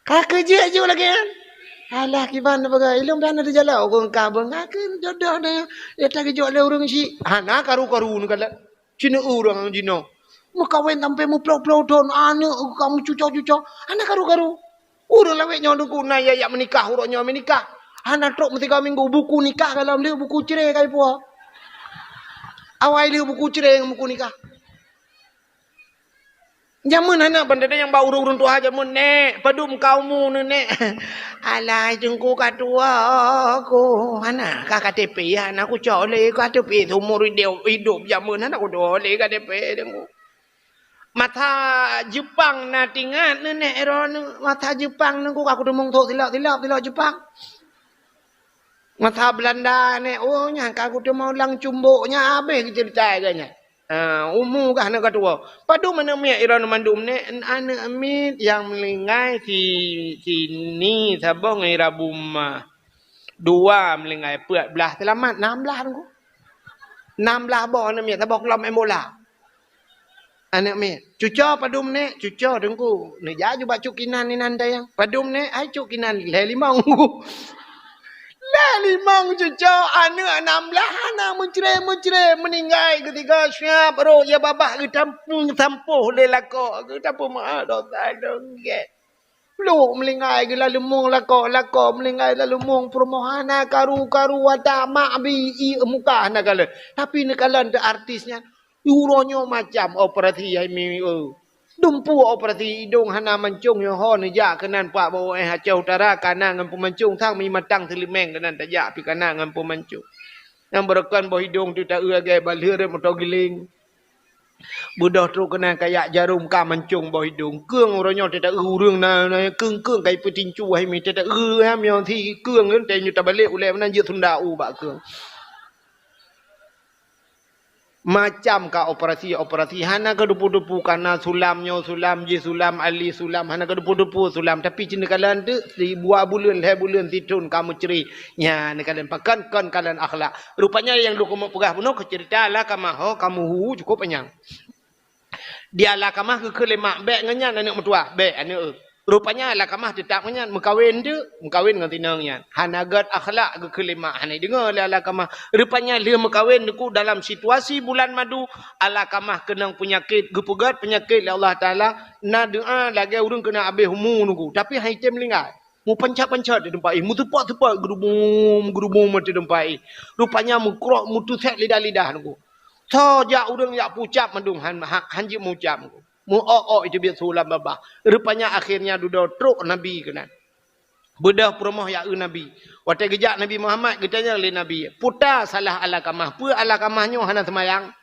Kak kerja je lagi kan. Alah kiban apa ilung belang ada jalan aku engkau bang. Kak jodoh dah. Dia tak kerja le urang si. Hana karu nu kala. Cina urang jino. Mu kawin sampai mu plok don anu kamu cucok. Hana karu. Urang lawek nyondo kuna ya menikah urangnya menikah. Anak truk mesti kau minggu buku nikah kalau dia buku cerai kai puah. Awal dia buku cerai buku nikah. Jamun anak benda yang bau urun tua jamun nek padum kaumu nek. Alah jengku katua aku. Anak KTP ya anak aku cole KTP umur hidup jamun anak aku dole KTP jengku. Mata Jepang na tingat nenek eron mata Jepang nengku aku demung tok tilak Jepang. Mata Belanda ne oh nyangka aku tu mau lang cumbuknya habis cerita agaknya. Umur kah nak katua. Padu mana mi eron mandum ne anak amit yang melingai sini sabong ngai rabuma. 2 melingai peat belah selamat 16 nengku. 16 boh anak mi sabok lam emola. Anak me, cuca padum ne, cuca dengku. Ne jaju bak cukinan ni nanda yang. Padum ne, ai cukinan le 5. Le 5 cuca anak 16 anak mencere meninggal ketika syab ro ya babah ke tampuh le lakok ke tampuh mak dosa dongge. Lu melingai ke lalu mung lakok melingai lalu mung permohana karu wata mak bi muka nak kala. Tapi nak kala artisnya Uronyo macam operasi ai mi dumpu operasi hidung hana mancung yo ho ni ja kenan pak bawa Aceh Utara kana ngan pemancung thang mi matang telimeng kenan tak ja pi kana ngan pemancung. Yang berkan boh hidung tu tak gai balhir motor giling. Budah tu kena kayak jarum ka mancung boh hidung. Keung oronyo tak urung na keung kai petincu hai mi tak ham yo thi keung kan te nyu tak balik ulai menan je Sunda ba keung. Macam ka operasi hana ka dupu-dupu kana sulamnyo sulam je sulam ali sulam hana ka dupu-dupu sulam tapi cina kalan tu di buah bulan hai bulan titun kamu ceri nya ne kalan pakan kon kalan akhlak rupanya yang lu kamu pegah penuh cerita lah kamu kamu cukup penyang dia lah kamah ke lemak bek nganyan anak mertua bek anak rupanya lah kamah tetap nganyan mengkawin dengan tinangnya hanagat akhlak ke lemak hanai dengar lah kamah rupanya dia mengkawin deku dalam situasi bulan madu ala kamah kenang penyakit gepegat penyakit Allah Taala na doa lagi urang kena habis humu nuku tapi hai tem lingkai mu pancat-pancat di tempat mu tepak-tepak gerubum mati tempat rupanya mu krok mu tu set lidah-lidah nuku so ja urang ya pucap mandung hanji mu ucap nuku mu itu biar sulam babah. Rupanya akhirnya duda truk Nabi kena. Bedah promoh ya Nabi. Waktu gejak Nabi Muhammad getanya oleh Nabi. Puta salah ala kamah. Pu ala kamahnya hana semayang.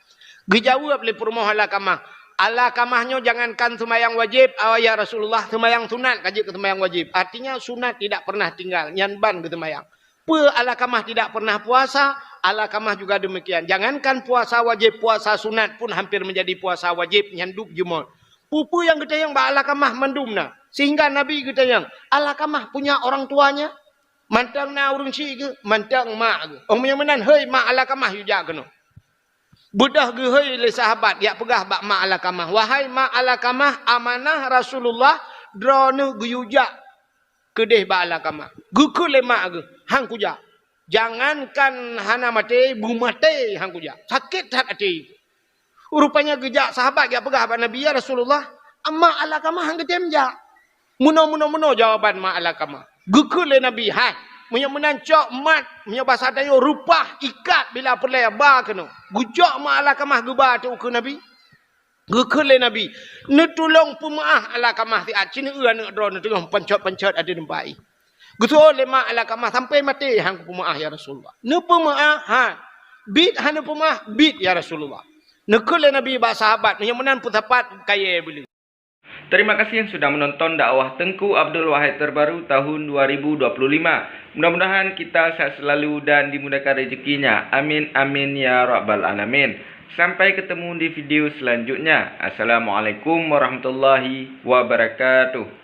Gejawab oleh promoh ala kamah. Ala kamahnya jangankan semayang wajib. Ya Rasulullah semayang sunat kaji ke semayang wajib. Artinya sunat tidak pernah tinggal. Nyanban ke semayang. Pu ala kamah tidak pernah puasa. Ala kamah juga demikian. Jangankan puasa wajib, puasa sunat pun hampir menjadi puasa wajib. Nyanduk jemur. Pupu yang kita yang ala kamah mandumna. Sehingga Nabi kita yang ala kamah punya orang tuanya. Mantang na urung si ke, mantang mak ke. Orang yang menan, hei mak ala kamah juga kena. Budah ke hei le sahabat, ya pegah bak mak ala kamah. Wahai mak ala kamah, amanah Rasulullah, drone guyujak. Kedeh bak ala kamah. Guku le mak ke, hang kujak. Jangankan hana mati, bu mati hang kuja. Sakit hati. Rupanya gejak sahabat ya pegah pada Nabi ya Rasulullah. Amma ala kamah hang ketemja. Muno jawaban ma ala kamah. Gukul le Nabi. Hai. Punya menancok mat. Punya bahasa dayo rupah ikat bila perlai ba kena. Gujak ma ala kamah geba tu ke Nabi. Gukul le Nabi. Netulong pemaah ala kamah ti acin nak drone tengah pencot-pencot ada nempai. Gutul lema ala kamah sampai mati hang pemaah ya Rasulullah. Ne pemaah ha. Bid hana pemaah bid ya Rasulullah. Nekul Nabi ba sahabat yang menan putapat kaya beli. Terima kasih yang sudah menonton dakwah Tengku Abdul Wahid terbaru tahun 2025. Mudah-mudahan kita sehat selalu dan dimudahkan rezekinya. Amin amin ya rabbal alamin. Sampai ketemu di video selanjutnya. Assalamualaikum warahmatullahi wabarakatuh.